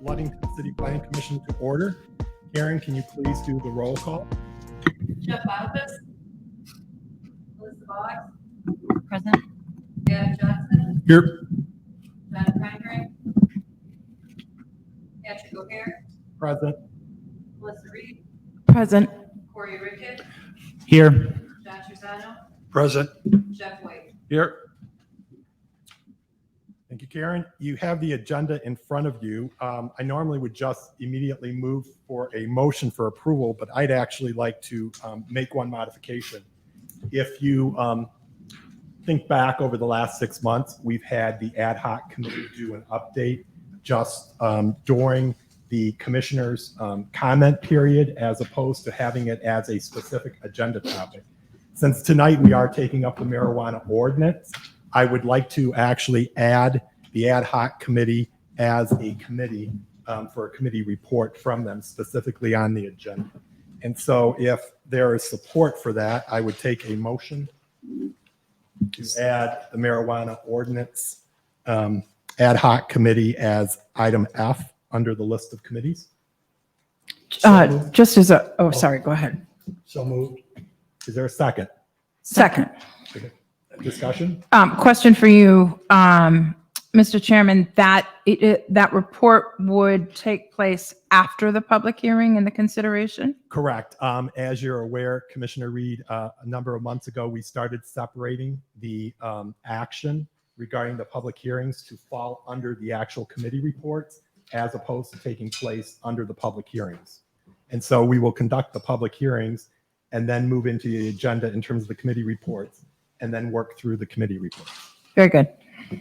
Ludington City Planning Commission to order. Karen, can you please do the roll call? Jeff Boniface. Melissa Boggs. Present. Adam Johnson. Here. John Kindring. Patrick O'Hare. Present. Melissa Reed. Present. Corey Rickett. Here. John Trezano. Present. Jeff White. Here. Thank you, Karen. You have the agenda in front of you. I normally would just immediately move for a motion for approval, but I'd actually like to make one modification. If you think back over the last 6 months, we've had the ad hoc committee do an update just during the commissioner's comment period, as opposed to having it as a specific agenda topic. Since tonight we are taking up the marijuana ordinance, I would like to actually add the ad hoc committee as a committee for a committee report from them specifically on the agenda. And so if there is support for that, I would take a motion to add the marijuana ordinance ad hoc committee as item F under the list of committees. Just as a, oh, sorry, go ahead. So moved. Is there a second? Second. Discussion? Question for you, Mr. Chairman, that that report would take place after the public hearing and the consideration? Correct. As you're aware, Commissioner Reed, a number of months ago, we started separating the action regarding the public hearings to fall under the actual committee reports as opposed to taking place under the public hearings. And so we will conduct the public hearings and then move into the agenda in terms of the committee reports and then work through the committee reports. Very good.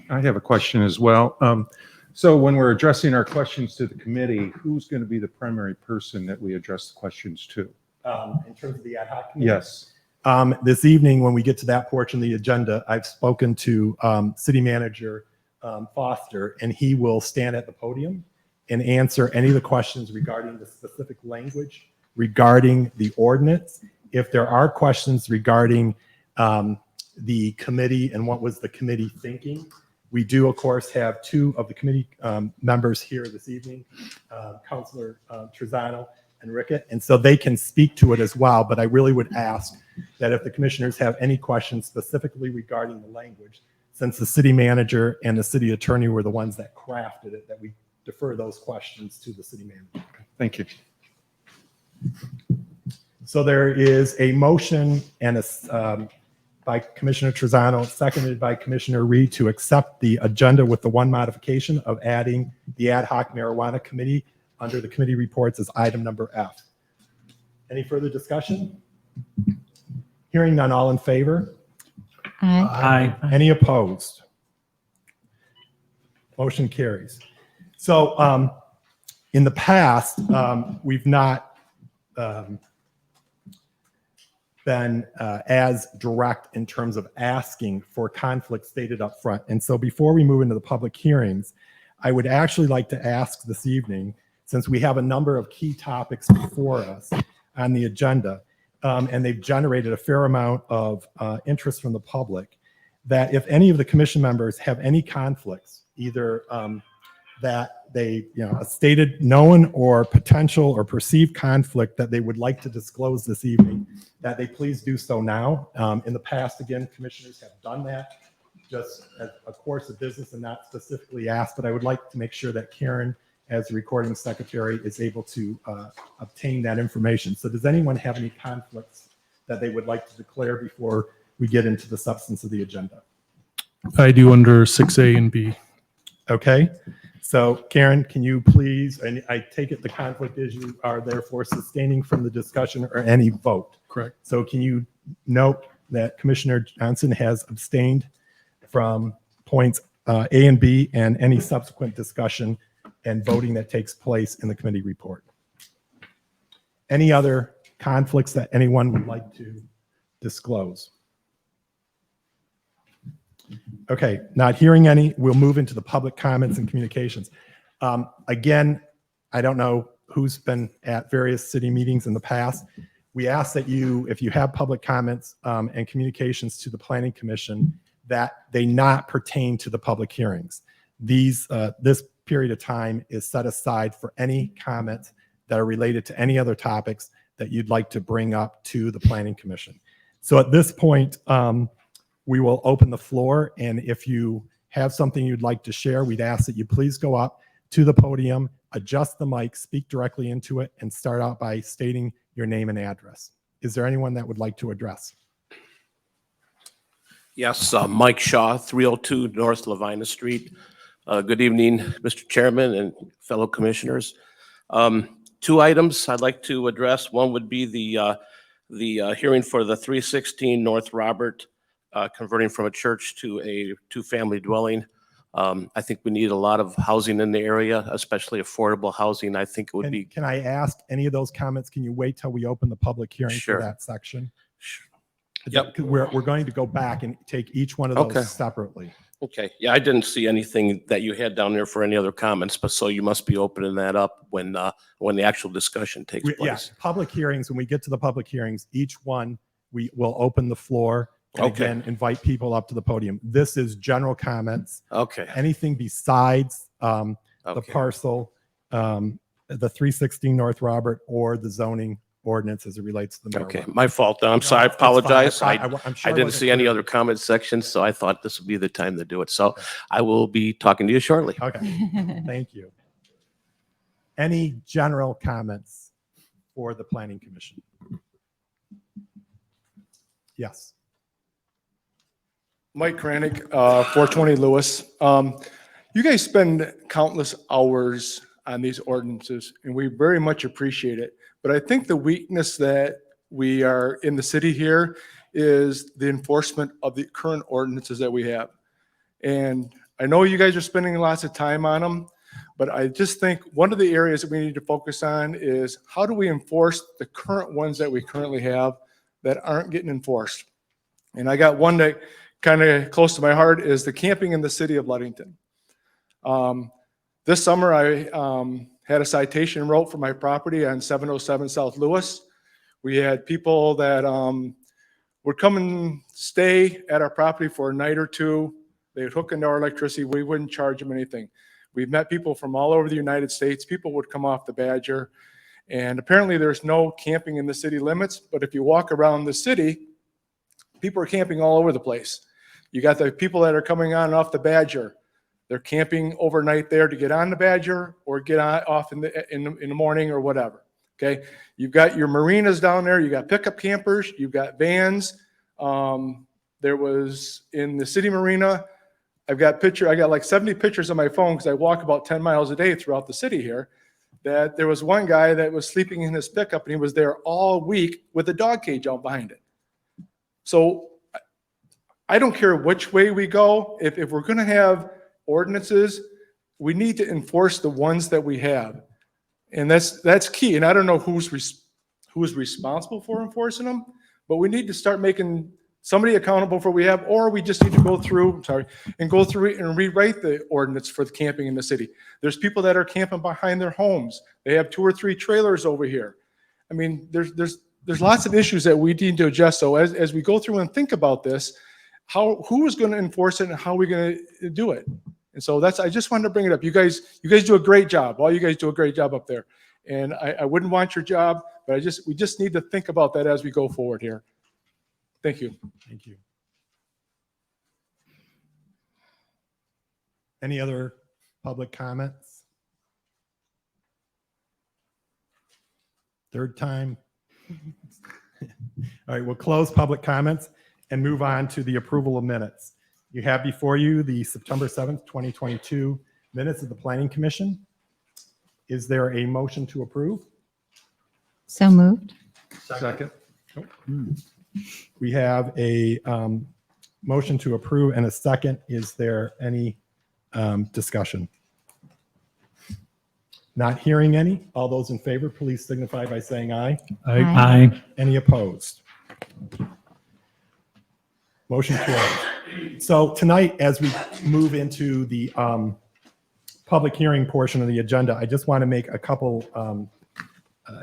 I have a question as well. So when we're addressing our questions to the committee, who's going to be the primary person that we address the questions to? In terms of the ad hoc committee? Yes. This evening, when we get to that portion of the agenda, I've spoken to City Manager Foster, and he will stand at the podium and answer any of the questions regarding the specific language regarding the ordinance. If there are questions regarding the committee and what was the committee thinking, we do, of course, have two of the committee members here this evening, Councilor Trezano and Rickett, and so they can speak to it as well. But I really would ask that if the commissioners have any questions specifically regarding the language, since the city manager and the city attorney were the ones that crafted it, that we defer those questions to the city manager. Thank you. So there is a motion and a by Commissioner Trezano, seconded by Commissioner Reed, to accept the agenda with the one modification of adding the ad hoc marijuana committee under the committee reports as item number F. Any further discussion? Hearing none, all in favor? Aye. Any opposed? Motion carries. So in the past, we've not been as direct in terms of asking for conflict stated up front. And so before we move into the public hearings, I would actually like to ask this evening, since we have a number of key topics before us on the agenda, and they've generated a fair amount of interest from the public, that if any of the commission members have any conflicts, either that they, a stated known or potential or perceived conflict that they would like to disclose this evening, that they please do so now. In the past, again, commissioners have done that just as a course of business and not specifically asked, but I would like to make sure that Karen, as the recording secretary, is able to obtain that information. So does anyone have any conflicts that they would like to declare before we get into the substance of the agenda? I do under 6A and B. Okay. So Karen, can you please, and I take it the conflict is you are therefore sustaining from the discussion or any vote. Correct. So can you note that Commissioner Johnson has abstained from points A and B and any subsequent discussion and voting that takes place in the committee report? Any other conflicts that anyone would like to disclose? Okay, not hearing any, we'll move into the public comments and communications. Again, I don't know who's been at various city meetings in the past. We ask that you, if you have public comments and communications to the Planning Commission, that they not pertain to the public hearings. This period of time is set aside for any comments that are related to any other topics that you'd like to bring up to the Planning Commission. So at this point, we will open the floor, and if you have something you'd like to share, we'd ask that you please go up to the podium, adjust the mic, speak directly into it, and start out by stating your name and address. Is there anyone that would like to address? Yes, Mike Shaw, 302 North Lavina Street. Good evening, Mr. Chairman and fellow commissioners. Two items I'd like to address. One would be the hearing for the 316 North Robert, converting from a church to a two-family dwelling. I think we need a lot of housing in the area, especially affordable housing. I think it would be. Can I ask any of those comments? Can you wait till we open the public hearing Sure. for that section? Yep. We're going to go back and take each one of those Okay. separately. Okay, yeah, I didn't see anything that you had down there for any other comments, but so you must be opening that up when the actual discussion takes Yeah, place. public hearings, when we get to the public hearings, each one, we will open the floor and Okay. again, invite people up to the podium. This is general comments. Okay, Anything besides the okay, parcel, the 316 North Robert, or the zoning ordinance as it relates to the marijuana. okay, my fault. I'm No, sorry, I it's fine. apologize. I'm sure I didn't wasn't see any clear. other comment sections, so I thought this would be the time to do it. So I will be talking to you shortly. Okay, thank you. Any general comments for the Planning Commission? Yes. Mike Kranick, 420 Lewis. You guys spend countless hours on these ordinances, and we very much appreciate it. But I think the weakness that we are in the city here is the enforcement of the current ordinances that we have. And I know you guys are spending lots of time on them, but I just think one of the areas that we need to focus on is how do we enforce the current ones that we currently have that aren't getting enforced? And I got one that kind of close to my heart is the camping in the city of Ludington. This summer, I had a citation wrote for my property on 707 South Lewis. We had people that would come and stay at our property for a night or two. They would hook into our electricity. We wouldn't charge them anything. We've met people from all over the United States. People would come off the Badger. And apparently there's no camping in the city limits, but if you walk around the city, people are camping all over the place. You got the people that are coming on and off the Badger. They're camping overnight there to get on the Badger or get on off in the morning or whatever. Okay, you've got your marinas down there. You got pickup campers. You've got vans. There was in the city marina. I got like 70 pictures on my phone because I walk about 10 miles a day throughout the city here. That there was one guy that was sleeping in his pickup and he was there all week with a dog cage out behind it. So I don't care which way we go. If we're going to have ordinances, we need to enforce the ones that we have. And that's key. And I don't know who's responsible for enforcing them, but we need to start making somebody accountable for what we have, or we just need to go through it and rewrite the ordinance for the camping in the city. There's people that are camping behind their homes. They have 2 or 3 trailers over here. I mean, there's lots of issues that we need to adjust. So as we go through and think about this, who is going to enforce it and how are we going to do it? And so I just wanted to bring it up. You guys do a great job. All you guys do a great job up there. And I wouldn't want your job, but we just need to think about that as we go forward here. Thank you. Thank you. Any other public comments? Third time. All right, we'll close public comments and move on to the approval of minutes. You have before you the September 7th, 2022 minutes of the Planning Commission. Is there a motion to approve? So moved. Second. We have a motion to approve and a second. Is there any discussion? Not hearing any. All those in favor, please signify by saying aye. Aye. Any opposed? Motion carries. So tonight, as we move into the public hearing portion of the agenda, I just want to make a couple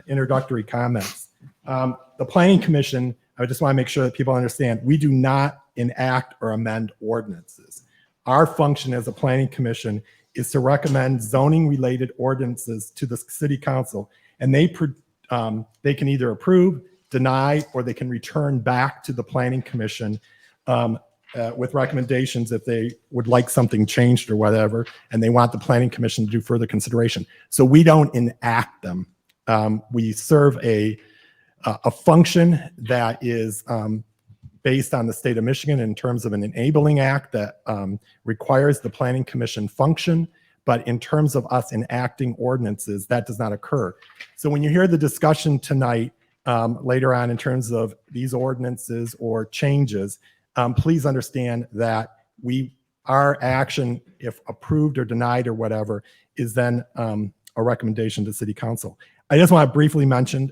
introductory comments. The Planning Commission, I just want to make sure that people understand, we do not enact or amend ordinances. our function as a planning commission is to recommend zoning-related ordinances to the city council, and they can either approve, deny, or they can return back to the planning commission with recommendations if they would like something changed or whatever, and they want the planning commission to do further consideration. So we don't enact them. We serve a function that is based on the state of Michigan in terms of an enabling act that requires the planning commission function. But in terms of us enacting ordinances, that does not occur. So when you hear the discussion tonight, later on in terms of these ordinances or changes, please understand that our action, if approved or denied or whatever, is then a recommendation to city council. I just want to briefly mention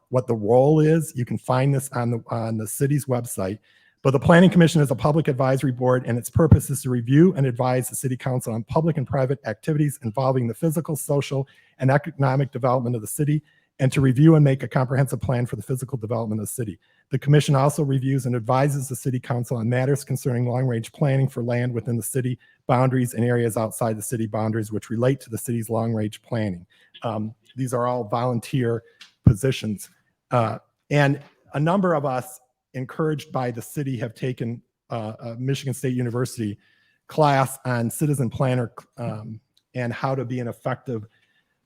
what the role is. You can find this on the city's website. But the Planning Commission is a public advisory board, and its purpose is to review and advise the city council on public and private activities involving the physical, social, and economic development of the city, and to review and make a comprehensive plan for the physical development of the city. The commission also reviews and advises the city council on matters concerning long-range planning for land within the city boundaries and areas outside the city boundaries which relate to the city's long-range planning. These are all volunteer positions. And a number of us, encouraged by the city, have taken a Michigan State University class on citizen planner and how to be an effective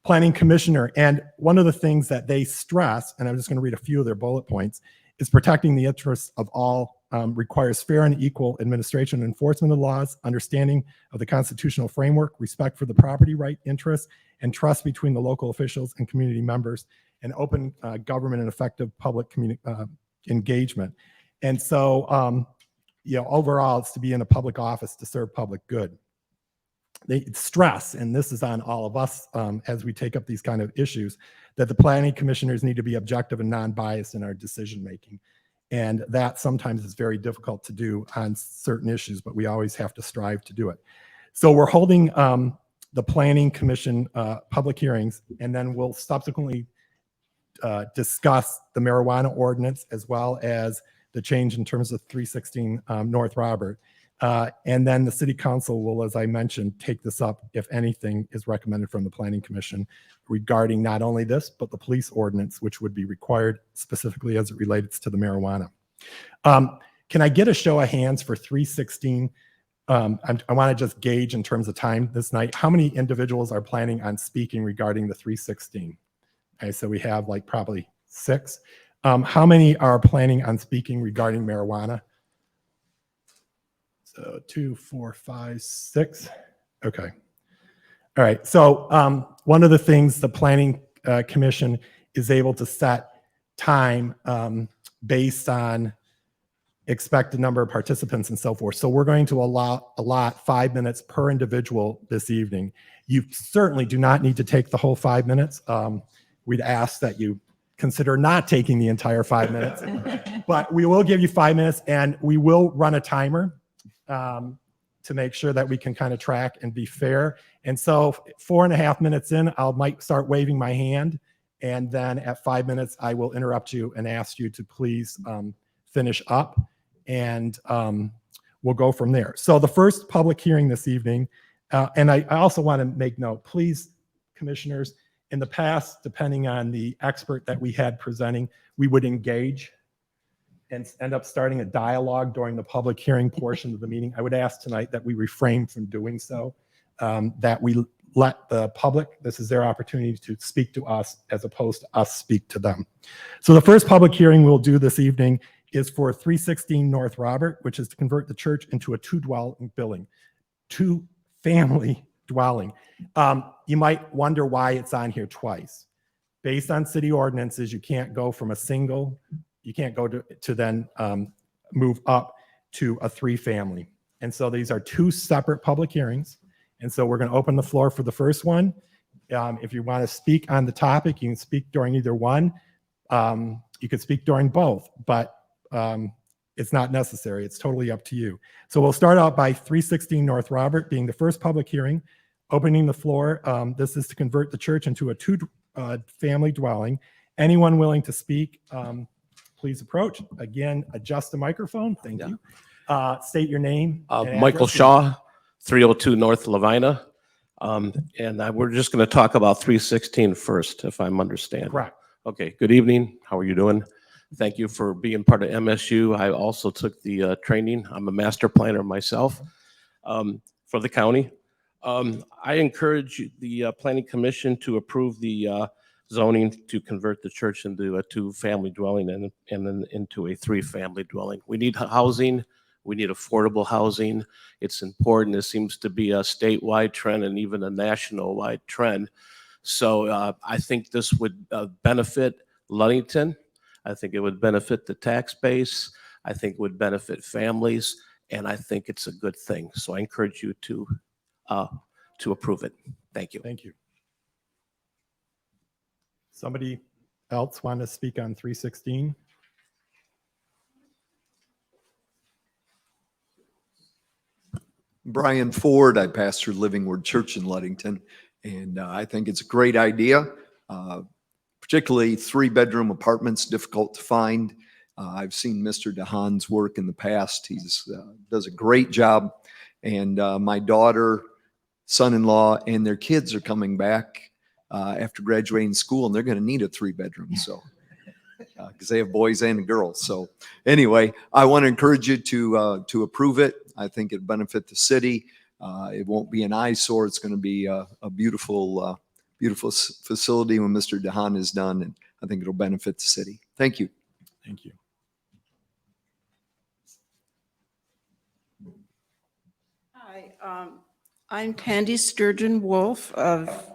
planning commissioner. And one of the things that they stress, and I'm just going to read a few of their bullet points, is protecting the interests of all, requires fair and equal administration and enforcement of laws, understanding of the constitutional framework, respect for the property right interests, and trust between the local officials and community members, and open government and effective public engagement. And so, overall, it's to be in a public office to serve public good. They stress, and this is on all of us as we take up these kind of issues, that the planning commissioners need to be objective and non-biased in our decision making. And that sometimes is very difficult to do on certain issues, but we always have to strive to do it. So we're holding the planning commission public hearings, and then we'll subsequently discuss the marijuana ordinance as well as the change in terms of 316 North Robert. And then the city council will, as I mentioned, take this up if anything is recommended from the planning commission regarding not only this, but the police ordinance, which would be required specifically as it relates to the marijuana. Can I get a show of hands for 316? I want to just gauge in terms of time this night, how many individuals are planning on speaking regarding the 316? Okay, so we have like probably 6. How many are planning on speaking regarding marijuana? So 2, 4, 5, 6. Okay. All right. So one of the things the Planning Commission is able to set time based on expected number of participants and so forth. So we're going to allot 5 minutes per individual this evening. You certainly do not need to take the whole 5 minutes. We'd ask that you consider not taking the entire 5 minutes, but we will give you 5 minutes, and we will run a timer to make sure that we can kind of track and be fair. And so 4.5 minutes in, might start waving my hand. And then at 5 minutes, I will interrupt you and ask you to please finish up, and we'll go from there. So the first public hearing this evening, and I also want to make note, please, commissioners, in the past, depending on the expert that we had presenting, we would engage and end up starting a dialogue during the public hearing portion of the meeting. I would ask tonight that we refrain from doing so, that we let the public, this is their opportunity to speak to us as opposed to us speak to them. So the first public hearing we'll do this evening is for 316 North Robert, which is to convert the church into a two-family dwelling. You might wonder why it's on here twice. Based on city ordinances, you can't go from a single, you can't go to then move up to a 3-family. And so these are 2 separate public hearings. And so we're going to open the floor for the first one. If you want to speak on the topic, you can speak during either one. You could speak during both, but it's not necessary. It's totally up to you. So we'll start out by 316 North Robert being the first public hearing, opening the floor. This is to convert the church into a 2-family dwelling. Anyone willing to speak, please approach. Again, adjust the microphone. Thank you. State your name. Michael Shaw, 302 North Lavina. We're just going to talk about 316 first, if I'm understanding. Correct. Okay, good evening. How are you doing? Thank you for being part of MSU. I also took the training. I'm a master planner myself for the county. I encourage the Planning Commission to approve the zoning to convert the church into a 2-family dwelling and then into a 3-family dwelling. We need housing. We need affordable housing. It's important. It seems to be a statewide trend and even a national-wide trend. So I think this would benefit Ludington. I think it would benefit the tax base. I think it would benefit families, and I think it's a good thing. So I encourage you to approve it. Thank you. Thank you. Somebody else want to speak on 316? Brian Ford, I pastor Living Word Church in Ludington, and I think it's a great idea, particularly 3-bedroom apartments, difficult to find. I've seen Mr. DeHaan's work in the past. He's does a great job, and my daughter, son-in-law, and their kids are coming back after graduating school, and they're going to need a 3-bedroom, so because they have boys and girls. So anyway, I want to encourage you to approve it. I think it'll benefit the city. It won't be an eyesore. It's going to be a beautiful, beautiful facility when Mr. DeHaan is done, and I think it'll benefit the city. Thank you. Thank you. Hi, I'm Tandy Sturgeon Wolf of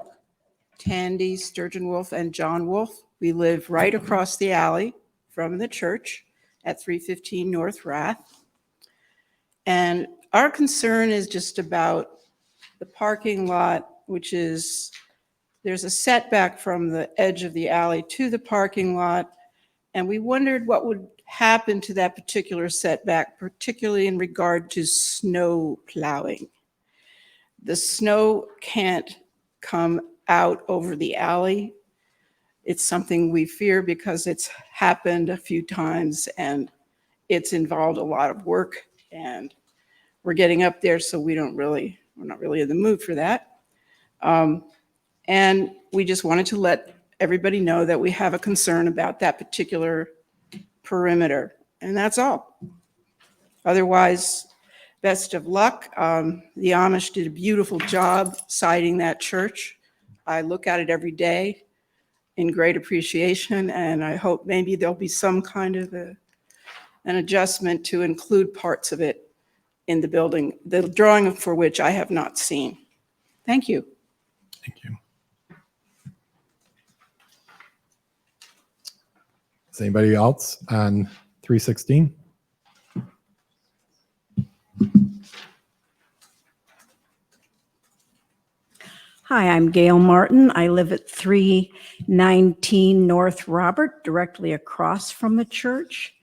Tandy Sturgeon Wolf and John Wolf. We live right across the alley from the church at 315 North Rath. And our concern is just about the parking lot, which is, there's a setback from the edge of the alley to the parking lot. And we wondered what would happen to that particular setback, particularly in regard to snow plowing. The snow can't come out over the alley. It's something we fear because it's happened a few times and it's involved a lot of work, and we're getting up there, so we're not really in the mood for that. And we just wanted to let everybody know that we have a concern about that particular perimeter, and that's all. Otherwise, best of luck. The Amish did a beautiful job siding that church. I look at it every day in great appreciation, and I hope maybe there'll be some kind of an adjustment to include parts of it in the building, the drawing for which I have not seen. Thank you. Thank you. Is anybody else on 316? Hi, I'm Gail Martin. I live at 319 North Robert, directly across from the church.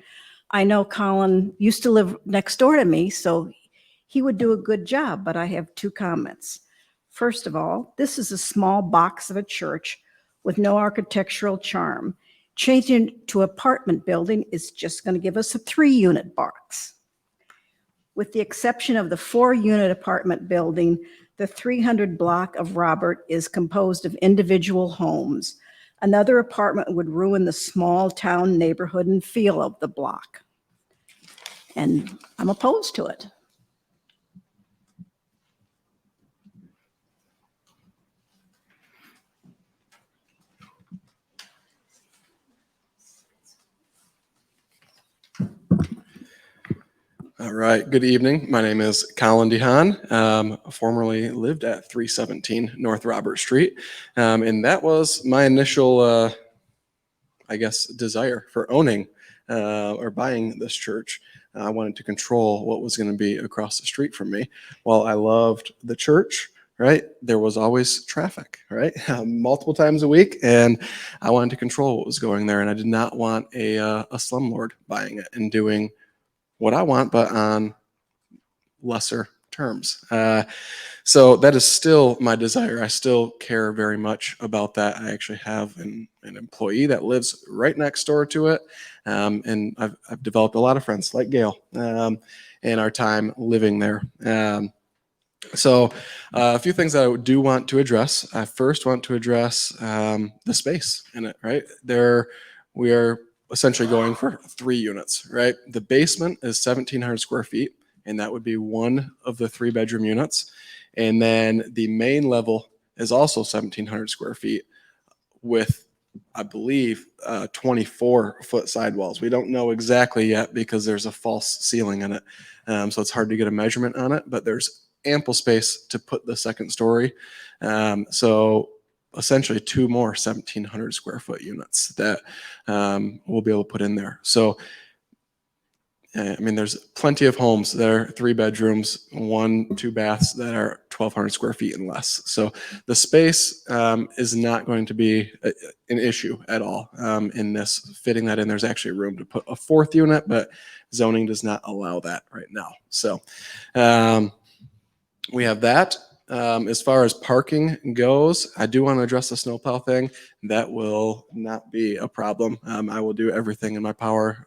I know Colin used to live next door to me, so he would do a good job, but I have 2 comments. First of all, this is a small box of a church with no architectural charm. Changing it to apartment building is just going to give us a 3-unit box. With the exception of the 4-unit apartment building, the 300 block of Robert is composed of individual homes. Another apartment would ruin the small town neighborhood and feel of the block. And I'm opposed to it. All right. Good evening. My name is Colin DeHaan. Formerly lived at 317 North Robert Street. And that was my initial, I guess, desire for owning or buying this church. I wanted to control what was going to be across the street from me. While I loved the church, right, there was always traffic, right, multiple times a week. And I wanted to control what was going there. And I did not want a slumlord buying it and doing what I want, but on lesser terms. So that is still my desire. I still care very much about that. I actually have an employee that lives right next door to it. And I've developed a lot of friends like Gail in our time living there. So a few things that I do want to address. I first want to address the space in it, right? We are essentially going for 3 units, right? The basement is 1,700 square feet, and that would be one of the 3-bedroom units. And then the main level is also 1,700 square feet with, I believe, 24-foot sidewalls. We don't know exactly yet because there's a false ceiling in it. So it's hard to get a measurement on it, but there's ample space to put the second story. So essentially 2 more 1,700 square foot units that we'll be able to put in there. So, I mean, there's plenty of homes that are 3 bedrooms, 1, 2 baths that are 1,200 square feet and less. So the space is not going to be an issue at all in this, fitting that in. There's actually room to put a 4th unit, but zoning does not allow that right now. So we have that. As far as parking goes, I do want to address the snowplow thing. That will not be a problem. I will do everything in my power.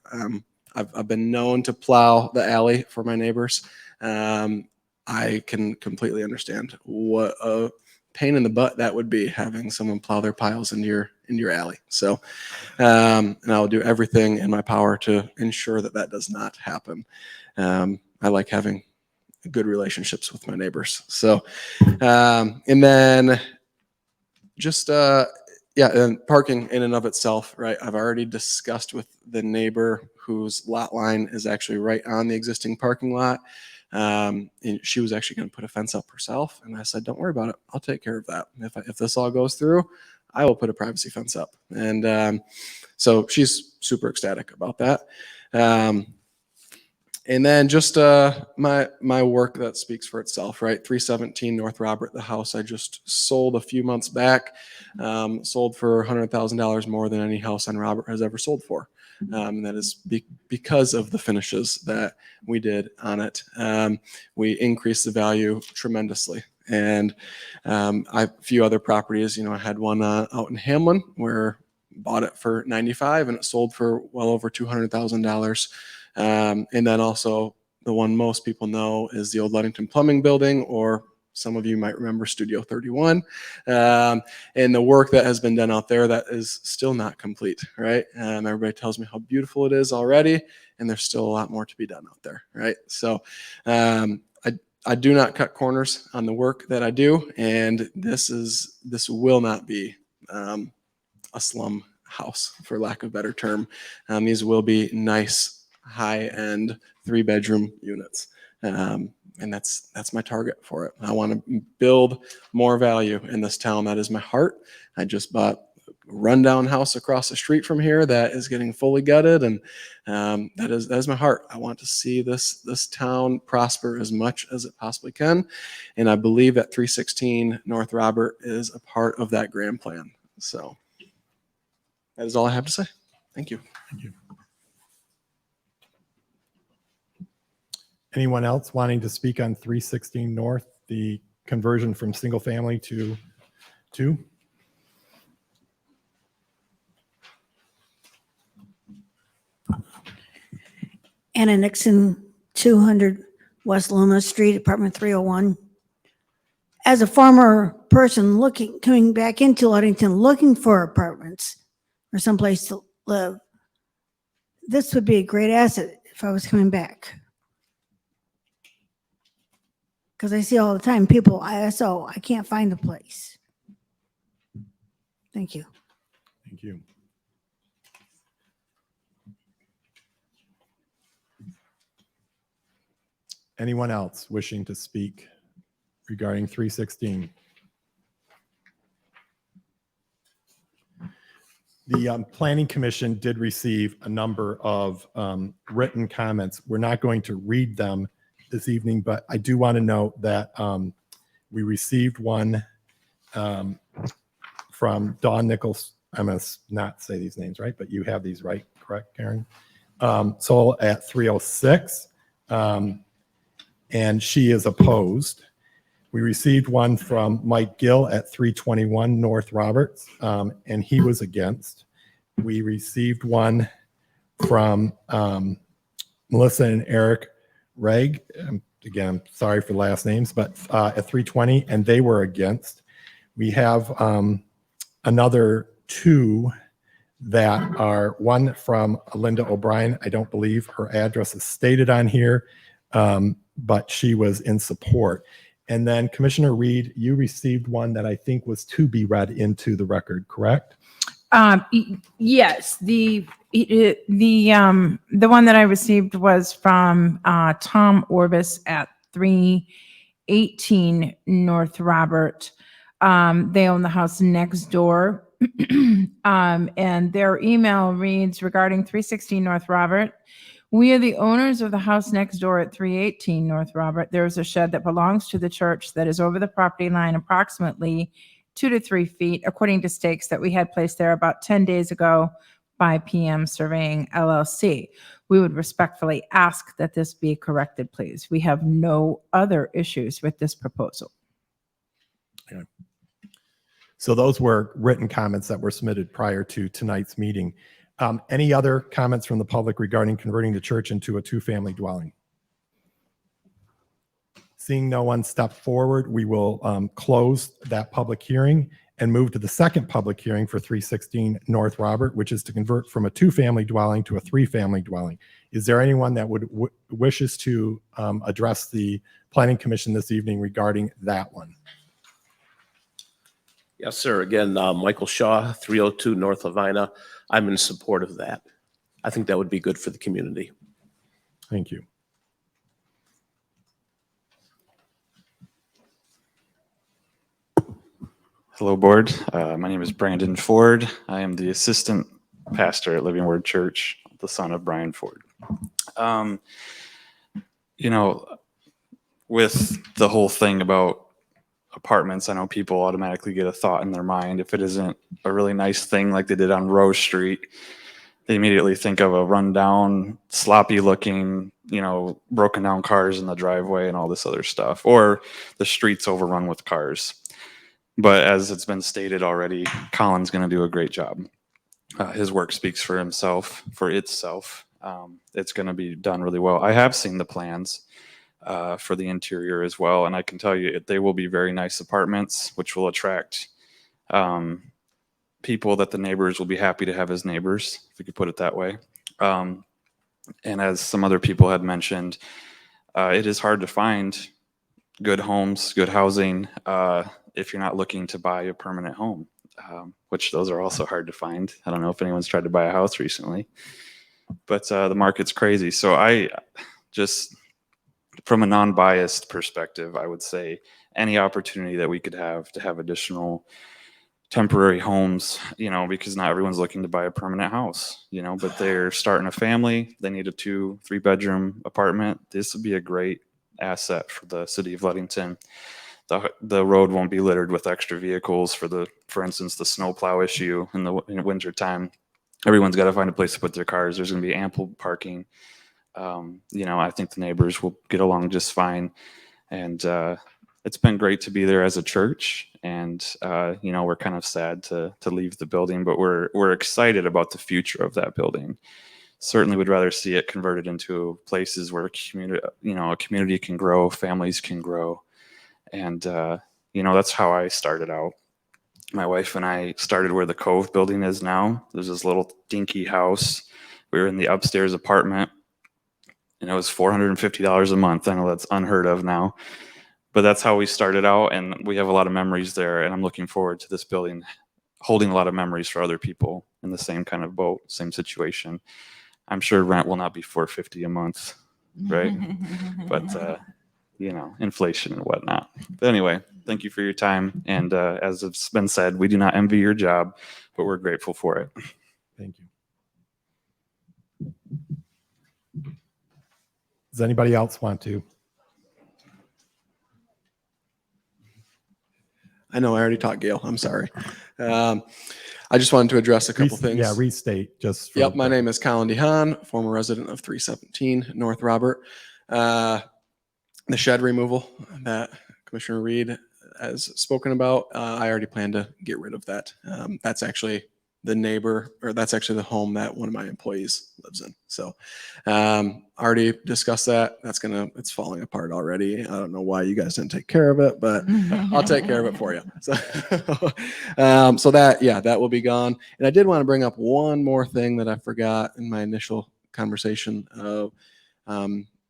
I've been known to plow the alley for my neighbors. I can completely understand what a pain in the butt that would be, having someone plow their piles into your alley. So, and I'll do everything in my power to ensure that that does not happen. I like having good relationships with my neighbors. So, and then just, yeah, and parking in and of itself, right? I've already discussed with the neighbor whose lot line is actually right on the existing parking lot. And she was actually going to put a fence up herself. And I said, don't worry about it. I'll take care of that. If this all goes through, I will put a privacy fence up. And so she's super ecstatic about that. And then just my work that speaks for itself, right? 317 North Robert, the house I just sold a few months back, sold for $100,000 more than any house on Robert has ever sold for. And that is because of the finishes that we did on it. We increased the value tremendously. And a few other properties, I had one out in Hamlin where bought it for $95,000 and it sold for well over $200,000. And then also the one most people know is the old Ludington Plumbing Building, or some of you might remember Studio 31. And the work that has been done out there that is still not complete, right? Everybody tells me how beautiful it is already, and there's still a lot more to be done out there, right? So I do not cut corners on the work that I do, and this will not be a slum house, for lack of a better term. These will be nice, high-end 3-bedroom units. And that's my target for it. I want to build more value in this town. That is my heart. I just bought a rundown house across the street from here that is getting fully gutted, and that is my heart. I want to see this town prosper as much as it possibly can, and I believe that 316 North Robert is a part of that grand plan. So that is all I have to say. Thank you. Thank you. Anyone else wanting to speak on 316 North, the conversion from single family to 2? Anna Nixon, 200 West Loomis Street, apartment 301. As a former person coming back into Ludington, looking for apartments or someplace to live, this would be a great asset if I was coming back. Because I see all the time people, ISO, I can't find a place. Thank you. Thank you. Anyone else wishing to speak regarding 316? The Planning Commission did receive a number of written comments. We're not going to read them this evening, but I do want to note that we received one from Dawn Nichols. I'm going to not say these names right, but you have these right, correct, Karen? So at 306, and she is opposed. We received one from Mike Gill at 321 North Roberts, and he was against. We received one from Melissa and Eric Reg. I'm again, I'm sorry for the last names, but at 320, and they were against. We have another two that are, one from Linda O'Brien. I don't believe her address is stated on here, but she was in support. And then Commissioner Reed, you received one that I think was to be read into the record, correct? Yes, the one that I received was from Tom Orbis at 318 North Robert. They own the house next door. And their email reads, regarding 316 North Robert, we are the owners of the house next door at 318 North Robert. There is a shed that belongs to the church that is over the property line approximately 2 to 3 feet, according to stakes that we had placed there about 10 days ago by PM Surveying LLC. We would respectfully ask that this be corrected, please. We have no other issues with this proposal. So those were written comments that were submitted prior to tonight's meeting. Any other comments from the public regarding converting the church into a two-family dwelling? Seeing no one step forward, we will close that public hearing and move to the second public hearing for 316 North Robert, which is to convert from a two-family dwelling to a three-family dwelling. Is there anyone that would wishes to address the Planning Commission this evening regarding that one? Yes, sir. Again, Michael Shaw, 302 North Lavina. I'm in support of that. I think that would be good for the community. Thank you. Hello, board. My name is Brandon Ford. I am the assistant pastor at Living Word Church, the son of Brian Ford. You know, with the whole thing about apartments, I know people automatically get a thought in their mind. If it isn't a really nice thing like they did on Rose Street, they immediately think of a rundown, sloppy looking, you know, broken down cars in the driveway and all this other stuff, or the streets overrun with cars. But as it's been stated already, Colin's going to do a great job. His work speaks for himself, for itself. It's going to be done really well. I have seen the plans for the interior as well, and I can tell you they will be very nice apartments, which will attract people that the neighbors will be happy to have as neighbors, if we could put it that way. And as some other people had mentioned, it is hard to find good homes, good housing, if you're not looking to buy a permanent home, which those are also hard to find. I don't know if anyone's tried to buy a house recently, but the market's crazy. So I just, from a non-biased perspective, I would say any opportunity that we could have to have additional temporary homes, you know, because not everyone's looking to buy a permanent house, you know, but they're starting a family, they need a 2-3 bedroom apartment. This would be a great asset for the city of Ludington. The road won't be littered with extra vehicles for instance, the snowplow issue in the winter time. Everyone's got to find a place to put their cars. There's going to be ample parking. You know, I think the neighbors will get along just fine. And it's been great to be there as a church. And, you know, we're kind of sad to leave the building, but we're excited about the future of that building. Certainly would rather see it converted into places where a community can grow, families can grow. And, you know, that's how I started out. My wife and I started where the Cove building is now. There's this little dinky house. We were in the upstairs apartment, and it was $450 a month. I know that's unheard of now, but that's how we started out, and we have a lot of memories there, and I'm looking forward to this building holding a lot of memories for other people in the same kind of boat, same situation. I'm sure rent will not be $450 a month, right? But, you know, inflation and whatnot. But anyway, thank you for your time. And as it's been said, we do not envy your job, but we're grateful for it. Thank you. Does anybody else want to? I know I already talked, Gail. I'm sorry. I just wanted to address a couple things. Yeah, restate just. For Yep, my name is Colin DeHaan, former resident of 317 North Robert. The shed removal that Commissioner Reed has spoken about, I already plan to get rid of that. That's actually the neighbor, or that's actually the home that one of my employees lives in. So already discussed that. It's falling apart already. I don't know why you guys didn't take care of it, but I'll take care of it for you. So, so that will be gone. And I did want to bring up one more thing that I forgot in my initial conversation.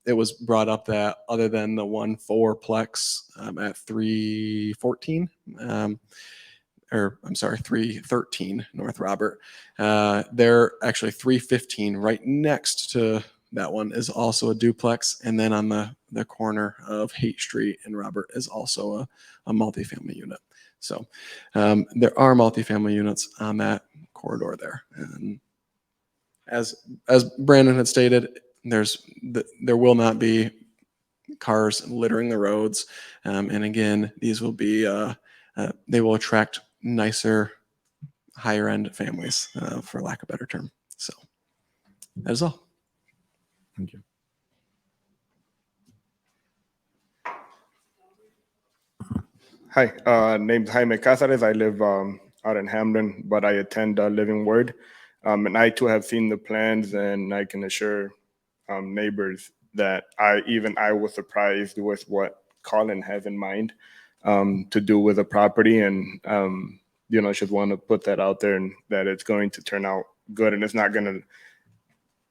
It was brought up that other than the 1-4-plex at 314, or I'm sorry, 313 North Robert, they're actually 315 right next to that one is also a duplex. And then on the corner of Haight Street and Robert is also a multifamily unit. So there are multifamily units on that corridor there. And as Brandon had stated, there will not be cars littering the roads. And again, these will be, they will attract nicer, higher end families, for lack of a better term. So that is all. Thank you. Hi, name's Jaime Cáceres. I live out in Hamlin, but I attend Living Word. And I too have seen the plans, and I can assure neighbors that I was surprised with what Colin has in mind to do with the property, and just want to put that out there, and that it's going to turn out good, and it's not going to.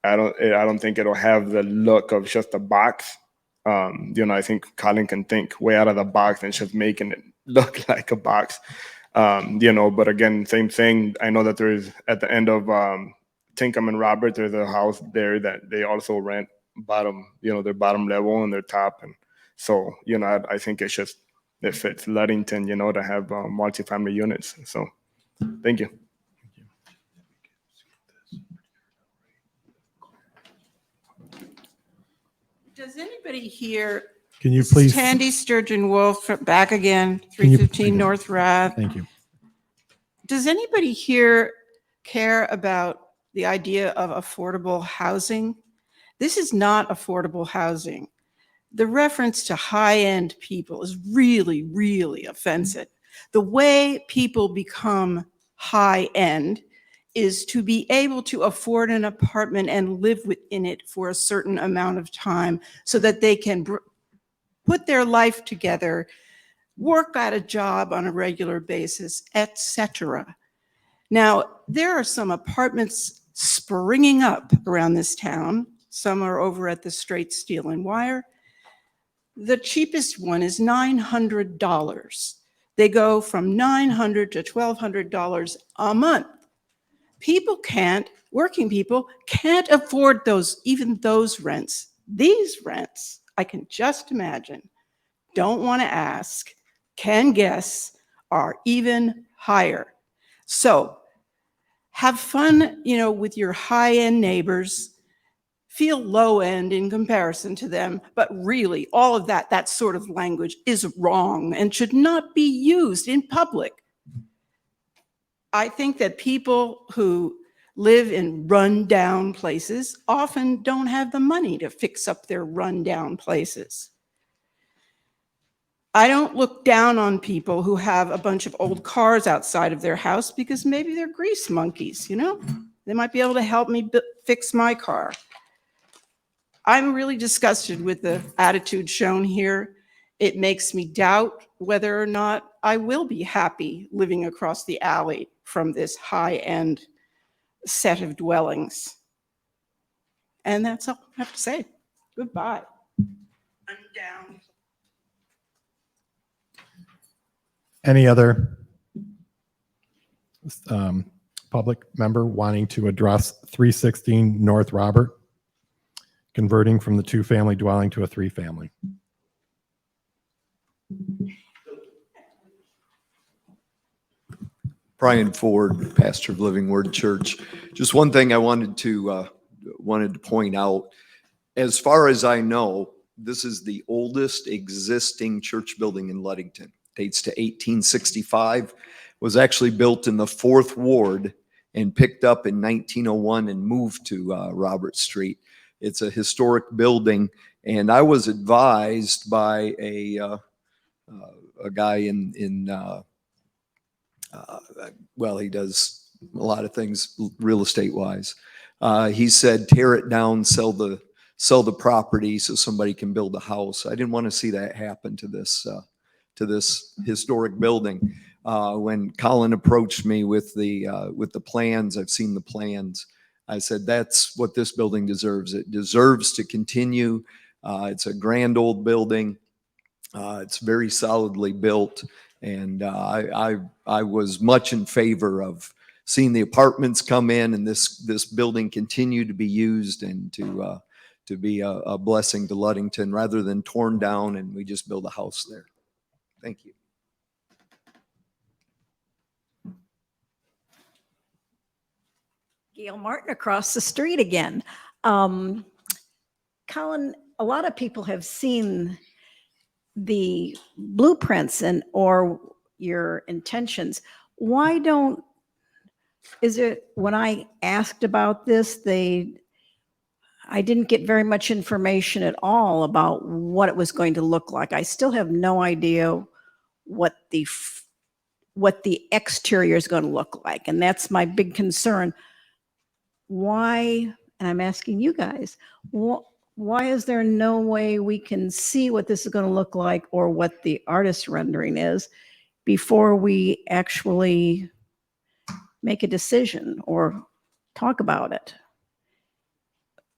I don't think it'll have the look of just a box. I think Colin can think way out of the box and just making it look like a box. But again, same thing. I know that there is at the end of Tinkham and Robert, there's a house there that they also rent their bottom level and their top. And so, I think it fits Ludington, to have multifamily units. So thank you. Does anybody here? Can you This is please? Tandy Sturgeon Wolf, back again, Can you- 315 North Rath. Thank you. Does anybody here care about the idea of affordable housing? This is not affordable housing. The reference to high-end people is really, really offensive. The way people become high-end is to be able to afford an apartment and live within it for a certain amount of time so that they can put their life together, work at a job on a regular basis, etc. Now, there are some apartments springing up around this town. Some are over at the Straight Steel and Wire. The cheapest one is $900. They go from $900 to $1,200 a month. Working people can't afford even those rents. These rents, I can just imagine, don't want to ask, can guess, are even higher. So have fun, with your high-end neighbors. Feel low-end in comparison to them, but really all of that sort of language is wrong and should not be used in public. I think that people who live in run-down places often don't have the money to fix up their run-down places. I don't look down on people who have a bunch of old cars outside of their house because maybe they're grease monkeys, They might be able to help me fix my car. I'm really disgusted with the attitude shown here. It makes me doubt whether or not I will be happy living across the alley from this high-end set of dwellings. And that's all I have to say. Goodbye. I'm down. Any other public member wanting to address 316 North Robert, converting from the 2-family dwelling to a 3-family? Brian Ford, pastor of Living Word Church. Just one thing I wanted to point out. As far as I know, this is the oldest existing church building in Ludington. Dates to 1865. Was actually built in the 4th Ward and picked up in 1901 and moved to Robert Street. It's a historic building, and I was advised by a guy he does a lot of things real estate wise. He said, tear it down, sell the property so somebody can build a house. I didn't want to see that happen to this historic building. When Colin approached me with the plans, I've seen the plans. I said, that's what this building deserves. It deserves to continue. It's a grand old building. It's very solidly built. And I was much in favor of seeing the apartments come in and this building continue to be used and to be a blessing to Ludington rather than torn down and we just build a house there. Thank you. Gail Martin across the street again. Colin, a lot of people have seen the blueprints or your intentions. Why don't, when I asked about this, I didn't get very much information at all about what it was going to look like. I still have no idea what the exterior is going to look like. And that's my big concern. Why, and I'm asking you guys, why is there no way we can see what this is going to look like or what the artist rendering is before we actually make a decision or talk about it?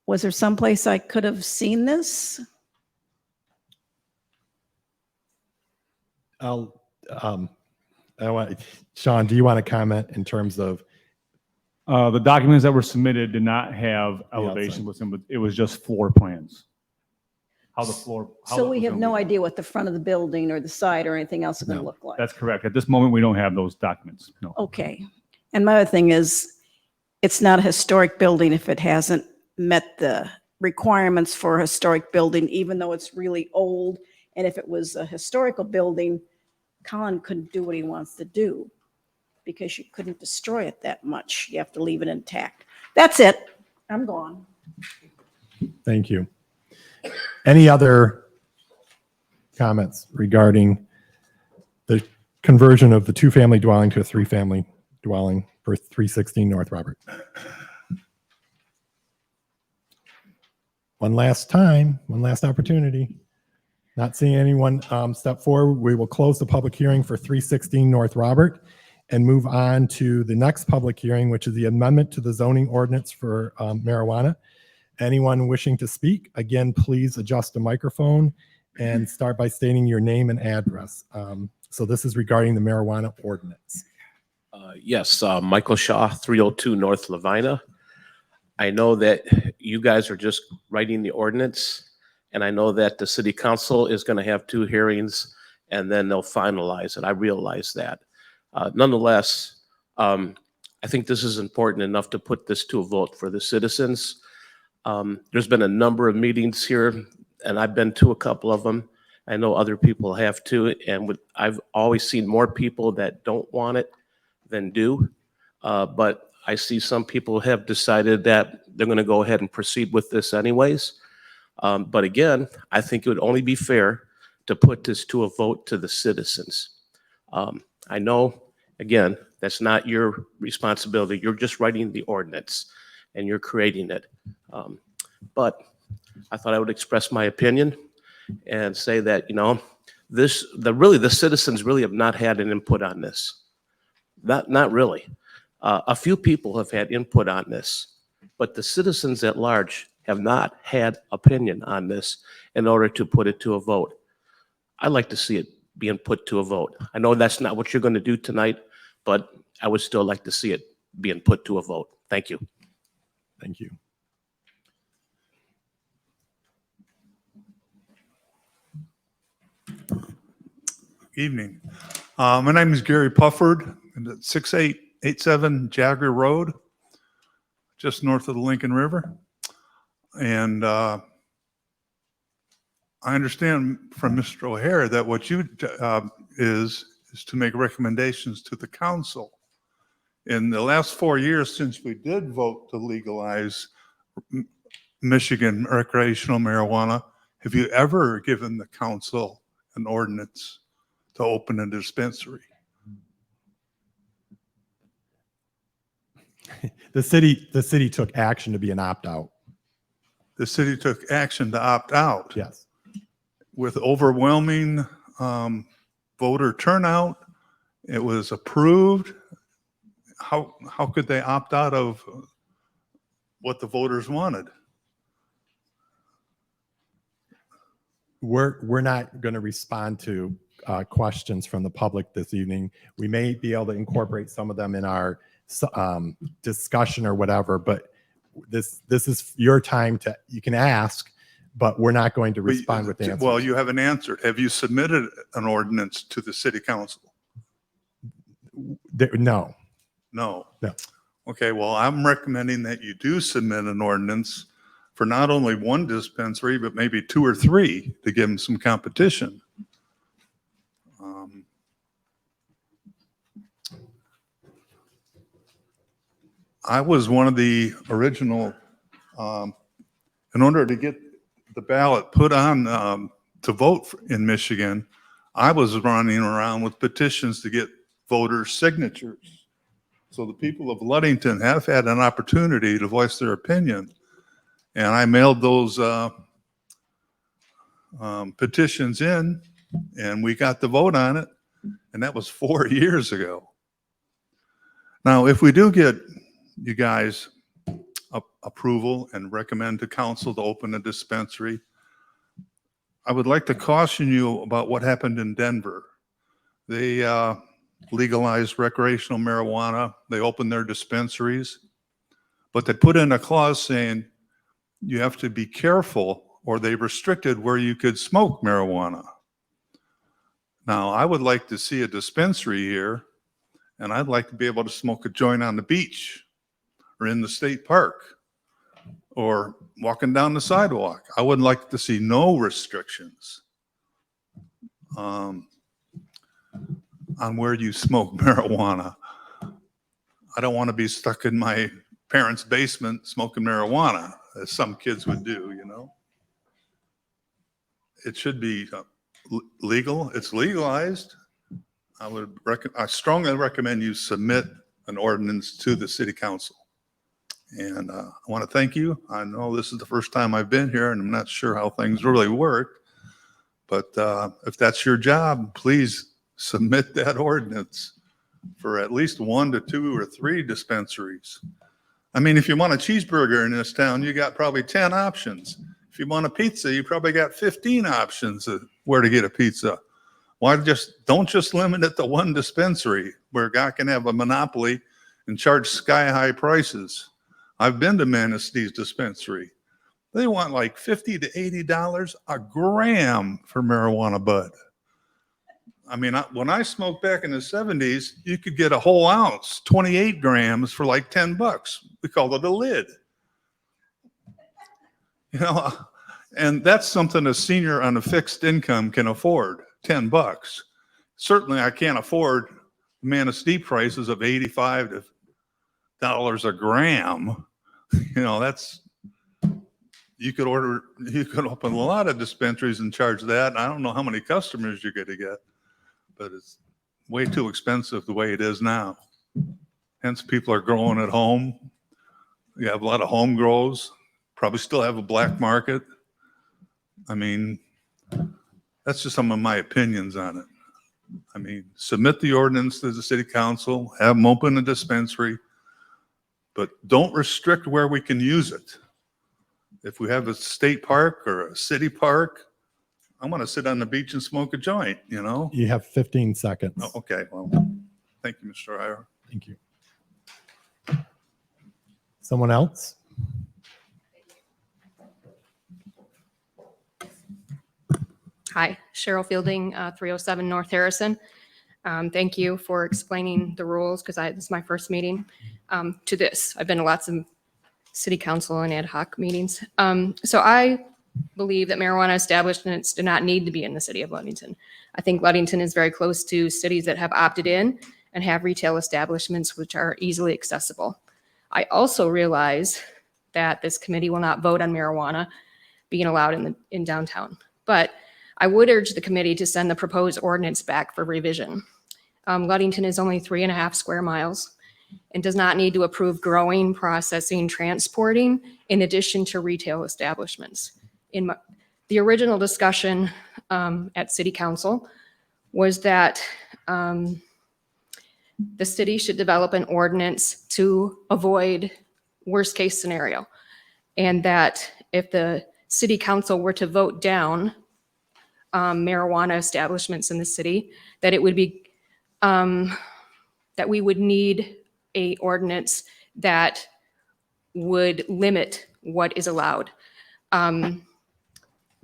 Was there someplace I could have seen this? Sean, do you want to comment in terms of the documents that were submitted did not have elevation with them, but it was just floor plans. So we have no idea what the front of the building or the side or anything else is going to look like. That's correct. At this moment, we don't have those documents. No. Okay. And my other thing is, it's not a historic building if it hasn't met the requirements for a historic building, even though it's really old. And if it was a historical building, Colin couldn't do what he wants to do because you couldn't destroy it that much. You have to leave it intact. That's it. I'm gone. Thank you. Any other comments regarding the conversion of the two-family dwelling to a three-family dwelling for 316 North Robert? One last time, one last opportunity. Not seeing anyone step forward, we will close the public hearing for 316 North Robert and move on to the next public hearing, which is the amendment to the zoning ordinance for marijuana. Anyone wishing to speak, again, please adjust the microphone and start by stating your name and address. So this is regarding the marijuana ordinance. Yes, Michael Shaw, 302 North Lavina. I know that you guys are just writing the ordinance, and I know that the city council is going to have 2 hearings, and then they'll finalize it. I realize that. Nonetheless, I think this is important enough to put this to a vote for the citizens. There's been a number of meetings here, and I've been to a couple of them. I know other people have too, and I've always seen more people that don't want it than do. But I see some people have decided that they're going to go ahead and proceed with this anyways. But again, I think it would only be fair to put this to a vote to the citizens. I know, again, that's not your responsibility. You're just writing the ordinance and you're creating it. But I thought I would express my opinion and say that, the citizens really have not had an input on this. Not really. A few people have had input on this, but the citizens at large have not had opinion on this in order to put it to a vote. I'd like to see it being put to a vote. I know that's not what you're going to do tonight, but I would still like to see it being put to a vote. Thank you. Thank you. Evening. My name is Gary Pufford, and at 6887 Jagger Road, just north of the Lincoln River. And I understand from Mr. O'Hare that what you is to make recommendations to the council. In the last 4 years since we did vote to legalize Michigan recreational marijuana, have you ever given the council an ordinance to open a dispensary? The city took action to be an opt-out. The city took action to opt out Yes. with overwhelming voter turnout. It was approved. How could they opt out of what the voters wanted? We're not going to respond to questions from the public this evening. We may be able to incorporate some of them in our discussion or whatever, but this is your time you can ask, but we're not going to respond with answers. Well, you haven't answered. Have you submitted an ordinance to the city council? No. No. No. Okay, well, I'm recommending that you do submit an ordinance for not only one dispensary, but maybe 2 or 3 to give them some competition. I was one of the original, in order to get the ballot put on to vote in Michigan, I was running around with petitions to get voters' signatures. So the people of Ludington have had an opportunity to voice their opinion. And I mailed those petitions in, and we got the vote on it. And that was 4 years ago. Now, if we do get you guys approval and recommend to council to open a dispensary, I would like to caution you about what happened in Denver. They legalized recreational marijuana. They opened their dispensaries, but they put in a clause saying you have to be careful, or they restricted where you could smoke marijuana. Now, I would like to see a dispensary here, and I'd like to be able to smoke a joint on the beach or in the state park or walking down the sidewalk. I would like to see no restrictions on where you smoke marijuana. I don't want to be stuck in my parents' basement smoking marijuana, as some kids would do, you know. It should be legal. It's legalized. I strongly recommend you submit an ordinance to the city council. And I want to thank you. I know this is the first time I've been here, and I'm not sure how things really work. But if that's your job, please submit that ordinance for at least 1 to 2 or 3 dispensaries. I mean, if you want a cheeseburger in this town, you got probably 10 options. If you want a pizza, you probably got 15 options of where to get a pizza. Why don't just limit it to 1 dispensary where a guy can have a monopoly and charge sky-high prices? I've been to Manastee's dispensary. They want like $50 to $80 a gram for marijuana bud. I mean, when I smoked back in the 70s, you could get a whole ounce, 28 grams for like $10. We called it a lid. You know, and that's something a senior on a fixed income can afford, $10. Certainly I can't afford Manistee prices of $85 a gram. You know, you could open a lot of dispensaries and charge that. I don't know how many customers you're going to get, but it's way too expensive the way it is now. Hence, people are growing at home. You have a lot of home grows, probably still have a black market. I mean, that's just some of my opinions on it. I mean, submit the ordinance to the city council, have them open a dispensary, but don't restrict where we can use it. If we have a state park or a city park, I want to sit on the beach and smoke a joint, you know? You have 15 seconds. Oh, okay, well, thank you, Mr. Heyer. Thank you. Someone else? Hi, Cheryl Fielding, 307 North Harrison. Thank you for explaining the rules, because this is my first meeting to this. I've been to lots of city council and ad hoc meetings. So I believe that marijuana establishments do not need to be in the city of Ludington. I think Ludington is very close to cities that have opted in and have retail establishments which are easily accessible. I also realize that this committee will not vote on marijuana being allowed in downtown, but I would urge the committee to send the proposed ordinance back for revision. Ludington is only 3.5 square miles. and does not need to approve growing, processing, transporting in addition to retail establishments. The original discussion at City Council was that the city should develop an ordinance to avoid worst case scenario. And that if the City Council were to vote down marijuana establishments in the city, that it would be, that we would need a ordinance that would limit what is allowed.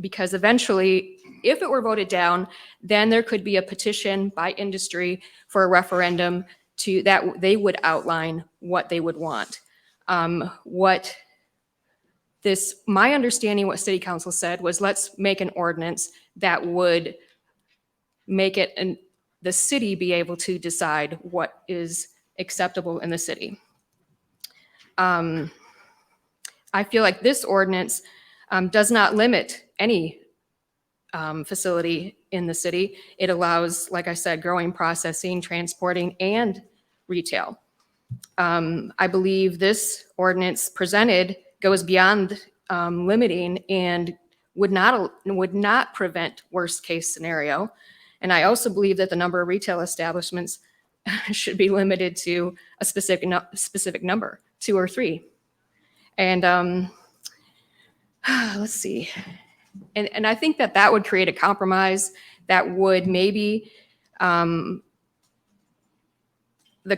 Because eventually, if it were voted down, then there could be a petition by industry for a referendum to that they would outline what they would want. My understanding what City Council said was, let's make an ordinance that would make it and the city be able to decide what is acceptable in the city. I feel like this ordinance does not limit any facility in the city. It allows, like I said, growing, processing, transporting, and retail. I believe this ordinance presented goes beyond limiting and would not prevent worst case scenario. And I also believe that the number of retail establishments should be limited to a specific number, 2 or 3. And let's see. And I think that would create a compromise that would maybe the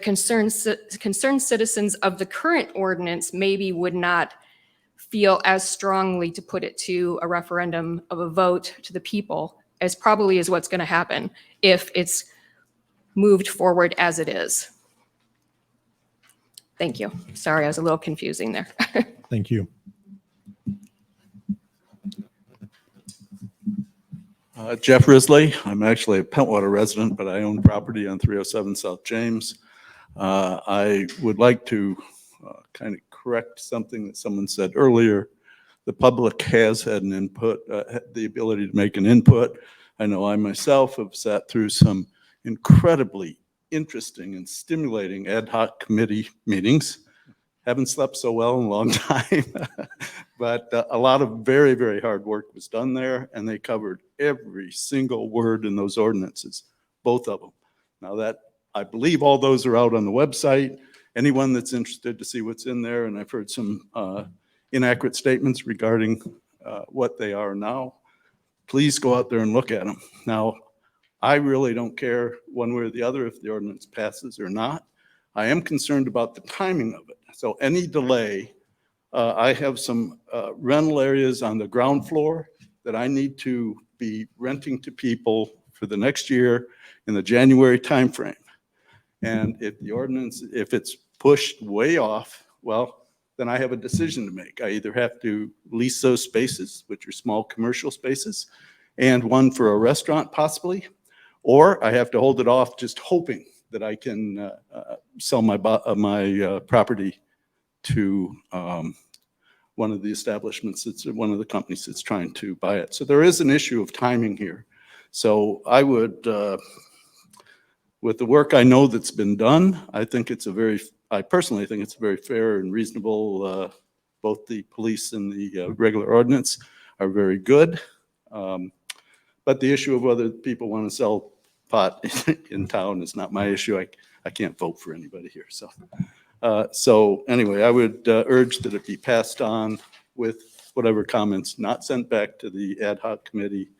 concerned citizens of the current ordinance maybe would not feel as strongly to put it to a referendum of a vote to the people as probably is what's going to happen if it's moved forward as it is. Thank you. Sorry, I was a little confusing there. Thank you. Jeff Risley. I'm actually a Pentwater resident, but I own property on 307 South James. I would like to kind of correct something that someone said earlier. The public has had an input, the ability to make an input. I know I myself have sat through some incredibly interesting and stimulating ad hoc committee meetings. Haven't slept so well in a long time, but a lot of very, very hard work was done there, and they covered every single word in those ordinances, both of them. Now that, I believe all those are out on the website. Anyone that's interested to see what's in there, and I've heard some inaccurate statements regarding what they are now, please go out there and look at them. Now, I really don't care one way or the other if the ordinance passes or not. I am concerned about the timing of it. So any delay, I have some rental areas on the ground floor that I need to be renting to people for the next year in the January timeframe. And if the ordinance, if it's pushed way off, well, then I have a decision to make. I either have to lease those spaces, which are small commercial spaces, and one for a restaurant possibly, or I have to hold it off just hoping that I can sell my property to one of the establishments, it's one of the companies that's trying to buy it. So there is an issue of timing here. So I would, with the work I know that's been done, I personally think it's very fair and reasonable. Both the police and the regular ordinance are very good. But the issue of whether people want to sell pot in town is not my issue. I can't vote for anybody here. So anyway, I would urge that it be passed on with whatever comments not sent back to the ad hoc committee.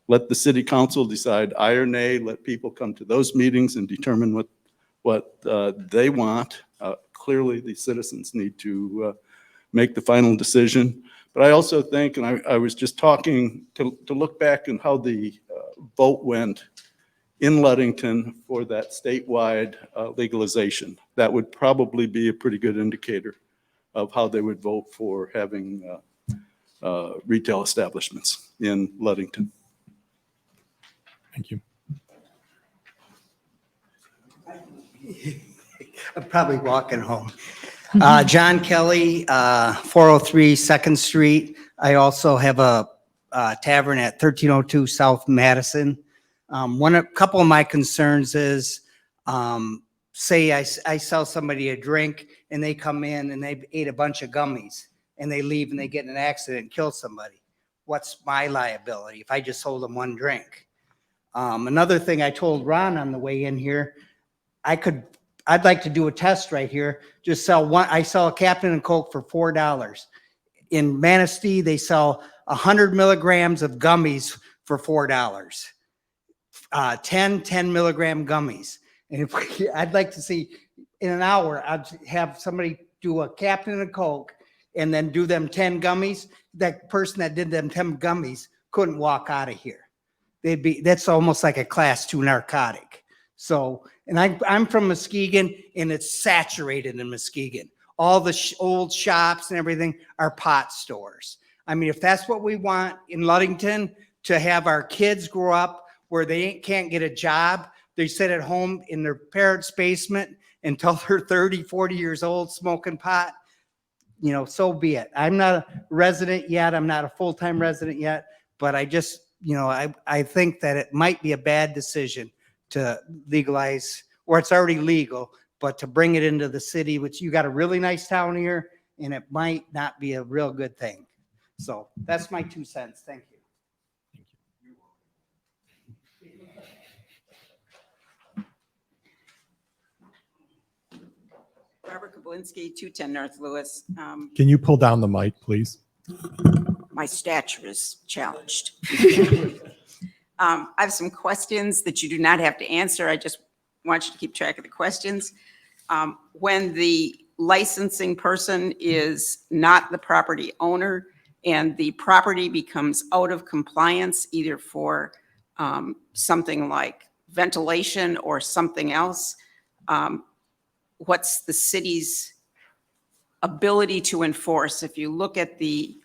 Let the city council decide aye or nay. Let people come to those meetings and determine what they want. Clearly, the citizens need to make the final decision. But I also think, and I was just talking to look back and how the vote went in Ludington for that statewide legalization. That would probably be a pretty good indicator of how they would vote for having retail establishments in Ludington. Thank you. I'm probably walking home. John Kelly, 403 2nd Street. I also have a tavern at 1302 South Madison. A couple of my concerns is say I sell somebody a drink and they come in and they ate a bunch of gummies and they leave and they get in an accident and kill somebody. What's my liability if I just sold them one drink? Another thing I told Ron on the way in here, I'd like to do a test right here. Just sell one. I sell a Captain and Coke for $4. In Manistee, they sell 100 milligrams of gummies for $4. 10 milligram gummies. And I'd like to see in an hour, I'd have somebody do a Captain and Coke and then do them 10 gummies. That person that did them 10 gummies couldn't walk out of here. That's almost like a class 2 narcotic. So, and I'm from Muskegon and it's saturated in Muskegon. All the old shops and everything are pot stores. I mean, if that's what we want in Ludington, to have our kids grow up where they can't get a job, they sit at home in their parents' basement until they're 30, 40 years old smoking pot, so be it. I'm not a resident yet. I'm not a full-time resident yet, but I just, I think that it might be a bad decision to legalize, or it's already legal, but to bring it into the city, which you got a really nice town here, and it might not be a real good thing. So that's my 2 cents. Thank you. Barbara Kablinski, 210 North Lewis. Can you pull down the mic, please? My stature is challenged. I have some questions that you do not have to answer. I just want you to keep track of the questions. When the licensing person is not the property owner and the property becomes out of compliance, either for something like ventilation or something else, what's the city's ability to enforce? If you look at the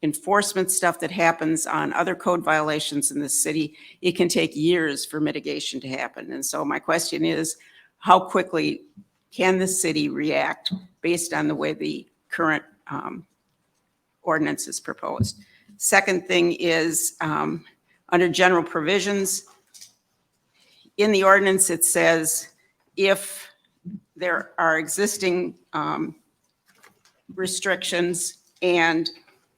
enforcement stuff that happens on other code violations in the city, it can take years for mitigation to happen. And so my question is, how quickly can the city react based on the way the current ordinance is proposed? Second thing is, under general provisions, in the ordinance, it says if there are existing restrictions and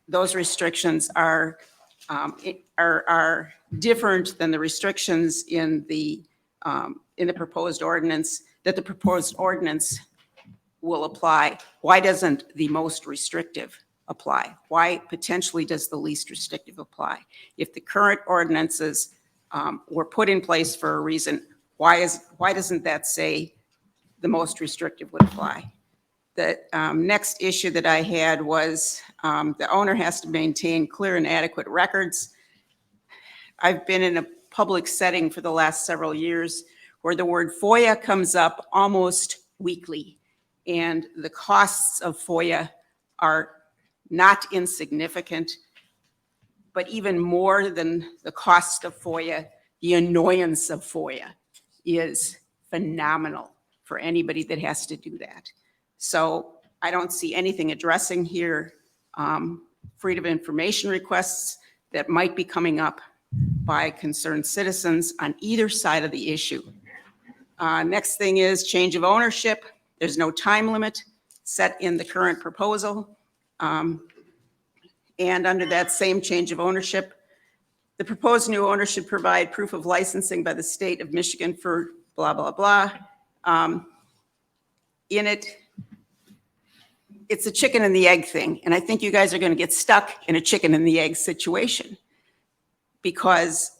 those restrictions are different than the restrictions in the proposed ordinance, that the proposed ordinance will apply. Why doesn't the most restrictive apply? Why potentially does the least restrictive apply? If the current ordinances were put in place for a reason, why doesn't that say the most restrictive would apply? The next issue that I had was the owner has to maintain clear and adequate records. I've been in a public setting for the last several years where the word FOIA comes up almost weekly, and the costs of FOIA are not insignificant, but even more than the cost of FOIA, the annoyance of FOIA is phenomenal for anybody that has to do that. So I don't see anything addressing here freedom of information requests that might be coming up by concerned citizens on either side of the issue. Next thing is change of ownership. There's no time limit set in the current proposal. And under that same change of ownership, the proposed new owner should provide proof of licensing by the state of Michigan for blah, blah, blah. In it, it's a chicken and the egg thing. And I think you guys are going to get stuck in a chicken and the egg situation because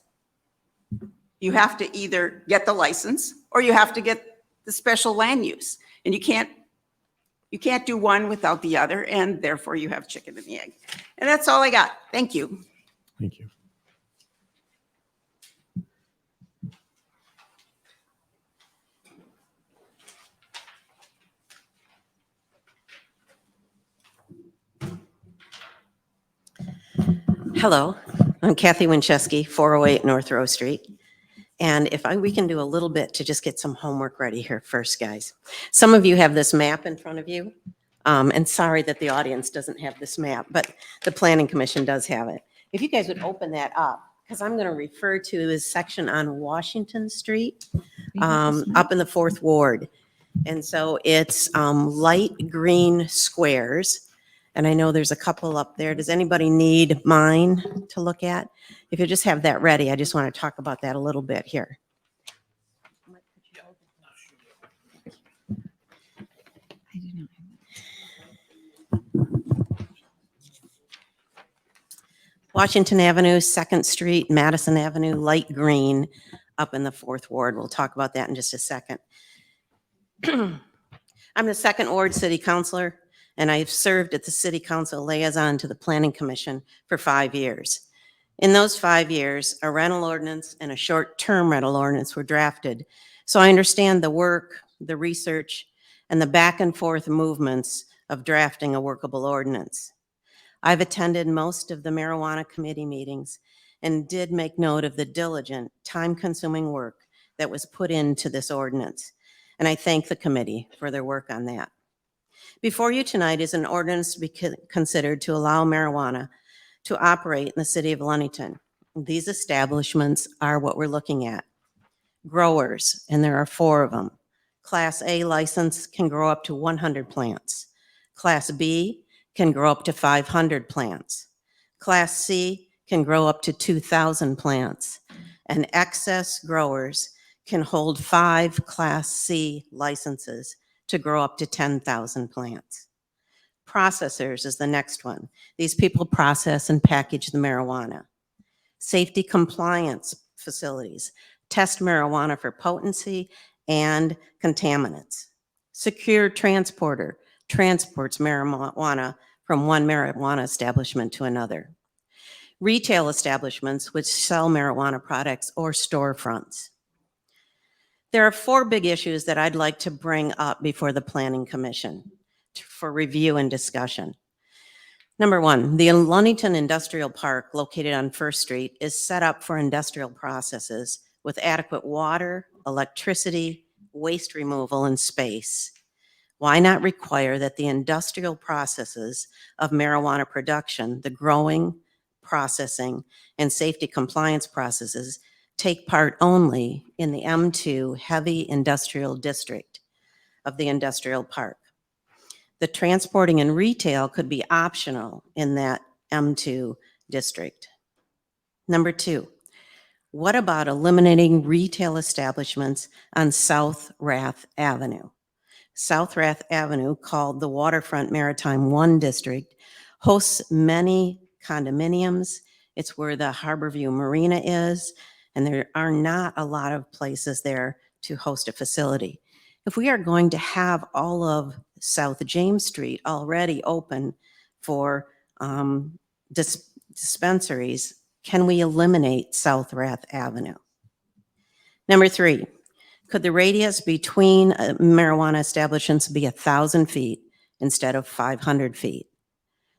you have to either get the license or you have to get the special land use. And you can't do one without the other, and therefore you have chicken and the egg. And that's all I got. Thank you. Thank you. Hello, I'm Kathy Winchesky, 408 North Row Street. And if we can do a little bit to just get some homework ready here first, guys. Some of you have this map in front of you. And sorry that the audience doesn't have this map, but the Planning Commission does have it. If you guys would open that up, because I'm going to refer to this section on Washington Street, up in the 4th Ward. And so it's light green squares. And I know there's a couple up there. Does anybody need mine to look at? If you just have that ready, I just want to talk about that a little bit here. Washington Avenue, 2nd Street, Madison Avenue, light green, up in the 4th Ward. We'll talk about that in just a second. I'm the 2nd Ward City Councilor, and I've served at the City Council liaison to the Planning Commission for 5 years. In those 5 years, a rental ordinance and a short-term rental ordinance were drafted. So I understand the work, the research, and the back and forth movements of drafting a workable ordinance. I've attended most of the marijuana committee meetings and did make note of the diligent, time-consuming work that was put into this ordinance. And I thank the committee for their work on that. Before you tonight is an ordinance to be considered to allow marijuana to operate in the city of Ludington. These establishments are what we're looking at. Growers, and there are 4 of them. Class A license can grow up to 100 plants. Class B can grow up to 500 plants. Class C can grow up to 2,000 plants. And excess growers can hold 5 Class C licenses to grow up to 10,000 plants. Processors is the next one. These people process and package the marijuana. Safety compliance facilities test marijuana for potency and contaminants. Secure transporter transports marijuana from one marijuana establishment to another. Retail establishments which sell marijuana products or storefronts. There are 4 big issues that I'd like to bring up before the Planning Commission for review and discussion. Number 1, the Ludington Industrial Park located on First Street is set up for industrial processes with adequate water, electricity, waste removal, and space. Why not require that the industrial processes of marijuana production, the growing, processing, and safety compliance processes take part only in the M2 heavy industrial district of the industrial park? The transporting and retail could be optional in that M2 district. Number 2, what about eliminating retail establishments on South Rath Avenue? South Rath Avenue, called the Waterfront Maritime 1 District, hosts many condominiums. It's where the Harborview Marina is, and there are not a lot of places there to host a facility. If we are going to have all of South James Street already open for dispensaries, can we eliminate South Rath Avenue? Number 3, could the radius between marijuana establishments be 1,000 feet instead of 500 feet?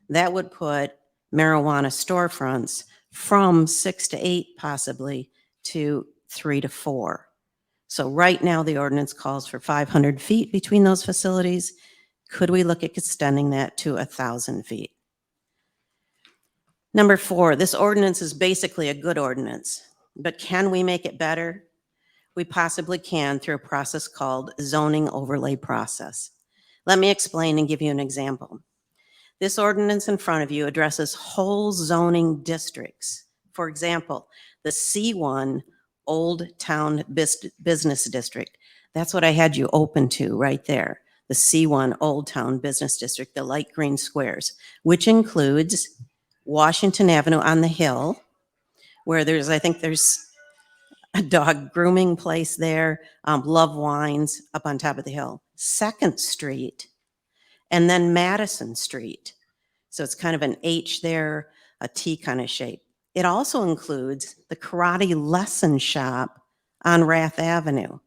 That would put marijuana storefronts from 6 to 8 possibly to 3 to 4. So right now the ordinance calls for 500 feet between those facilities. Could we look at extending that to 1,000 feet? Number 4, this ordinance is basically a good ordinance, but can we make it better? We possibly can through a process called zoning overlay process. Let me explain and give you an example. This ordinance in front of you addresses whole zoning districts. For example, the C1 Old Town Business District. That's what I had you open to right there. The C1 Old Town Business District, the light green squares, which includes Washington Avenue on the hill, where I think there's a dog grooming place there, Love Wines up on top of the hill, 2nd Street, and then Madison Street. So it's kind of an H there, a T kind of shape. It also includes the karate lesson shop on Rath Avenue.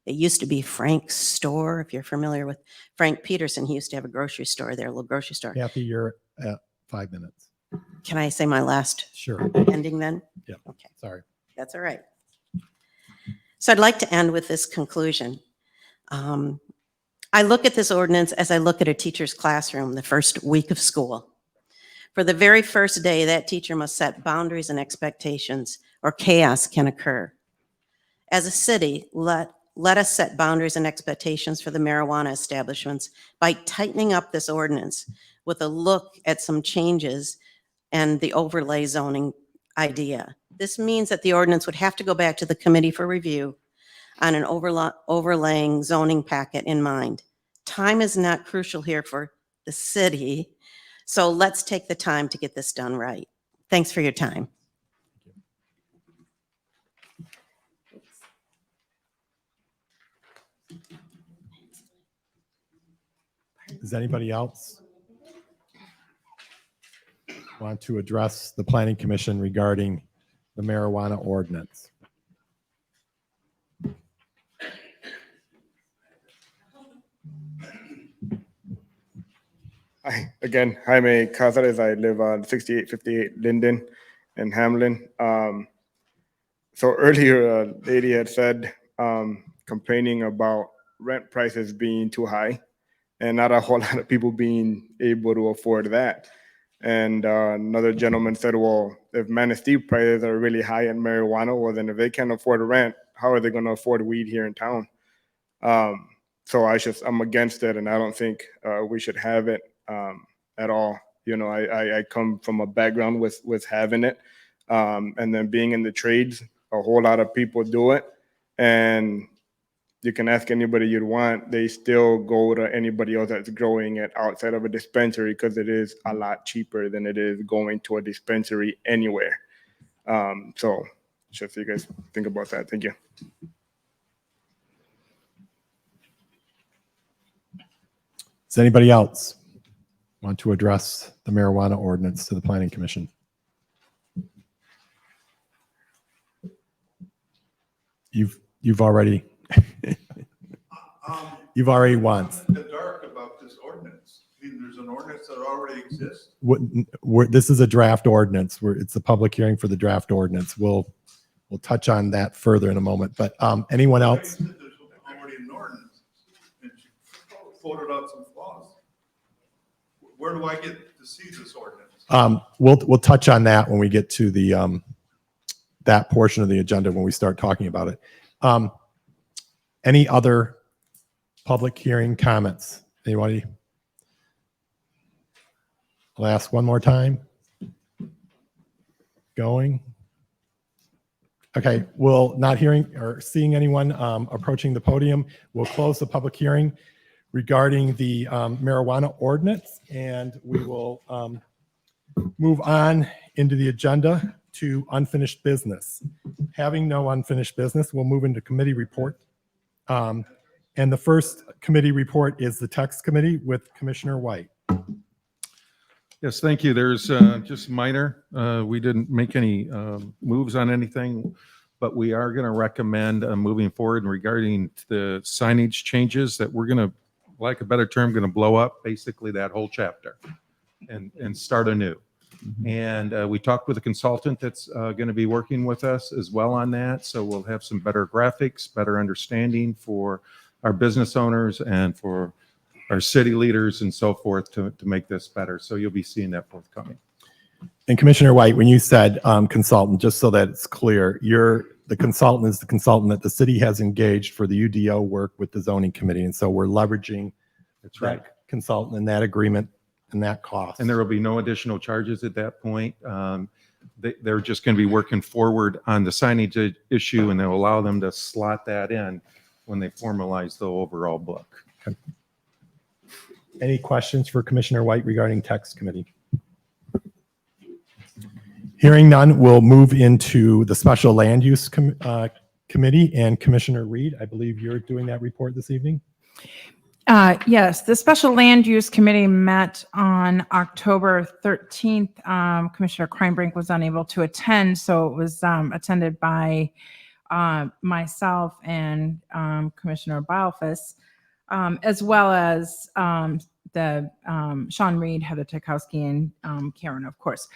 It used to be Frank's store. If you're familiar with Frank Peterson, he used to have a grocery store there, a little grocery store. Kathy, you're at 5 minutes. Can I say my last Sure. ending then? Yeah. Okay. Sorry. That's all right. So I'd like to end with this conclusion. I look at this ordinance as I look at a teacher's classroom the first week of school. For the very first day, that teacher must set boundaries and expectations, or chaos can occur. As a city, let us set boundaries and expectations for the marijuana establishments by tightening up this ordinance with a look at some changes and the overlay zoning idea. This means that the ordinance would have to go back to the committee for review on an overlaying zoning packet in mind. Time is not crucial here for the city, so let's take the time to get this done right. Thanks for your time. Does anybody else want to address the Planning Commission regarding the marijuana ordinance? Hi, again, Jaime Cazares. I live on 6858 Linden in Hamlin. So earlier, a lady had said, complaining about rent prices being too high and not a whole lot of people being able to afford that. And another gentleman said, well, if Manistee prices are really high in marijuana, well, then if they can't afford rent, how are they going to afford weed here in town? So I'm against it, and I don't think we should have it at all. You know, I come from a background with having it, and then being in the trades, a whole lot of people do it, and you can ask anybody you'd want, they still go to anybody else that's growing it outside of a dispensary because it is a lot cheaper than it is going to a dispensary anywhere. So just so you guys think about that. Thank you. Does anybody else want to address the marijuana ordinance to the Planning Commission? You've already you've already once. In the dark about this ordinance. I mean, there's an ordinance that already exists. This is a draft ordinance. It's a public hearing for the draft ordinance. We'll touch on that further in a moment. But anyone else? There's already an ordinance. And she floated out some flaws. Where do I get to see this ordinance? We'll touch on that when we get to the that portion of the agenda when we start talking about it. Any other public hearing comments? Anybody? I'll ask one more time. Going. Okay, we'll not hearing or seeing anyone approaching the podium. We'll close the public hearing regarding the marijuana ordinance, and we will move on into the agenda to unfinished business. Having no unfinished business, we'll move into committee report. And the first committee report is the Text Committee with Commissioner White. Yes, thank you. There's just minor. We didn't make any moves on anything, but we are going to recommend moving forward regarding the signage changes that we're going to, like a better term, going to blow up basically that whole chapter and start anew. And we talked with a consultant that's going to be working with us as well on that. So we'll have some better graphics, better understanding for our business owners and for our city leaders and so forth to make this better. So you'll be seeing that forthcoming. And Commissioner White, when you said consultant, just so that it's clear, the consultant is the consultant that the city has engaged for the UDO work with the zoning committee. And so we're leveraging that consultant and that agreement and that cost. And there will be no additional charges at that point. They're just going to be working forward on the signage issue, and they'll allow them to slot that in when they formalize the overall book. Okay. Any questions for Commissioner White regarding Text Committee? Hearing none, we'll move into the Special Land Use Committee, and Commissioner Reed, I believe you're doing that report this evening. Yes, the Special Land Use Committee met on October 13th. Commissioner Kreinbrink was unable to attend, so it was attended by myself and Commissioner Balfus, as well as the Sean Reed, Heather Tchaikovsky, and Karen, of course.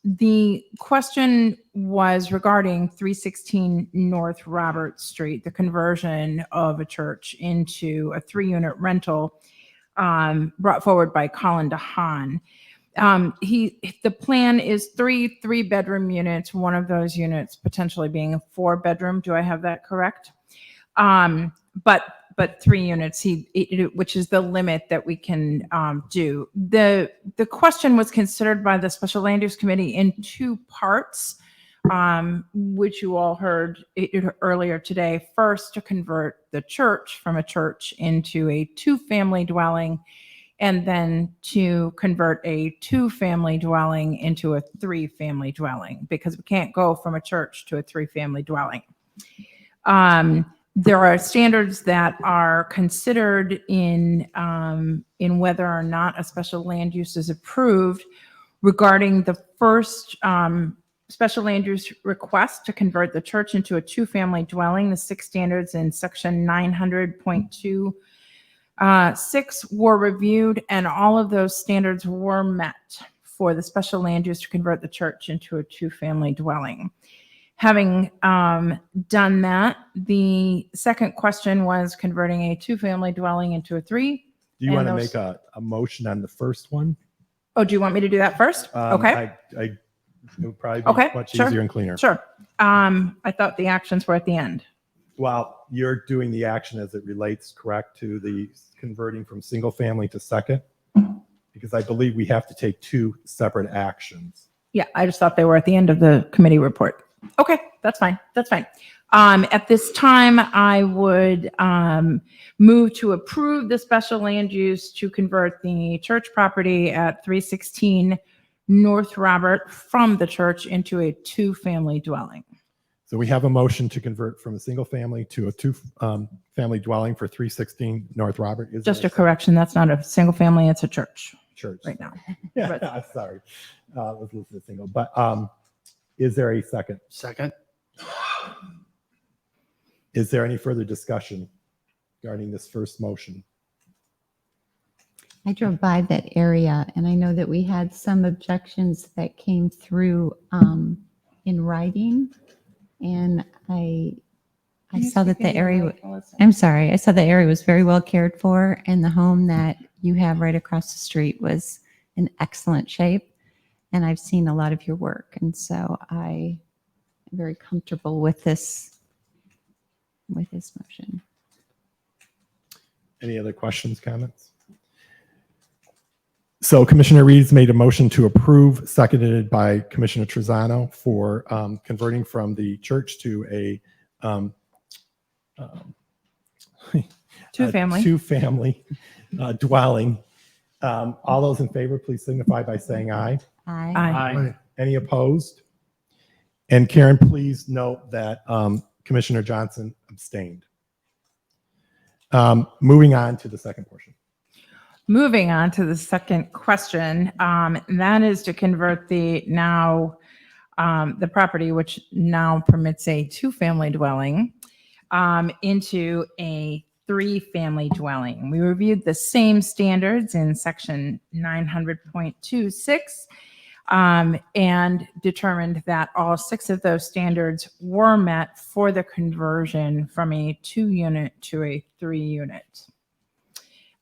The question was regarding 316 North Robert Street, the conversion of a church into a 3-unit rental brought forward by Colin DeHaan. the plan is three-bedroom units, one of those units potentially being a 4-bedroom. Do I have that correct? But 3 units, which is the limit that we can do. The question was considered by the Special Land Use Committee in 2 parts, which you all heard earlier today. First, to convert the church from a church into a 2-family dwelling, and then to convert a 2-family dwelling into a 3-family dwelling, because we can't go from a church to a 3-family dwelling. There are standards that are considered in whether or not a special land use is approved regarding the first special land use request to convert the church into a 2-family dwelling. The 6 standards in section 900.26 were reviewed, and all of those standards were met for the special land use to convert the church into a 2-family dwelling. Having done that, the second question was converting a 2-family dwelling into a 3. Do you want to make a motion on the first one? Oh, do you want me to do that first? Okay. It would probably be much easier and cleaner. Sure. I thought the actions were at the end. Well, you're doing the action as it relates, correct, to the converting from single family to second? Because I believe we have to take 2 separate actions. Yeah, I just thought they were at the end of the committee report. Okay, that's fine. That's fine. At this time, I would move to approve the special land use to convert the church property at 316 North Robert from the church into a 2-family dwelling. So we have a motion to convert from a single family to a 2-family dwelling for 316 North Robert. Is Just there a correction, that's not a single family, it's a church church right now. Yeah, sorry. Let's listen to single. But is there a second? Second. Is there any further discussion regarding this first motion? I drove by that area and I know that we had some objections that came through in writing. And I saw that the area, I'm sorry, I saw the area was very well cared for, and the home that you have right across the street was in excellent shape. And I've seen a lot of your work. And so I am very comfortable with this motion. Any other questions, comments? So Commissioner Reeds made a motion to approve, seconded by Commissioner Trezano, for converting from the church to a 2-family dwelling. All those in favor, please signify by saying aye. Aye. Aye. Any opposed? And Karen, please note that Commissioner Johnson abstained. Moving on to the second portion. Moving on to the second question, and that is to convert the property, which now permits a 2-family dwelling, into a 3-family dwelling. We reviewed the same standards in section 900.26 and determined that all 6 of those standards were met for the conversion from a 2-unit to a 3-unit.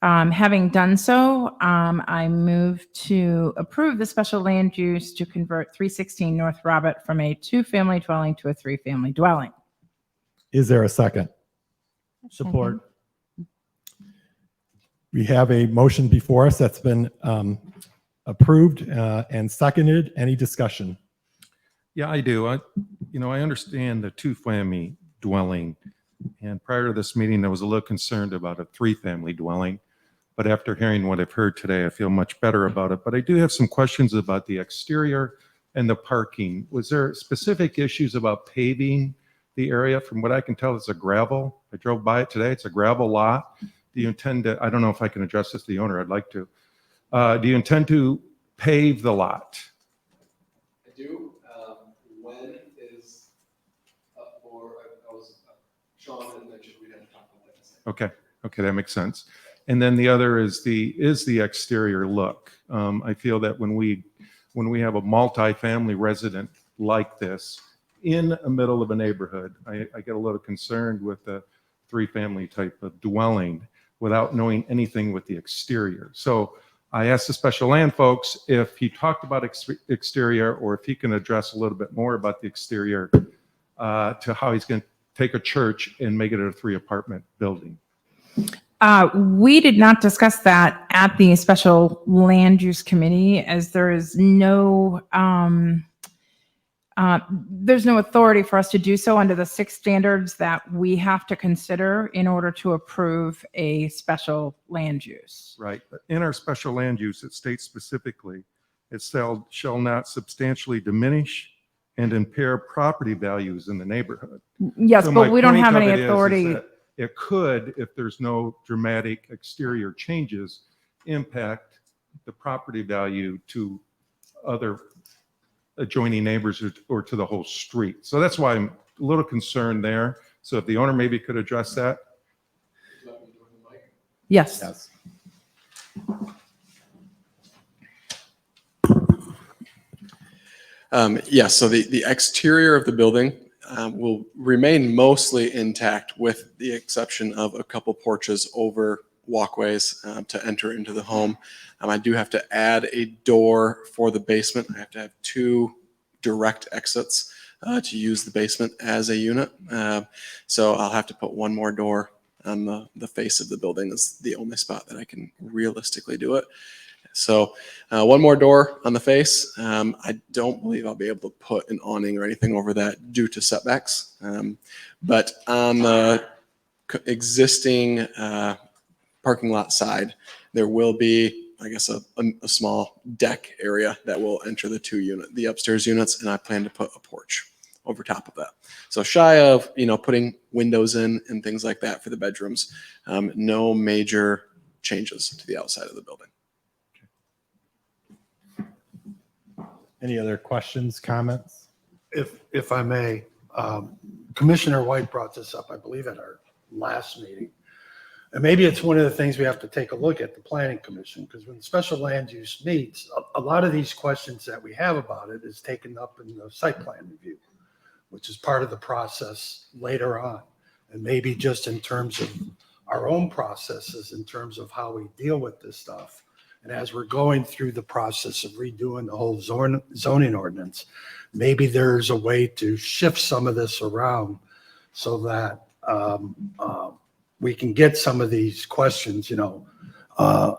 Having done so, I move to approve the special land use to convert 316 North Robert from a 2-family dwelling to a 3-family dwelling. Is there a second? Support. We have a motion before us that's been approved and seconded. Any discussion? Yeah, I do. I understand the 2-family dwelling. And prior to this meeting, I was a little concerned about a 3-family dwelling. But after hearing what I've heard today, I feel much better about it. But I do have some questions about the exterior and the parking. Was there specific issues about paving the area? From what I can tell, it's a gravel. I drove by it today. It's a gravel lot. Do you intend to, I don't know if I can address this to the owner. I'd like to. Do you intend to pave the lot? I do. When is up for, Sean had mentioned we'd have to talk about that. Okay, that makes sense. And then the other is the exterior look. I feel that when we have a multi-family resident like this in the middle of a neighborhood, I get a little concerned with the 3-family type of dwelling without knowing anything with the exterior. So I asked the special land folks if he talked about exterior or if he can address a little bit more about the exterior to how he's going to take a church and make it a 3-apartment building. We did not discuss that at the special land use committee, as there is there's no authority for us to do so under the 6 standards that we have to consider in order to approve a special land use. Right. But in our special land use, it states specifically, it shall not substantially diminish and impair property values in the neighborhood. Yes, So but my we don't point have of any it is authority. that it could, if there's no dramatic exterior changes, impact the property value to other adjoining neighbors or to the whole street. So that's why I'm a little concerned there. So if the owner maybe could address that. Yes. Yes. Yes, so the exterior of the building will remain mostly intact with the exception of a couple porches over walkways to enter into the home. I do have to add a door for the basement. I have to have 2 direct exits to use the basement as a unit. So I'll have to put one more door on the face of the building. Is the only spot that I can realistically do it. So one more door on the face. I don't believe I'll be able to put an awning or anything over that due to setbacks. But on the existing parking lot side, there will be, I guess, a small deck area that will enter the upstairs units, and I plan to put a porch over top of that. So shy of, putting windows in and things like that for the bedrooms, no major changes to the outside of the building. Any other questions, comments? If I may, Commissioner White brought this up, I believe, at our last meeting. And maybe it's one of the things we have to take a look at, the planning commission, because when special land use meets, a lot of these questions that we have about it is taken up in the site plan review, which is part of the process later on. And maybe just in terms of our own processes, in terms of how we deal with this stuff. And as we're going through the process of redoing the whole zoning ordinance, maybe there's a way to shift some of this around so that we can get some of these questions,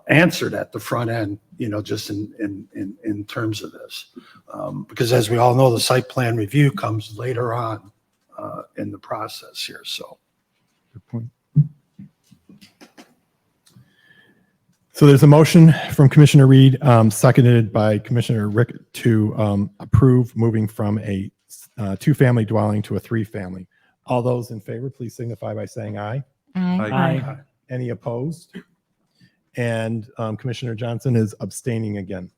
answered at the front end, just in terms of this. Because as we all know, the site plan review comes later on in the process here, so. Good point. So there's a motion from Commissioner Reed, seconded by Commissioner Rick to approve moving from a 2-family dwelling to a 3-family. All those in favor, please signify by saying aye. Aye. Any opposed? And Commissioner Johnson is abstaining again.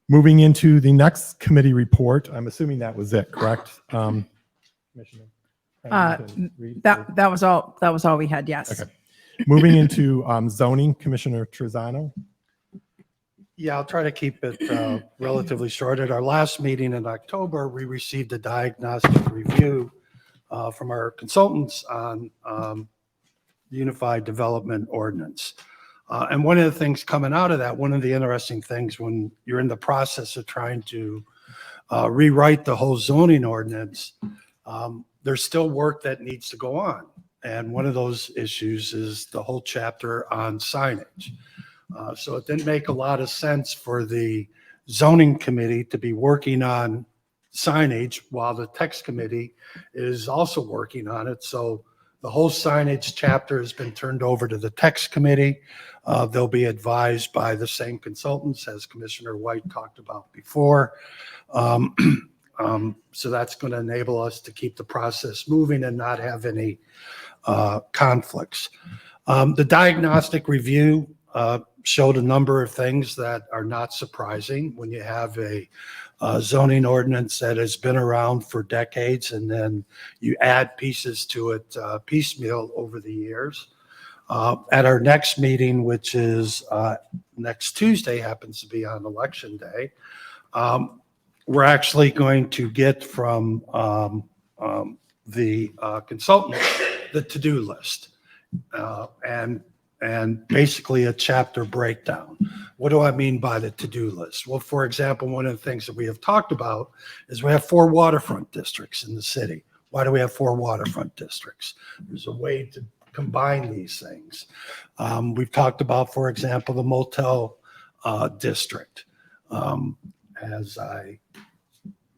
Moving into the next committee report, I'm assuming that was it, correct? Commissioner? That was all we had. Yes. Okay. Moving into zoning, Commissioner Trezano. Yeah, I'll try to keep it relatively short. At our last meeting in October, we received a diagnostic review from our consultants on Unified Development Ordinance. And one of the things coming out of that, one of the interesting things when you're in the process of trying to rewrite the whole zoning ordinance, there's still work that needs to go on. And one of those issues is the whole chapter on signage. So it didn't make a lot of sense for the zoning committee to be working on signage while the text committee is also working on it. So the whole signage chapter has been turned over to the text committee. They'll be advised by the same consultants as Commissioner White talked about before. So that's going to enable us to keep the process moving and not have any conflicts. The diagnostic review showed a number of things that are not surprising when you have a zoning ordinance that has been around for decades and then you add pieces to it piecemeal over the years. At our next meeting, which is next Tuesday, happens to be on Election Day, we're actually going to get from the consultant the to-do list. And and basically a chapter breakdown. What do I mean by the to-do list? Well, for example, one of the things that we have talked about is we have 4 waterfront districts in the city. Why do we have 4 waterfront districts? There's a way to combine these things. We've talked about, for example, the motel district. As I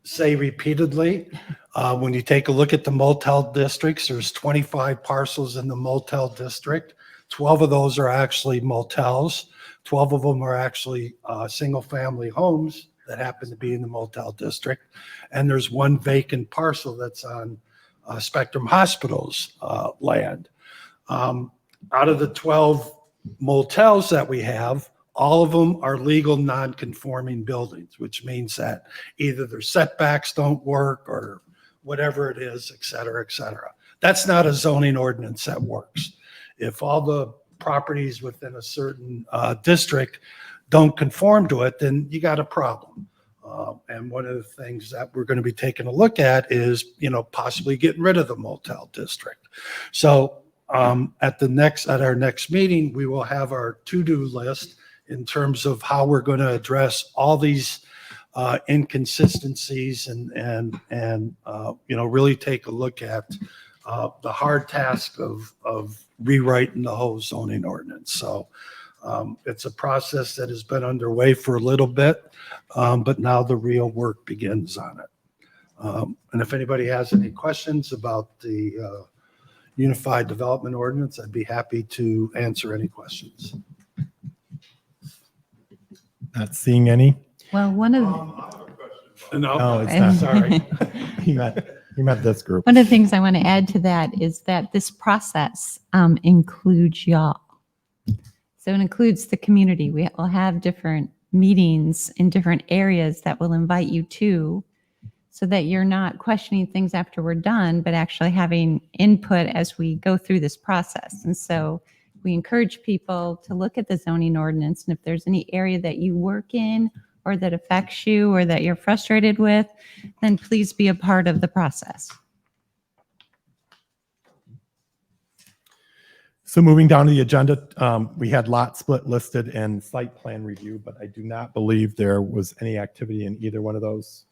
say repeatedly, when you take a look at the motel districts, there's 25 parcels in the motel district. 12 of those are actually motels. 12 of them are actually single-family homes that happen to be in the motel district. And there's 1 vacant parcel that's on Spectrum Hospital's land. Out of the 12 motels that we have, all of them are legal non-conforming buildings, which means that either their setbacks don't work or whatever it is, et cetera, et cetera. That's not a zoning ordinance that works. If all the properties within a certain district don't conform to it, then you got a problem. And one of the things that we're going to be taking a look at is, possibly getting rid of the motel district. So at our next meeting, we will have our to-do list in terms of how we're going to address all these inconsistencies and really take a look at the hard task of rewriting the whole zoning ordinance. So it's a process that has been underway for a little bit, but now the real work begins on it. And if anybody has any questions about the Unified Development Ordinance, I'd be happy to answer any questions. Not seeing any. Well, one of No, it's not. Sorry. He meant this group. one of the things I want to add to that is that this process includes y'all. So it includes the community. We will have different meetings in different areas that will invite you to, so that you're not questioning things after we're done, but actually having input as we go through this process. And so we encourage people to look at the zoning ordinance, and if there's any area that you work in or that affects you or that you're frustrated with, then please be a part of the process. So moving down to the agenda, we had lot split listed and site plan review, but I do not believe there was any activity in either one of those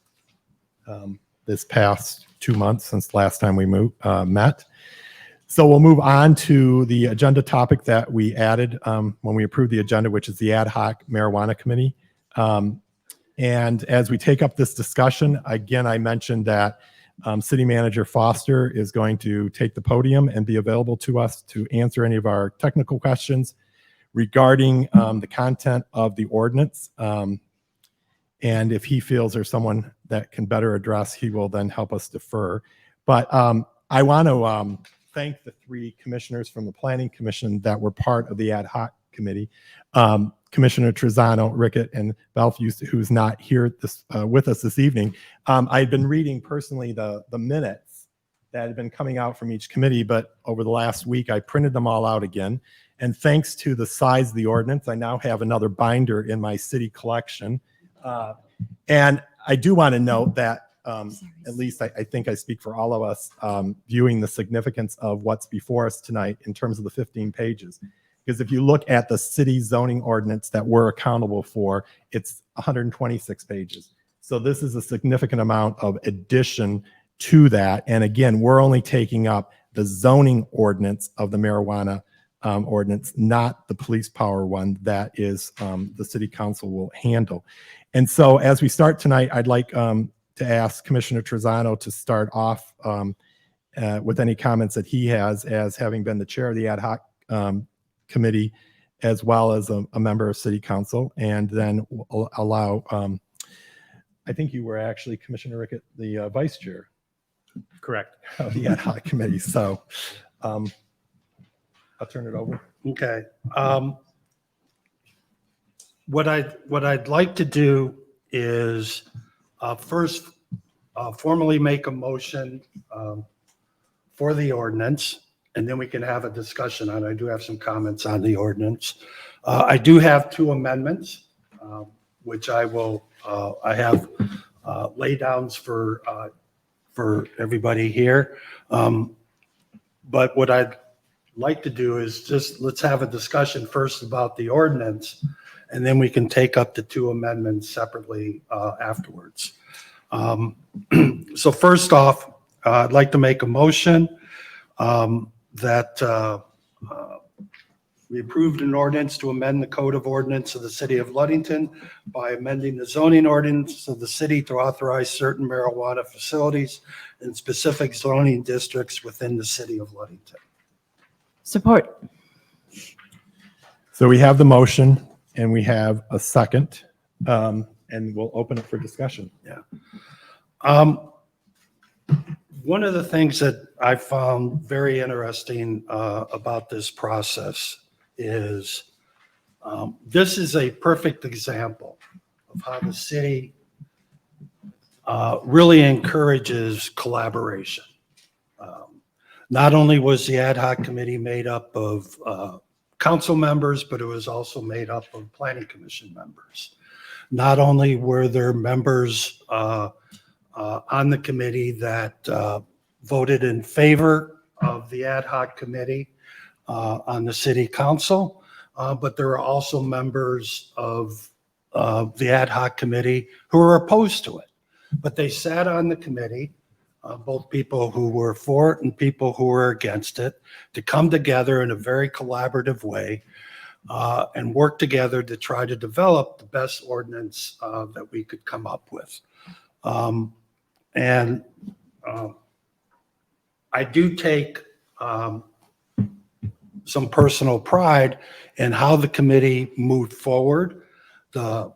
this past 2 months since last time we met. So we'll move on to the agenda topic that we added when we approved the agenda, which is the Ad Hoc Marijuana Committee. And as we take up this discussion, again, I mentioned that City Manager Foster is going to take the podium and be available to us to answer any of our technical questions regarding the content of the ordinance. And if he feels there's someone that can better address, he will then help us defer. But I want to thank the 3 commissioners from the Planning Commission that were part of the Ad Hoc Committee. Commissioner Trezano, Rickett, and Belfuse, who's not here with us this evening. I had been reading personally the minutes that had been coming out from each committee, but over the last week, I printed them all out again. And thanks to the size of the ordinance, I now have another binder in my city collection. And I do want to note that, at least I think I speak for all of us, viewing the significance of what's before us tonight in terms of the 15 pages. Because if you look at the city zoning ordinance that we're accountable for, it's 126 pages. So this is a significant amount of addition to that. And again, we're only taking up the zoning ordinance of the marijuana ordinance, not the police power one that is the city council will handle. And so as we start tonight, I'd like to ask Commissioner Trezano to start off with any comments that he has as having been the chair of the Ad Hoc Committee, as well as a member of City Council, and then we'll allow, I think you were actually, Commissioner Rickett, the vice chair. Correct. Of the Ad Hoc Committee. So I'll turn it over. Okay. What I'd like to do is first formally make a motion for the ordinance, and then we can have a discussion on it. I do have some comments on the ordinance. I do have 2 amendments, which I have laydowns for everybody here. But what I'd like to do is just, let's have a discussion first about the ordinance, and then we can take up the two amendments separately afterwards. So first off, I'd like to make a motion that we approved an ordinance to amend the Code of Ordinance of the City of Ludington by amending the zoning ordinance of the city to authorize certain marijuana facilities in specific zoning districts within the City of Ludington. Support. So we have the motion and we have a second, and we'll open it for discussion. Yeah. One of the things that I found very interesting about this process is this is a perfect example of how the city really encourages collaboration. Not only was the ad hoc committee made up of council members, but it was also made up of planning commission members. Not only were there members on the committee that voted in favor of the ad hoc committee on the city council, but there are also members of the ad hoc committee who are opposed to it. But they sat on the committee, both people who were for it and people who were against it, to come together in a very collaborative way and work together to try to develop the best ordinance that we could come up with. I do take some personal pride in how the committee moved forward, the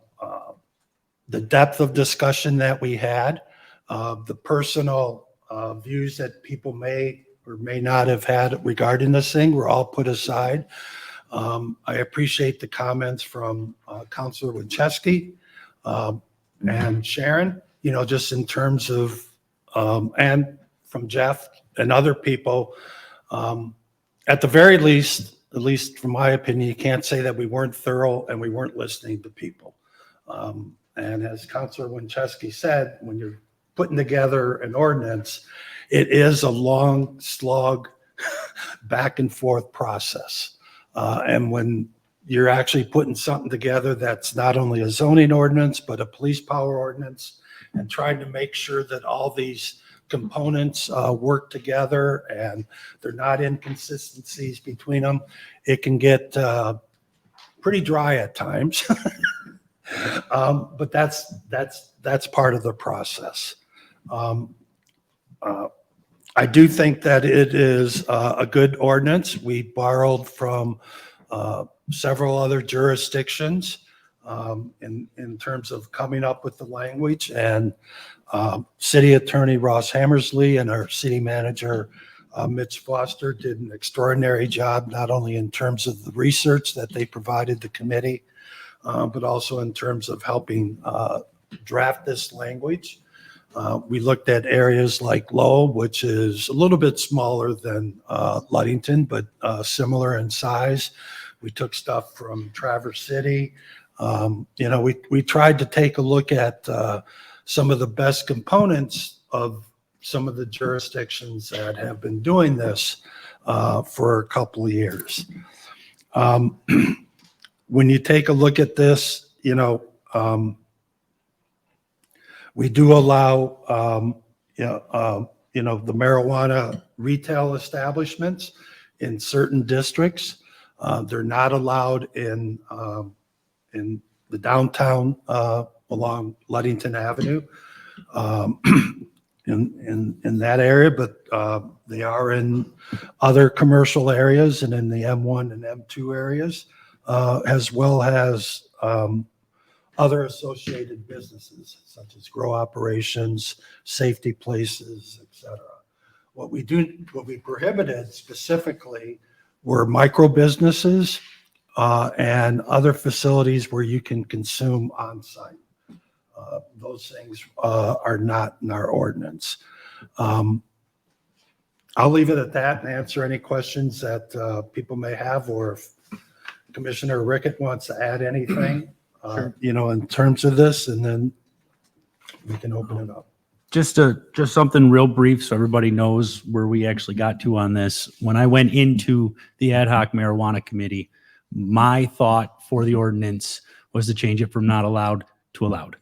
depth of discussion that we had, the personal views that people may or may not have had regarding this thing were all put aside. I appreciate the comments from Councilor Winchesky and Sharon, you know, just in terms of, and from Jeff and other people. At the very least, at least from my opinion, you can't say that we weren't thorough and we weren't listening to people. And as Councilor Winchesky said, when you're putting together an ordinance, it is a long slog back and forth process. And when you're actually putting something together that's not only a zoning ordinance, but a police power ordinance, and trying to make sure that all these components work together and they're not inconsistencies between them, it can get pretty dry at times. But that's part of the process. I do think that it is a good ordinance. We borrowed from several other jurisdictions in terms of coming up with the language, and City Attorney Ross Hammersley and our city manager Mitch Foster did an extraordinary job, not only in terms of the research that they provided the committee, but also in terms of helping draft this language. We looked at areas like Lowell, which is a little bit smaller than Ludington, but similar in size. We took stuff from Traverse City. You know, we tried to take a look at some of the best components of some of the jurisdictions that have been doing this for a couple of years. When you take a look at this, you know, we do allow, you know, the marijuana retail establishments in certain districts. They're not allowed in the downtown along Ludington Avenue in that area, but they are in other commercial areas and in the M1 and M2 areas, as well as other associated businesses such as grow operations, safety places, etc. What we prohibited specifically were micro businesses and other facilities where you can consume on site. Those things are not in our ordinance. I'll leave it at that and answer any questions that people may have, or if Commissioner Rickett wants to add anything, Sure. you know, in terms of this, and then we can open it up. Just something real brief so everybody knows where we actually got to on this. When I went into the ad hoc marijuana committee, my thought for the ordinance was to change it from not allowed to allowed.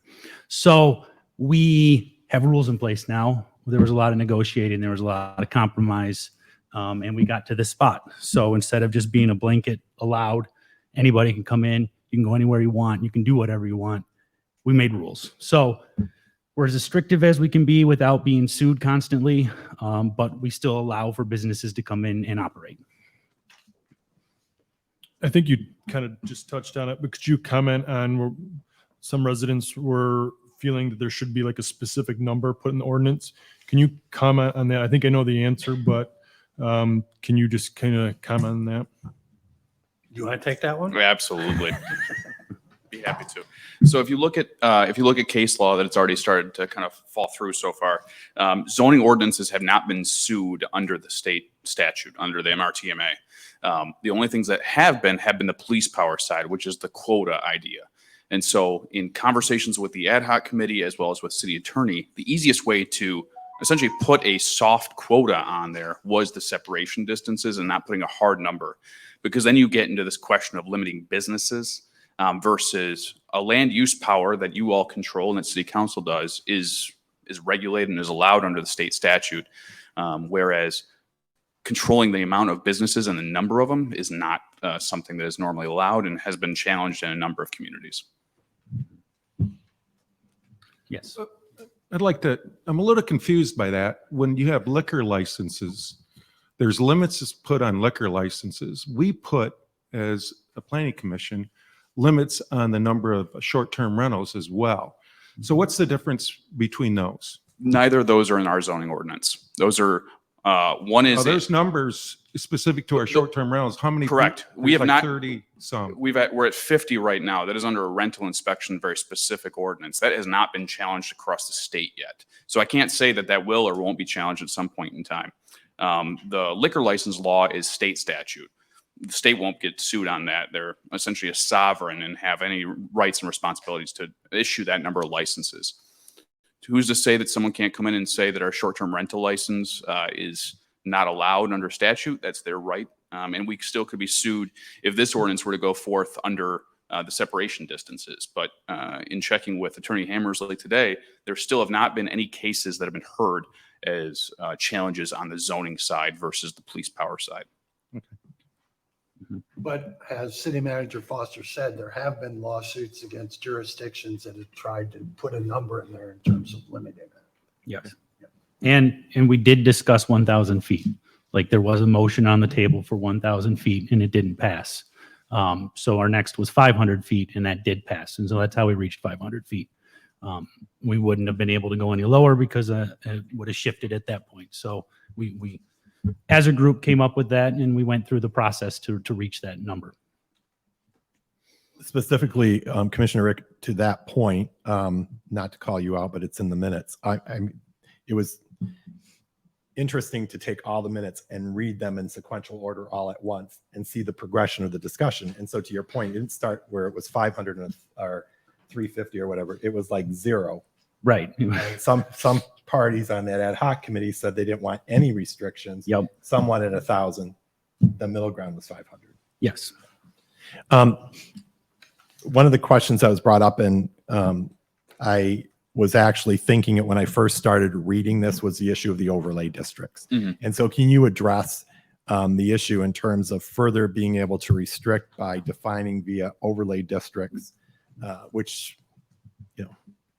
So we have rules in place now. There was a lot of negotiating, there was a lot of compromise, and we got to this spot. So instead of just being a blanket allowed, anybody can come in, you can go anywhere you want, you can do whatever you want. We made rules. So we're as restrictive as we can be without being sued constantly, but we still allow for businesses to come in and operate. I think you kind of just touched on it, but could you comment on where some residents were feeling that there should be like a specific number put in the ordinance? Can you comment on that? I think I know the answer, but can you just kind of comment on that? Do you want to take that one? Absolutely. Be happy to. So if you look at case law that it's already started to kind of fall through so far, zoning ordinances have not been sued under the state statute, under the MRTMA. The only things that have been the police power side, which is the quota idea. And so in conversations with the ad hoc committee as well as with city attorney, the easiest way to essentially put a soft quota on there was the separation distances and not putting a hard number, because then you get into this question of limiting businesses versus a land use power that you all control and that city council does is regulated and is allowed under the state statute, whereas controlling the amount of businesses and the number of them is not something that is normally allowed and has been challenged in a number of communities. Yes. I'm a little confused by that. When you have liquor licenses, there's limits put on liquor licenses. We put, as a planning commission, limits on the number of short-term rentals as well. So what's the difference between those? Neither of those are in our zoning ordinance. Those are, one is. There's numbers specific to our short-term rentals. How many? Correct. We have like not. 30 some. We're at 50 right now. That is under a rental inspection, very specific ordinance. That has not been challenged across the state yet. So I can't say that will or won't be challenged at some point in time. The liquor license law is state statute. The state won't get sued on that. They're essentially a sovereign and have any rights and responsibilities to issue that number of licenses. Who's to say that someone can't come in and say that our short-term rental license is not allowed under statute? That's their right. And we still could be sued if this ordinance were to go forth under the separation distances. But in checking with Attorney Hammersley today, there still have not been any cases that have been heard as challenges on the zoning side versus the police power side. But as City Manager Foster said, there have been lawsuits against jurisdictions that have tried to put a number in there in terms of limiting it. Yes. And we did discuss 1,000 feet. Like there was a motion on the table for 1,000 feet and it didn't pass. So our next was 500 feet and that did pass. And so that's how we reached 500 feet. We wouldn't have been able to go any lower because it would have shifted at that point. So we as a group came up with that and we went through the process to reach that number. Specifically, Commissioner Rick, to that point, not to call you out, but it's in the minutes. It was interesting to take all the minutes and read them in sequential order all at once and see the progression of the discussion. And so to your point, it didn't start where it was 500 or 350 or whatever. It was like zero. Right. Some parties on that ad hoc committee said they didn't want any restrictions. Yep. Some wanted 1,000. The middle ground was 500. Yes. One of the questions that was brought up, and I was actually thinking it when I first started reading this, was the issue of the overlay districts. And so can you address the issue in terms of further being able to restrict by defining via overlay districts, which,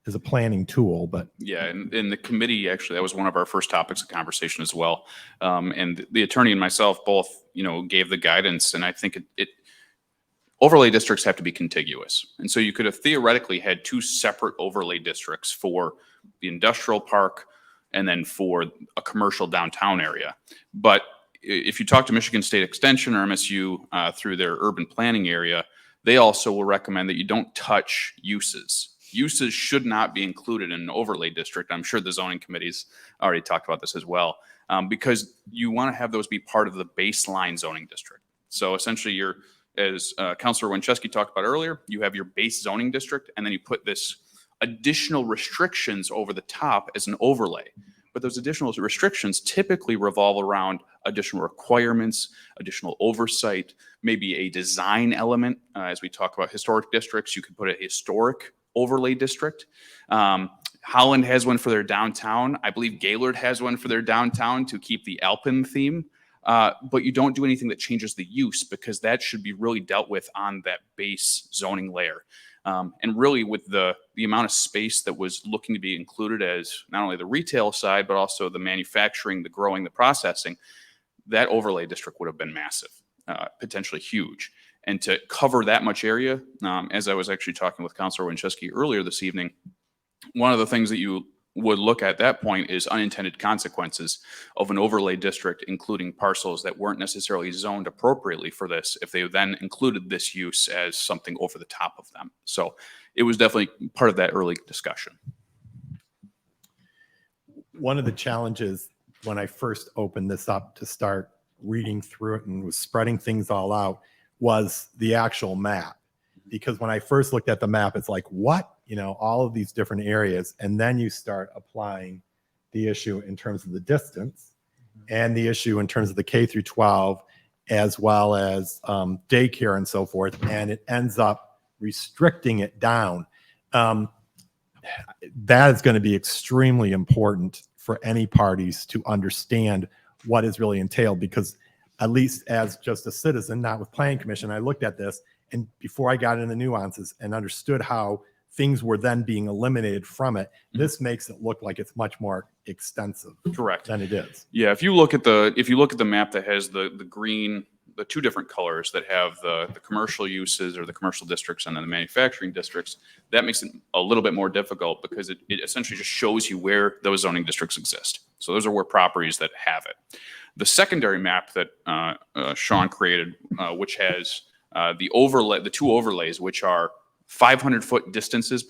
is a planning tool, but. Yeah, and in the committee, actually, that was one of our first topics of conversation as well. And the attorney and myself both, gave the guidance, and I think overlay districts have to be contiguous. And so you could have theoretically had two separate overlay districts for the industrial park and then for a commercial downtown area. But if you talk to Michigan State Extension or MSU through their urban planning area, they also will recommend that you don't touch uses. Uses should not be included in an overlay district. I'm sure the zoning committees already talked about this as well, because you want to have those be part of the baseline zoning district. So essentially as Councilor Winchesky talked about earlier, you have your base zoning district, and then you put this additional restrictions over the top as an overlay. But those additional restrictions typically revolve around additional requirements, additional oversight, maybe a design element. As we talk about historic districts, you could put a historic overlay district. Holland has one for their downtown. I believe Gaylord has one for their downtown to keep the Alpine theme. But you don't do anything that changes the use, because that should be really dealt with on that base zoning layer. And really with the amount of space that was looking to be included as not only the retail side, but also the manufacturing, the growing, the processing, that overlay district would have been massive, potentially huge. And to cover that much area, as I was actually talking with Councilor Winchesky earlier this evening, one of the things that you would look at that point is unintended consequences of an overlay district, including parcels that weren't necessarily zoned appropriately for this, if they then included this use as something over the top of them. So it was definitely part of that early discussion. One of the challenges when I first opened this up to start reading through it and was spreading things all out was the actual map. Because when I first looked at the map, it's like, what? You know, all of these different areas. And then you start applying the issue in terms of the distance and the issue in terms of the K through 12, as well as daycare and so forth. And it ends up restricting it down. That is going to be extremely important for any parties to understand what is really entailed, because at least as just a citizen, not with Planning Commission, I looked at this, and before I got into the nuances and understood how things were then being eliminated from it, this makes it look like it's much more extensive. Correct. Than it is. Yeah, if you look at the map that has the green, the two different colors that have the commercial uses or the commercial districts and then the manufacturing districts, that makes it a little bit more difficult, because it essentially just shows you where those zoning districts exist. So those are where properties that have it. The secondary map that Sean created, which has the two overlays, which are 500-foot distances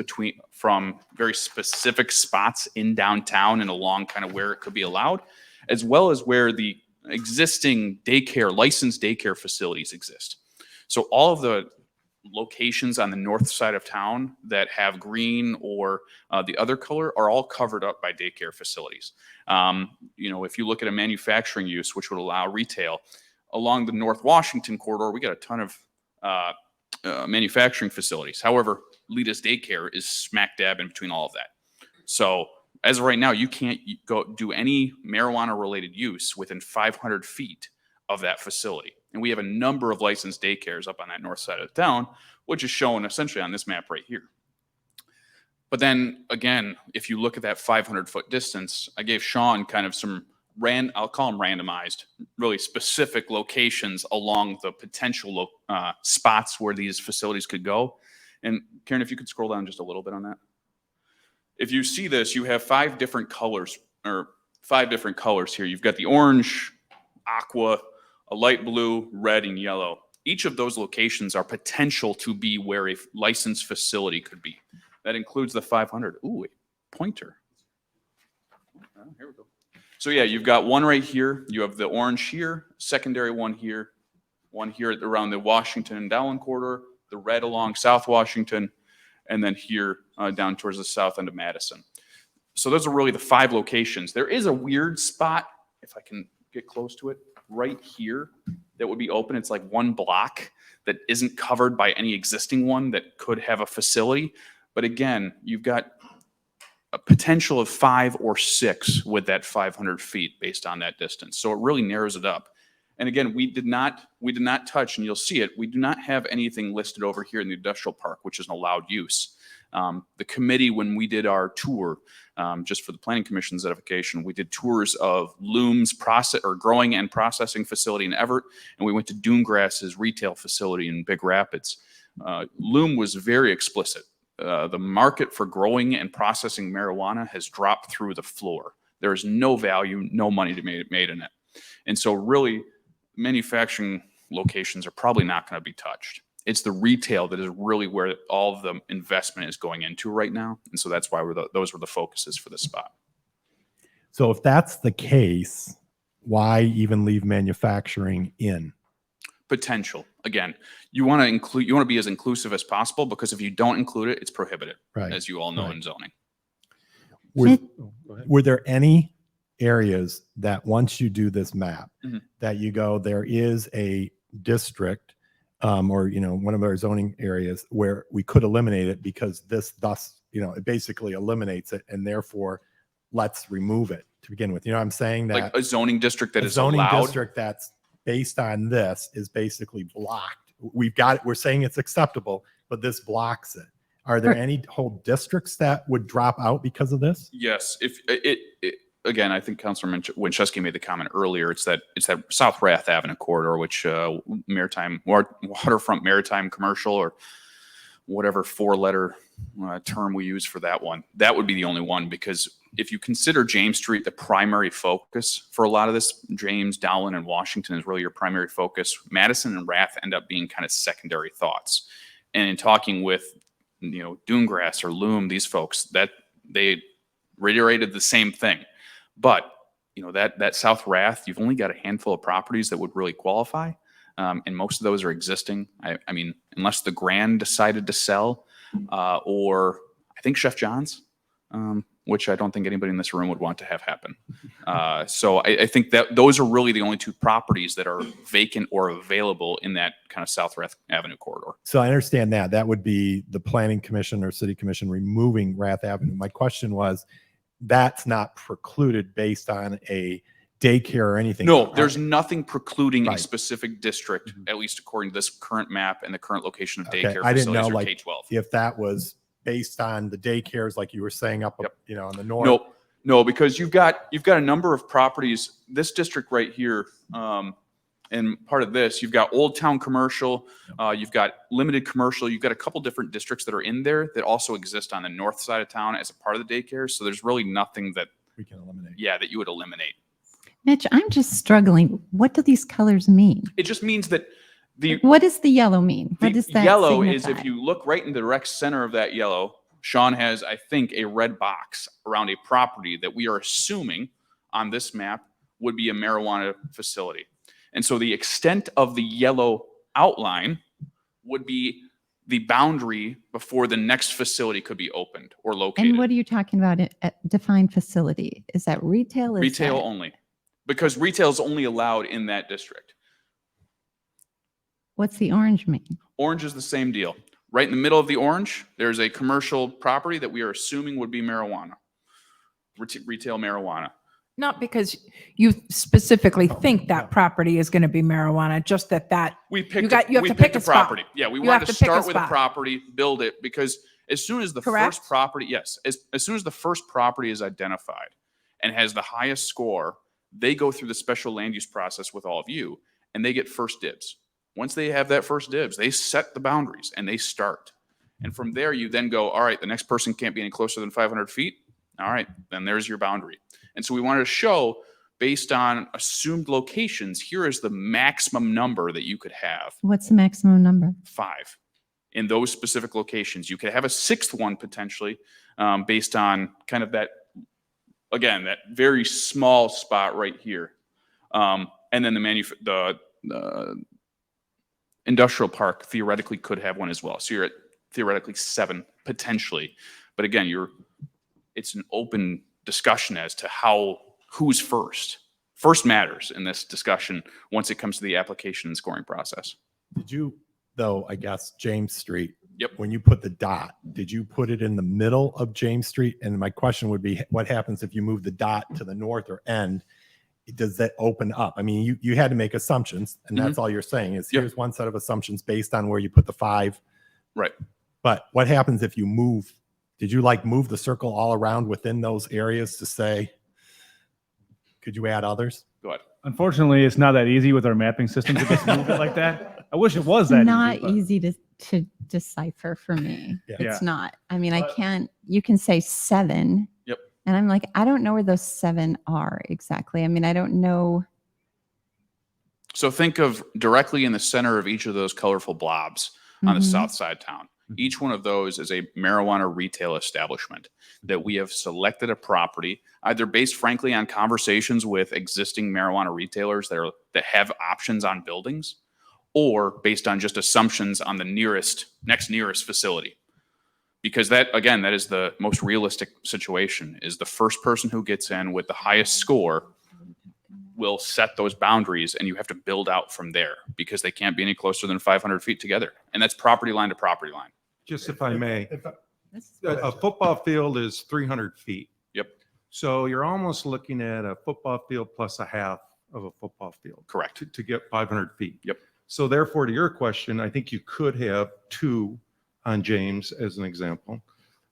from very specific spots in downtown and along kind of where it could be allowed, as well as where the existing licensed daycare facilities exist. So all of the locations on the north side of town that have green or the other color are all covered up by daycare facilities. You know, if you look at a manufacturing use, which would allow retail along the North Washington corridor, we got a ton of manufacturing facilities. However, Lita's daycare is smack dab in between all of that. So as of right now, you can't go do any marijuana related use within 500 feet of that facility. And we have a number of licensed daycares up on that north side of town, which is shown essentially on this map right here. But then again, if you look at that 500-foot distance, I gave Sean kind of some I'll call them randomized, really specific locations along the potential spots where these facilities could go. And Karen, if you could scroll down just a little bit on that. If you see this, you have 5 different colors here. You've got the orange, aqua, a light blue, red, and yellow. Each of those locations are potential to be where a licensed facility could be. That includes the 500. Ooh, a pointer. Here we go. So yeah, you've got one right here. You have the orange here, secondary one here around the Washington and Dowling corridor, the red along South Washington, and then here down towards the south end of Madison. So those are really the 5 locations. There is a weird spot, if I can get close to it, right here that would be open. It's like one block that isn't covered by any existing one that could have a facility. But again, you've got a potential of 5 or 6 with that 500 feet based on that distance. So it really narrows it up. And again, we did not touch, and you'll see it, we do not have anything listed over here in the industrial park, which is an allowed use. The committee, when we did our tour, just for the Planning Commission's edification, we did tours of Loom's growing and processing facility in Everett, and we went to Dunegrass's retail facility in Big Rapids. Loom was very explicit. The market for growing and processing marijuana has dropped through the floor. There is no value, no money to be made in it. And so really, manufacturing locations are probably not going to be touched. It's the retail that is really where all of the investment is going into right now. And so that's why those were the focuses for this spot. So if that's the case, why even leave manufacturing in? Potential. Again, you want to be as inclusive as possible, because if you don't include it, it's prohibited, Right. as you all know Right. in zoning. Were there any areas that once you do this map, Mhm. that you go, there is a district or, one of our zoning areas where we could eliminate it because this thus, it basically eliminates it and therefore let's remove it to begin with. I'm saying that Like a zoning district that a is zoning allowed. district that's based on this is basically blocked. We're saying it's acceptable, but this blocks it. Are there any whole districts that would drop out because of this? Yes, if again, I think Councilor Winchesky made the comment earlier. It's that South Rath Avenue corridor, which waterfront maritime commercial, or whatever four-letter term we use for that one. That would be the only one, because if you consider James Street the primary focus for a lot of this, James, Dowling, and Washington is really your primary focus. Madison and Rath end up being kind of secondary thoughts. And in talking with Dunegrass or Loom, these folks, that they reiterated the same thing. But that South Rath, you've only got a handful of properties that would really qualify, and most of those are existing. I mean, unless the Grand decided to sell, or I think Chef John's, which I don't think anybody in this room would want to have happen. So I think that those are really the only two properties that are vacant or available in that kind of South Rath Avenue corridor. So I understand that would be the planning commission or city commission removing Rath Avenue. My question was, that's not precluded based on a daycare or anything. No, there's nothing precluding a Right. specific district, at least according to this current map and the current location of Okay, daycare I didn't know facilities or like K-12. if that was based on the daycares, like you were saying up, in the north. No, because you've got a number of properties. This district right here, and part of this, you've got Old Town Commercial, you've got Limited Commercial, you've got a couple different districts that are in there that also exist on the north side of town as a part of the daycare. So there's really nothing that we can eliminate. Yeah, that you would eliminate. Mitch, I'm just struggling. What do these colors mean? It just means that What does the yellow mean? What does that yellow is, signify? if you look right in the direct center of that yellow, Sean has, I think, a red box around a property that we are assuming on this map would be a marijuana facility. And so the extent of the yellow outline would be the boundary before the next facility could be opened or located. And what are you talking about? Defined facility? Is that retail? Is Retail that- only, because retail is only allowed in that district. What's the orange mean? Orange is the same deal. Right in the middle of the orange, there's a commercial property that we are assuming would be marijuana, retail marijuana. Not because you specifically think that property is going to be marijuana, just that We you picked, have we to picked pick a a spot. property. Yeah, we You wanted have to to pick a start with a spot. property, build it, because as soon as the Correct? first property, yes, as soon as the first property is identified and has the highest score, they go through the special land use process with all of you, and they get first dibs. Once they have that first dibs, they set the boundaries and they start. And from there, you then go, all right, the next person can't be any closer than 500 feet. All right, then there's your boundary. And so we wanted to show, based on assumed locations, here is the maximum number that you could have. What's the maximum number? 5 in those specific locations. You could have a sixth one potentially, based on kind of that, again, that very small spot right here. And then the industrial park theoretically could have one as well. So you're at theoretically 7 potentially. But again, it's an open discussion as to who's first. First matters in this discussion once it comes to the application and scoring process. Did you, though, I guess, James Street? Yep. When you put the dot, did you put it in the middle of James Street? And my question would be, what happens if you move the dot to the north or end? Does that open up? I mean, you had to make assumptions, and that's all you're saying is here's one set of assumptions based on where you put the 5. Right. But what happens if you move? Did you move the circle all around within those areas to say, could you add others? Go ahead. Unfortunately, it's not that easy with our mapping system to just move it like that. I wish it was that Not easy. easy to decipher for me. Yeah. It's Yeah. not. I mean, I can't, you can say 7. Yep. And I'm like, I don't know where those 7 are exactly. I mean, I don't know. So think of directly in the center of each of those colorful blobs on the Mhm. south side town. Each one of those is a marijuana retail establishment that we have selected a property, either based frankly on conversations with existing marijuana retailers that have options on buildings, or based on just assumptions on the next nearest facility. Because that, again, that is the most realistic situation, is the first person who gets in with the highest score will set those boundaries, and you have to build out from there because they can't be any closer than 500 feet together. And that's property line to property line. Just if I may, a football field is 300 feet. Yep. So you're almost looking at a football field plus a half of a football field. Correct. To get 500 feet. Yep. So therefore, to your question, I think you could have 2 on James as an example.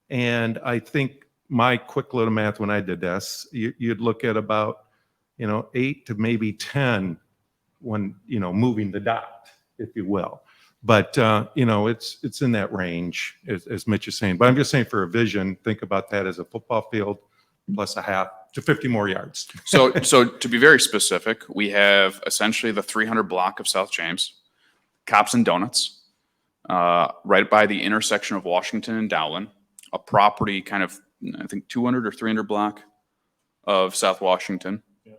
And I think my quick little math when I did this, you'd look at about, 8 to maybe 10 when, moving the dot, if you will. But, it's in that range, as Mitch is saying. But I'm just saying for a vision, think about that as a football field plus a half to 50 more yards. So to be very specific, we have essentially the 300 block of South James, Cops and Donuts, right by the intersection of Washington and Dowlin, a property kind of, I think 200 or 300 block of South Washington. Yeah.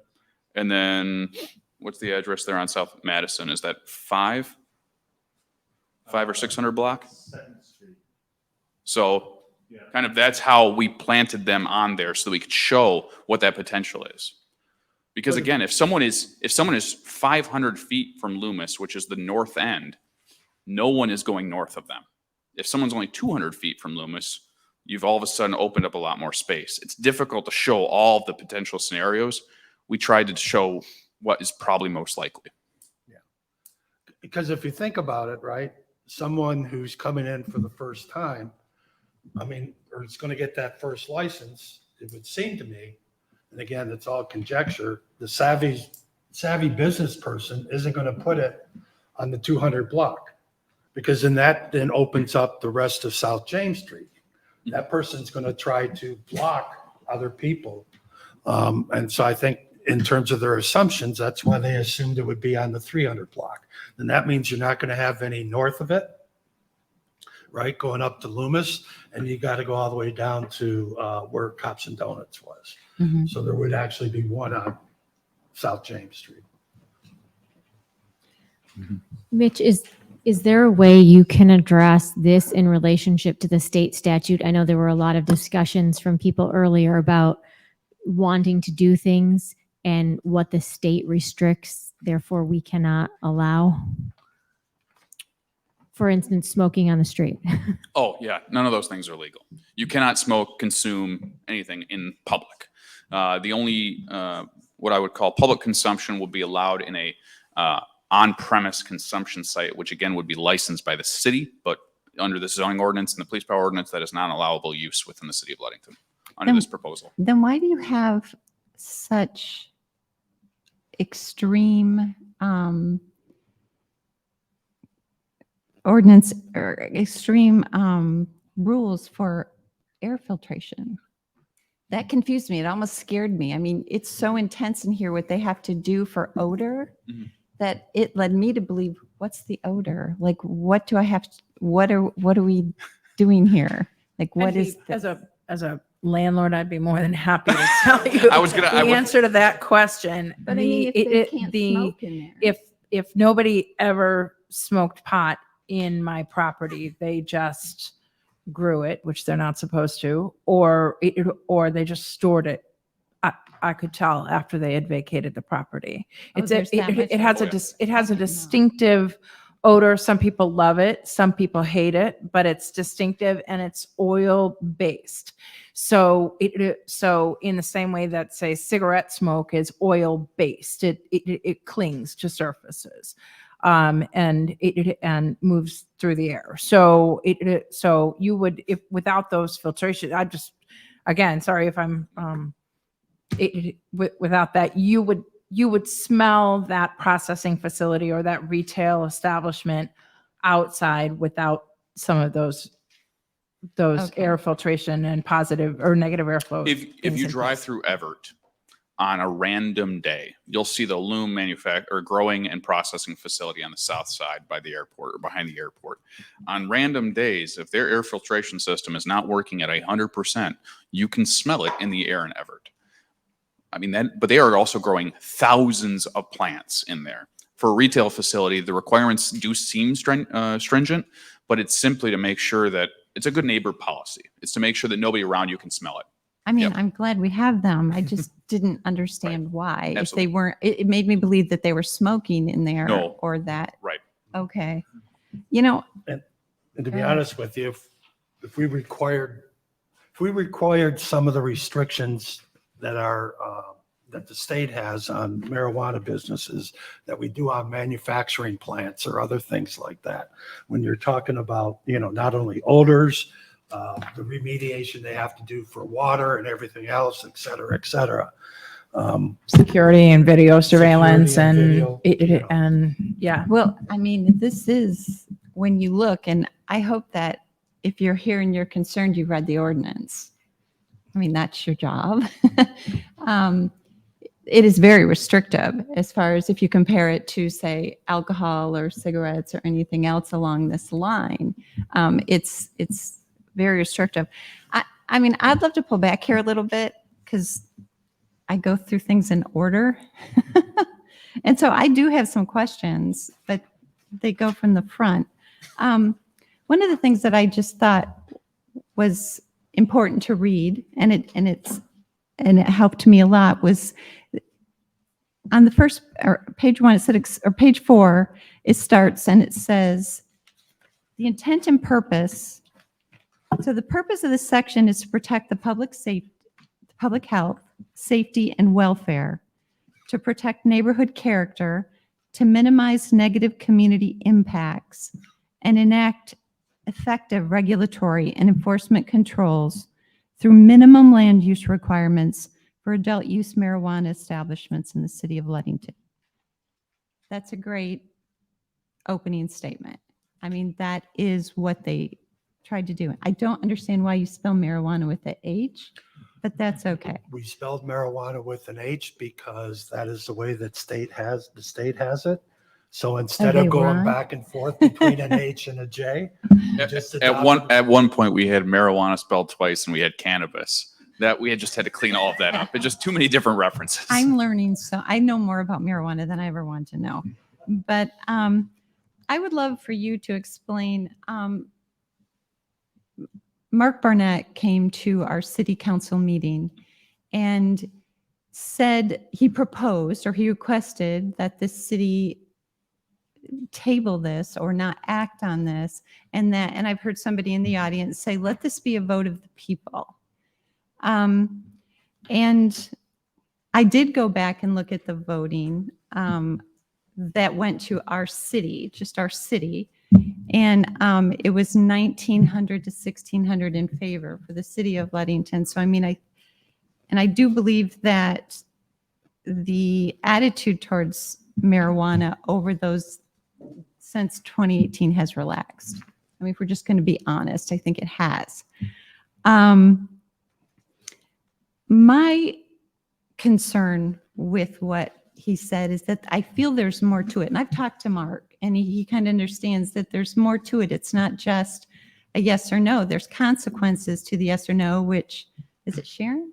And then what's the address there on South Madison? Is that 5 or 600 block? So kind of that's how we planted them on there so that we could show what that potential is. Because again, if someone is 500 feet from Loomis, which is the north end, no one is going north of them. If someone's only 200 feet from Loomis, you've all of a sudden opened up a lot more space. It's difficult to show all of the potential scenarios. We tried to show what is probably most likely. Yeah. Because if you think about it, right, someone who's coming in for the first time, or is going to get that first license, it would seem to me, and again, it's all conjecture, the savvy business person isn't going to put it on the 200 block, because then opens up the rest of South James Street. That person's going to try to block other people. And so I think in terms of their assumptions, that's why they assumed it would be on the 300 block. And that means you're not going to have any north of it, right, going up to Loomis, and you got to go all the way down to where Cops and Donuts was. Mhm. So there would actually be one on South James Street. Mitch, is there a way you can address this in relationship to the state statute? I know there were a lot of discussions from people earlier about wanting to do things and what the state restricts, therefore we cannot allow. For instance, smoking on the street. Oh, yeah. None of those things are legal. You cannot smoke, consume anything in public. The only, what I would call public consumption would be allowed in a on-premise consumption site, which again would be licensed by the city, but under the zoning ordinance and the police power ordinance, that is not an allowable use within the city of Ludington under this proposal. Then why do you have such extreme ordinance or extreme rules for air filtration? That confused me. It almost scared me. It's so intense in here what they have to do for odor that it led me to believe, what's the odor? Like, what do I have to, what are we doing here? Like, what is as a landlord, I'd be more than happy to tell you the answer to that question. But if they can't smoke in there. If nobody ever smoked pot in my property, they just grew it, which they're not supposed to, or they just stored it. I could tell after they had vacated the property. It has a distinctive odor. Some people love it, some people hate it, but it's distinctive and it's oil based. So so in the same way that, say, cigarette smoke is oil based, it clings to surfaces. And moves through the air. So so you would, if without those filtration, again, sorry if I'm without that, you would smell that processing facility or that retail establishment outside without some of those air filtration and positive or negative airflow. If you drive through Everett on a random day, you'll see the loom growing and processing facility on the south side by the airport or behind the airport. On random days, if their air filtration system is not working at 100%, you can smell it in the air in Everett. But they are also growing thousands of plants in there. for a retail facility, the requirements do seem stringent, but it's simply to make sure that it's a good neighbor policy. It's to make sure that nobody around you can smell it. I mean, Yep. I'm glad we have them. I just didn't understand why. If Absolutely. they weren't, it made me believe that they were smoking in there No. or that. Right. Okay. You know, And to be Go honest with you, if we required some of the restrictions that are, that the state has on marijuana businesses, that we do on manufacturing plants or other things like that, when you're talking about, not only odors, the remediation they have to do for water and everything else, et cetera, et cetera. Security and video surveillance and and, video, and yeah. well, I mean, this is when you look, and I hope that if you're here and you're concerned, you read the ordinance. I mean, that's your job. It is very restrictive as far as if you compare it to, say, alcohol or cigarettes or anything else along this line. It's very restrictive. I mean, I'd love to pull back here a little bit because I go through things in order. And so I do have some questions, but they go from the front. One of the things that I just thought was important to read, and it helped me a lot, was on the first, or page 1, it said, or page 4, it starts and it says, the intent and purpose. So the purpose of this section is to protect the public health, safety, and welfare, to protect neighborhood character, to minimize negative community impacts, and enact effective regulatory and enforcement controls through minimum land use requirements for adult use marijuana establishments in the city of Ludington. That's a great opening statement. I mean, that is what they tried to do. I don't understand why you spell marijuana with an H, but that's okay. We spelled marijuana with an H because that is the way that the state has it. So instead they of going rhyme? back and forth between an H and a J, just At one point, we had marijuana spelled twice, and we had cannabis. That we just had to clean all of that up. It's just too many different references. I'm learning, so I know more about marijuana than I ever want to know. But I would love for you to explain. Mark Barnett came to our city council meeting and said he proposed or he requested that the city table this or not act on this, and I've heard somebody in the audience say, let this be a vote of the people. And I did go back and look at the voting that went to our city, just our city. And it was 1,900 to 1,600 in favor for the city of Ludington. So, I mean, I do believe that the attitude towards marijuana over those since 2018 has relaxed. I mean, if we're just going to be honest, I think it has. My concern with what he said is that I feel there's more to it. And I've talked to Mark, and he kind of understands that there's more to it. It's not just a yes or no. There's consequences to the yes or no, which, is it Sharon?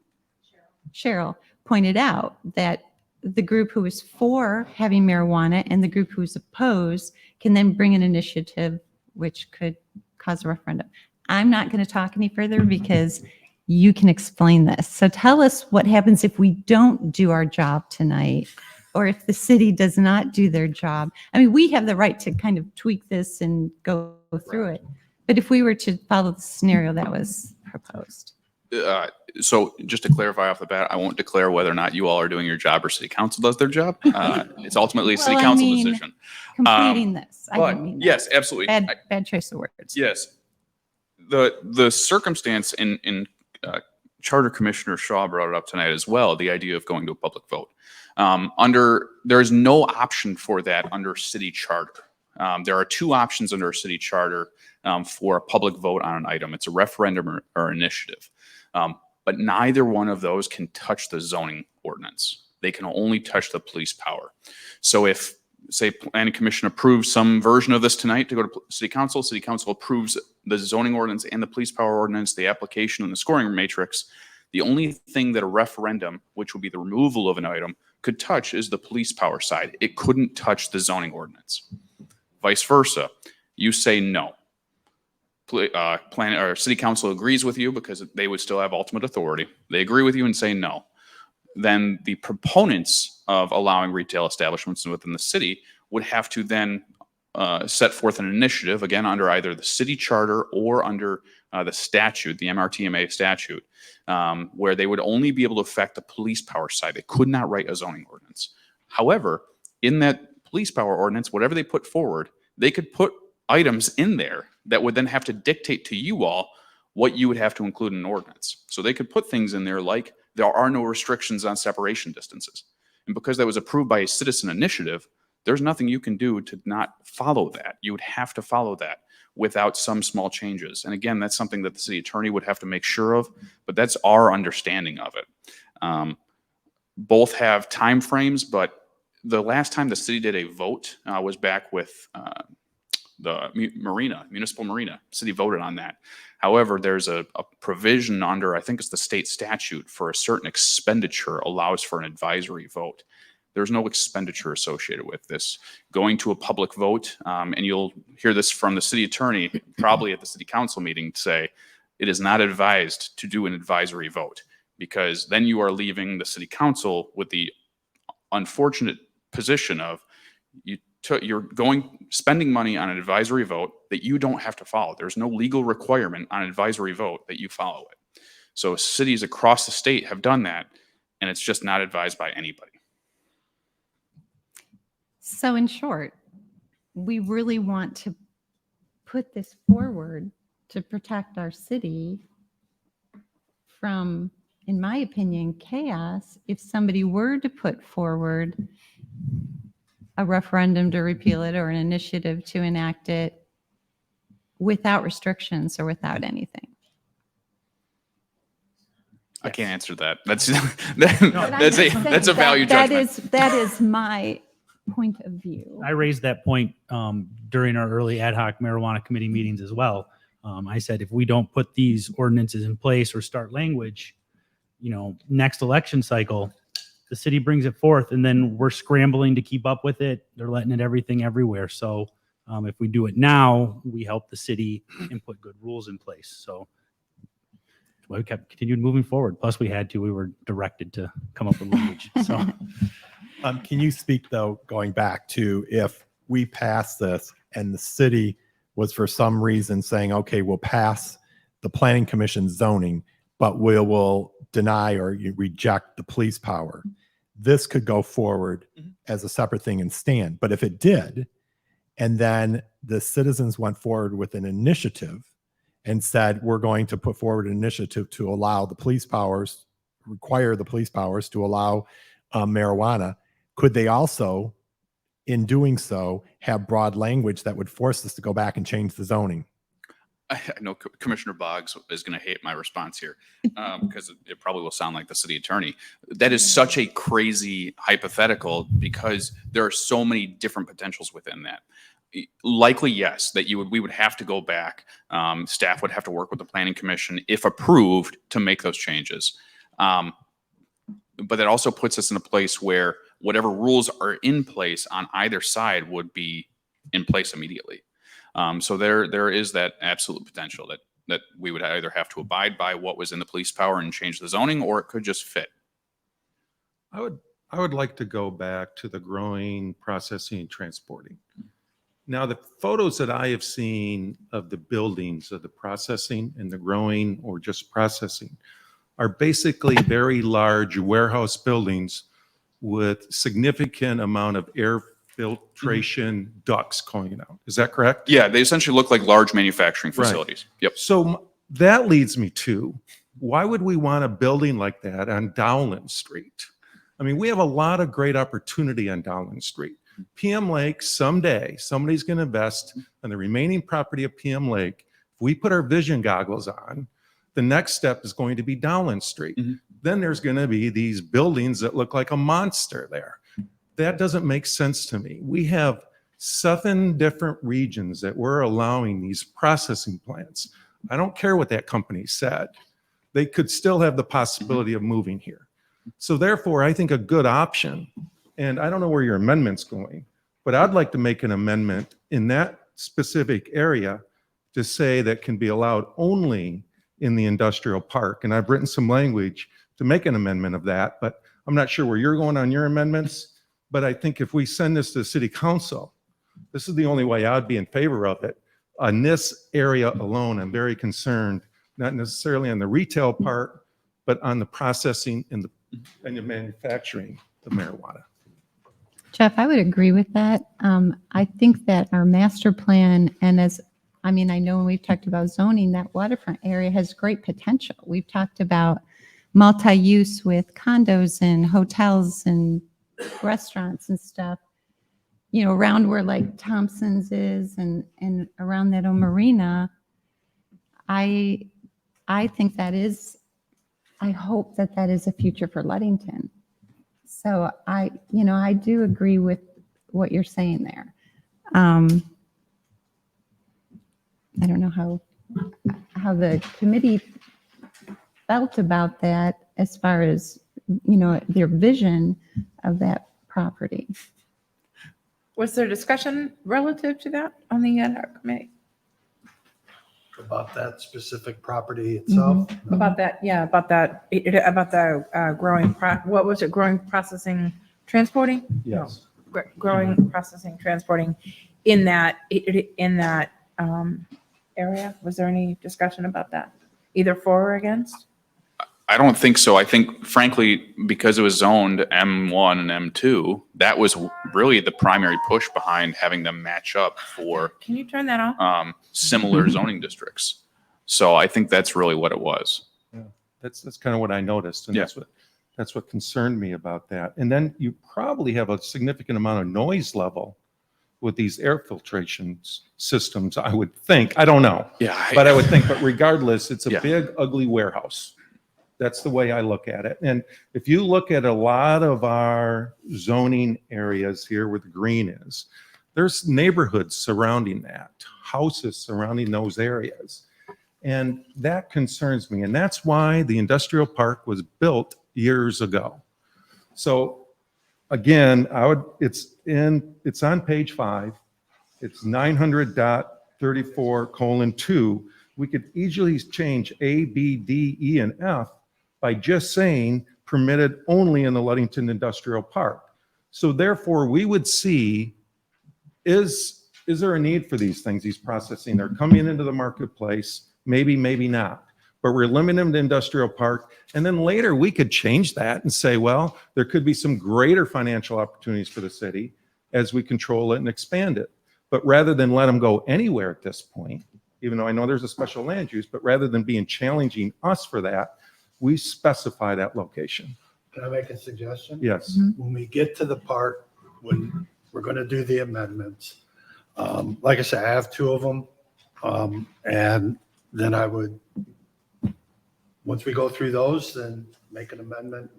Cheryl pointed out that the group who is for having marijuana and the group who is opposed can then bring an initiative which could cause a referendum. I'm not going to talk any further because you can explain this. So tell us what happens if we don't do our job tonight, or if the city does not do their job. I mean, we have the right to kind of tweak this and go through it. But if we were to follow the scenario that was proposed. So just to clarify off the bat, I won't declare whether or not you all are doing your job or city council does their job. It's ultimately a city Well, I council mean, decision. Completing this. I But didn't mean that. yes, absolutely. Bad choice of words. Yes. The circumstance in Charter Commissioner Shaw brought it up tonight as well, the idea of going to a public vote. There is no option for that under city charter. There are two options under a city charter for a public vote on an item. It's a referendum or initiative. But neither one of those can touch the zoning ordinance. They can only touch the police power. So if, say, Planning Commission approves some version of this tonight to go to City Council approves the zoning ordinance and the police power ordinance, the application and the scoring matrix, the only thing that a referendum, which would be the removal of an item, could touch is the police power side. It couldn't touch the zoning ordinance. Vice versa. You say no. Plan or city council agrees with you because they would still have ultimate authority. They agree with you and say no. Then the proponents of allowing retail establishments within the city would have to then set forth an initiative, again, under either the city charter or under the statute, the MRTMA statute, where they would only be able to affect the police power side. They could not write a zoning ordinance. However, in that police power ordinance, whatever they put forward, they could put items in there that would then have to dictate to you all what you would have to include in an ordinance. So they could put things in there like there are no restrictions on separation distances. And because that was approved by a citizen initiative, there's nothing you can do to not follow that. You would have to follow that without some small changes. And again, that's something that the city attorney would have to make sure of, but that's our understanding of it. Both have timeframes, but the last time the city did a vote was back with the municipal marina. City voted on that. However, there's a provision under, I think it's the state statute, for a certain expenditure allows for an advisory vote. There's no expenditure associated with this. Going to a public vote, and you'll hear this from the city attorney, probably at the city council meeting, say, it is not advised to do an advisory vote, because then you are leaving the city council with the unfortunate position of you're spending money on an advisory vote that you don't have to follow. There's no legal requirement on an advisory vote that you follow it. So cities across the state have done that, and it's just not advised by anybody. So in short, we really want to put this forward to protect our city from, in my opinion, chaos if somebody were to put forward a referendum to repeal it or an initiative to enact it without restrictions or without anything. I can't answer that. That's a value judgment. That is my point of view. I raised that point during our early ad hoc marijuana committee meetings as well. I said, if we don't put these ordinances in place or start language, next election cycle, the city brings it forth and then we're scrambling to keep up with it. They're letting it everything everywhere. So if we do it now, we help the city and put good rules in place. So we continued moving forward. Plus we were directed to come up with language. So can you speak though, going back to if we pass this and the city was for some reason saying, okay, we'll pass the planning commission zoning, but we will deny or reject the police power. This could go forward as a separate thing and stand. But if it did, and then the citizens went forward with an initiative and said, we're going to put forward an initiative to allow the police powers, require the police powers to allow marijuana, could they also, in doing so, have broad language that would force us to go back and change the zoning? I know Commissioner Boggs is going to hate my response here because it probably will sound like the city attorney. That is such a crazy hypothetical because there are so many different potentials within that. Likely, yes, that we would have to go back. Staff would have to work with the planning commission, if approved, to make those changes. But that also puts us in a place where whatever rules are in place on either side would be in place immediately. So there is that absolute potential that we would either have to abide by what was in the police power and change the zoning, or it could just fit. I would like to go back to the growing, processing, and transporting. Now, the photos that I have seen of the buildings of the processing and the growing or just processing are basically very large warehouse buildings with significant amount of air filtration ducts going out. Is that correct? Yeah, they essentially look like large manufacturing facilities. Right. Yep. So that leads me to, why would we want a building like that on Dowland Street? I mean, we have a lot of great opportunity on Dowland Street. PM Lake, someday, somebody's going to invest in the remaining property of PM Lake. If we put our vision goggles on, the next step is going to be Dowland Street. Then there's going to be these buildings that look like a monster there. That doesn't make sense to me. We have 7 different regions that we're allowing these processing plants. I don't care what that company said. They could still have the possibility of moving here. So therefore, I think a good option, and I don't know where your amendment's going, but I'd like to make an amendment in that specific area to say that can be allowed only in the industrial park. And I've written some language to make an amendment of that, but I'm not sure where you're going on your amendments. But I think if we send this to the city council, this is the only way I'd be in favor of it. On this area alone, I'm very concerned, not necessarily on the retail part, but on the processing and the manufacturing of marijuana. Jeff, I would agree with that. I think that our master plan, and I know when we've talked about zoning, that waterfront area has great potential. We've talked about multi-use with condos and hotels and restaurants and stuff, around where like Thompson's is and around that old marina. I think that is, I hope that is a future for Ludington. So I do agree with what you're saying there. I don't know how the committee felt about that as far as, their vision of that property. Was there discussion relative to that on the ad hoc committee? About that specific property itself? About that, yeah, about the growing, what was it, growing, processing, transporting? Yes. No, growing, processing, transporting in that area? Was there any discussion about that, either for or against? I don't think so. I think frankly, because it was zoned M1 and M2, that was really the primary push behind having them match up for Can you turn that off? similar zoning districts. So I think that's really what it was. Yeah, that's kind of what I noticed, and that's what concerned me about that. And then you probably have a significant amount of noise level with these air filtration systems, I would think. I don't know. Yeah. But I would think, but regardless, it's a big, ugly warehouse. That's the way I look at it. And if you look at a lot of our zoning areas here where the green is, there's neighborhoods surrounding that, houses surrounding those areas. And that concerns me. And that's why the industrial park was built years ago. So again, it's on page 5. It's 900.34:2. We could easily change A, B, D, E, and F by just saying permitted only in the Ludington Industrial Park. So therefore, we would see, is there a need for these things, these processing? They're coming into the marketplace, maybe, maybe not. But we're limiting them to industrial park. And then later we could change that and say, well, there could be some greater financial opportunities for the city as we control it and expand it. But rather than let them go anywhere at this point, even though I know there's a special land use, but rather than being challenging us for that, we specify that location. Can I make a suggestion? Yes. When we get to the part, when we're going to do the amendments, like I said, I have 2 of them. And then I would, once we go through those, then make an amendment,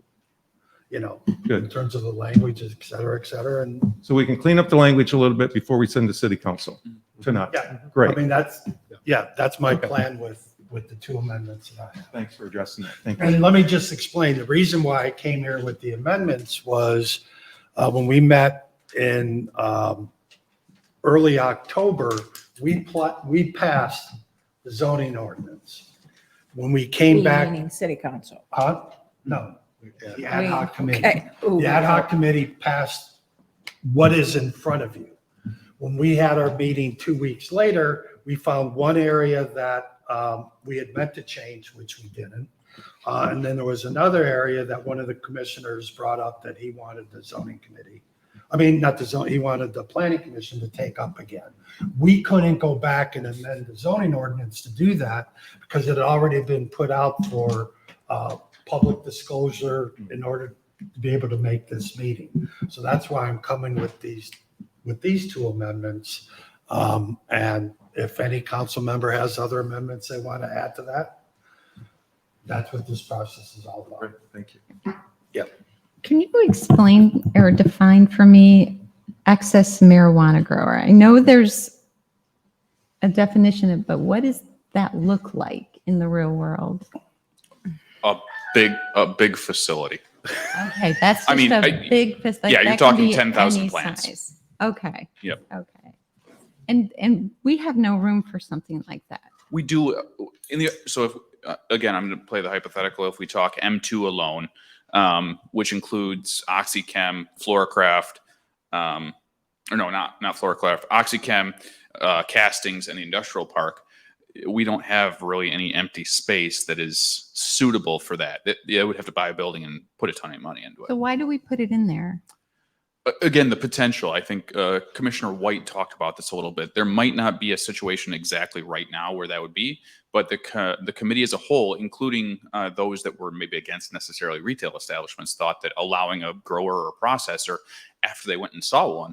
Good. in terms of the language, et cetera, and So we can clean up the language a little bit before we send to city council tonight. yeah. Great. I mean, that's my plan with the 2 amendments that I have. Thanks for addressing that. Thank you. And let me just explain, the reason why I came here with the amendments was when we met in early October, we passed the zoning ordinance. When we came back. Meaning city council. No, the ad hoc committee. Okay. Ooh. The ad hoc committee passed what is in front of you. When we had our meeting 2 weeks later, we found one area that we had meant to change, which we didn't. And then there was another area that one of the commissioners brought up that he wanted the zoning committee. I mean, not the zone, he wanted the planning commission to take up again. We couldn't go back and amend the zoning ordinance to do that because it had already been put out for public disclosure in order to be able to make this meeting. So that's why I'm coming with these 2 amendments. And if any council member has other amendments they want to add to that, that's what this process is all about. Thank you. Yep. Can you explain or define for me excess marijuana grower? I know there's a definition, but what does that look like in the real world? A big facility. Okay, that's I just mean, a big, like, yeah, you're that can talking be 10,000 any plants. size. Okay. Yep. Okay. And we have no room for something like that. We do so if, again, I'm going to play the hypothetical. If we talk M2 alone, which includes OxyChem, Fluorocraft, or no, not Fluorocraft, OxyChem, castings, and the industrial park, we don't have really any empty space that is suitable for that. It would have to buy a building and put a ton of money into it. So why do we put it in there? Again, the potential. I think Commissioner White talked about this a little bit. There might not be a situation exactly right now where that would be, but the committee as a whole, including those that were maybe against necessarily retail establishments, thought that allowing a grower or processor after they went and saw one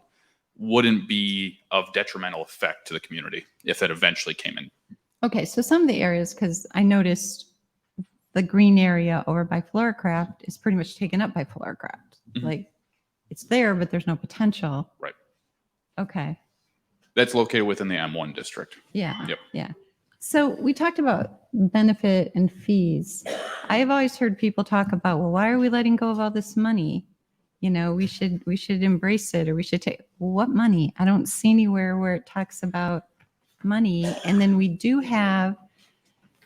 wouldn't be of detrimental effect to the community if that eventually came in. Okay, so some of the areas, because I noticed the green area over by Fluorocraft is pretty much taken up by Fluorocraft. Mhm. Like, it's there, but there's no potential. Right. Okay. That's located within the M1 district. Yeah. Yep. Yeah. So we talked about benefit and fees. I have always heard people talk about, well, why are we letting go of all this money? You know, we should embrace it, or we should take, well, what money? I don't see anywhere where it talks about money. And then we do have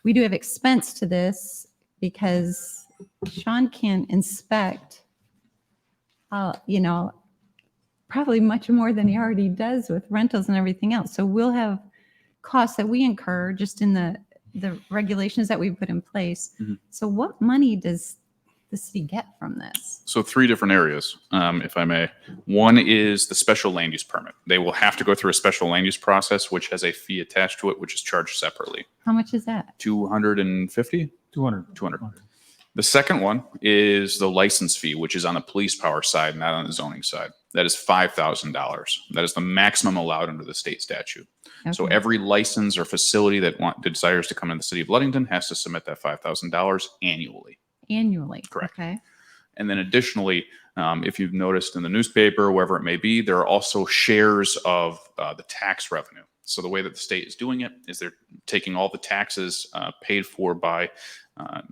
expense to this because Sean can inspect, you know, probably much more than he already does with rentals and everything else. So we'll have costs that we incur just in the regulations that we put in place. Mhm. So what money does the city get from this? So 3 different areas, if I may. One is the special land use permit. They will have to go through a special land use process, which has a fee attached to it, which is charged separately. How much is that? 250? 200. The second one is the license fee, which is on the police power side, not on the zoning side. That is $5,000. That is the maximum allowed under the state statute. So Okay. every license or facility that desires to come in the city of Ludington has to submit that $5,000 annually. Annually. Correct. Okay. And then additionally, if you've noticed in the newspaper, wherever it may be, there are also shares of the tax revenue. So the way that the state is doing it is they're taking all the taxes paid for by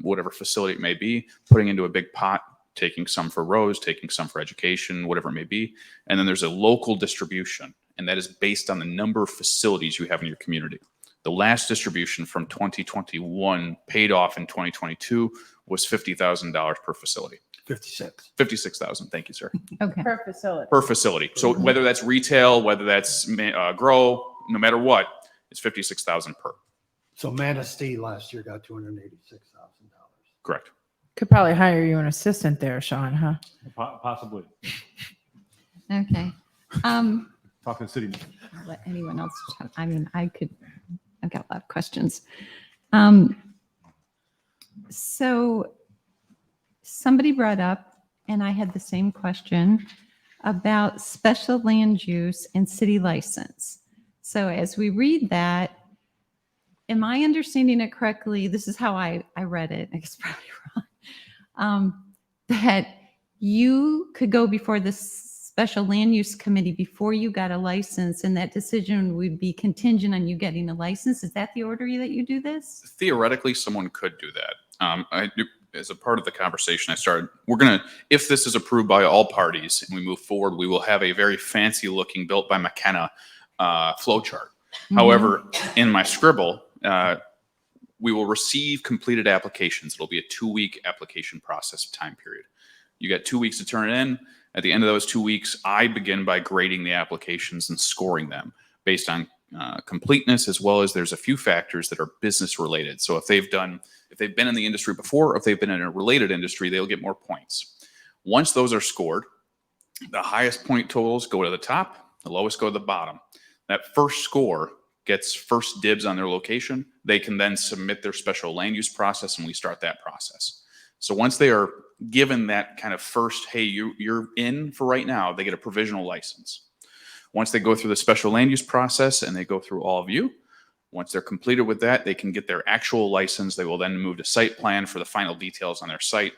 whatever facility it may be, putting into a big pot, taking some for roads, taking some for education, whatever it may be. And then there's a local distribution, and that is based on the number of facilities you have in your community. The last distribution from 2021 paid off in 2022 was $50,000 per facility. 56,000. Thank you, sir. Okay. Per facility. Per facility. So whether that's retail, whether that's grow, no matter what, it's 56,000 per. So Manistee last year got $286,000. Correct. Could probably hire you an assistant there, Sean, huh? Possibly. Okay. Talking to city. I'll let anyone else chat. I mean, I've got a lot of questions. So somebody brought up, and I had the same question about special land use and city license. So as we read that, am I understanding it correctly? This is how I read it. It's probably wrong. That you could go before the special land use committee before you got a license, and that decision would be contingent on you getting a license. Is that the order that you do this? Theoretically, someone could do that. As a part of the conversation I started, if this is approved by all parties and we move forward, we will have a very fancy looking built by McKenna flow chart. Mhm. However, in my scribble, we will receive completed applications. It'll be a 2-week application process time period. You got 2 weeks to turn it in. At the end of those 2 weeks, I begin by grading the applications and scoring them based on completeness, as well as there's a few factors that are business related. So if they've been in the industry before, or if they've been in a related industry, they'll get more points. Once those are scored, the highest point totals go to the top, the lowest go to the bottom. That first score gets first dibs on their location. They can then submit their special land use process, and we start that process. So once they are given that kind of first, hey, you're in for right now, they get a provisional license. Once they go through the special land use process and they go through all of you, once they're completed with that, they can get their actual license. They will then move to site plan for the final details on their site,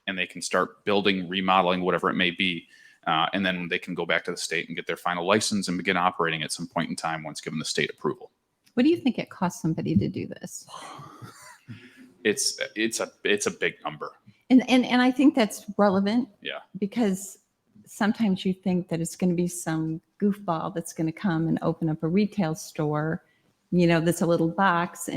and they can start building, remodeling, whatever it may be. And then they can go back to the state and get their final license and begin operating at some point in time once given the state approval. What do you think it costs somebody to do this? It's a big number. And I think that's relevant. Yeah. Because sometimes you think that it's going to be some goofball that's going to come and open up a retail store, that's a little box,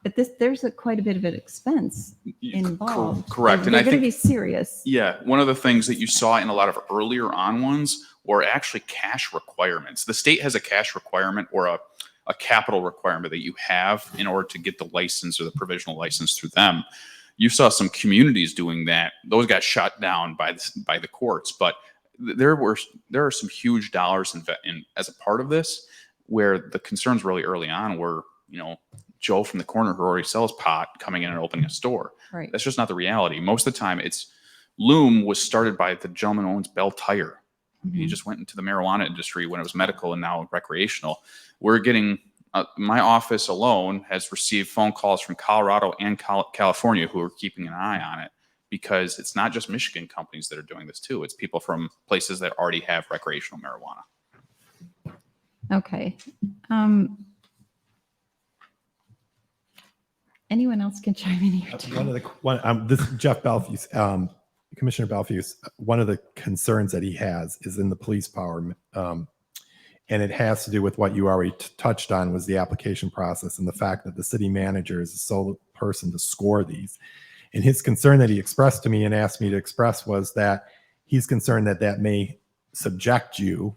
but there's quite a bit of an expense involved. Correct. They're going to be serious. Yeah, one of the things that you saw in a lot of earlier on ones were actually cash requirements. The state has a cash requirement or a capital requirement that you have in order to get the license or the provisional license through them. You saw some communities doing that. Those got shut down by the courts, but there are some huge dollars in as a part of this, where the concerns really early on were, Joe from the corner who already sells pot coming in and opening a store. Right. That's just not the reality. Most of the time, Loom was started by the gentleman who owns Bell Tire. He just went into the marijuana industry when it was medical and now recreational. We're getting, my office alone has received phone calls from Colorado and California who are keeping an eye on it, because it's not just Michigan companies that are doing this too. It's people from places that already have recreational marijuana. Okay. Anyone else can chime in here too. This is Jeff Belfuse, Commissioner Belfuse. One of the concerns that he has is in the police power, and it has to do with what you already touched on, was the application process and the fact that the city manager is the sole person to score these. And his concern that he expressed to me and asked me to express was that he's concerned that may subject you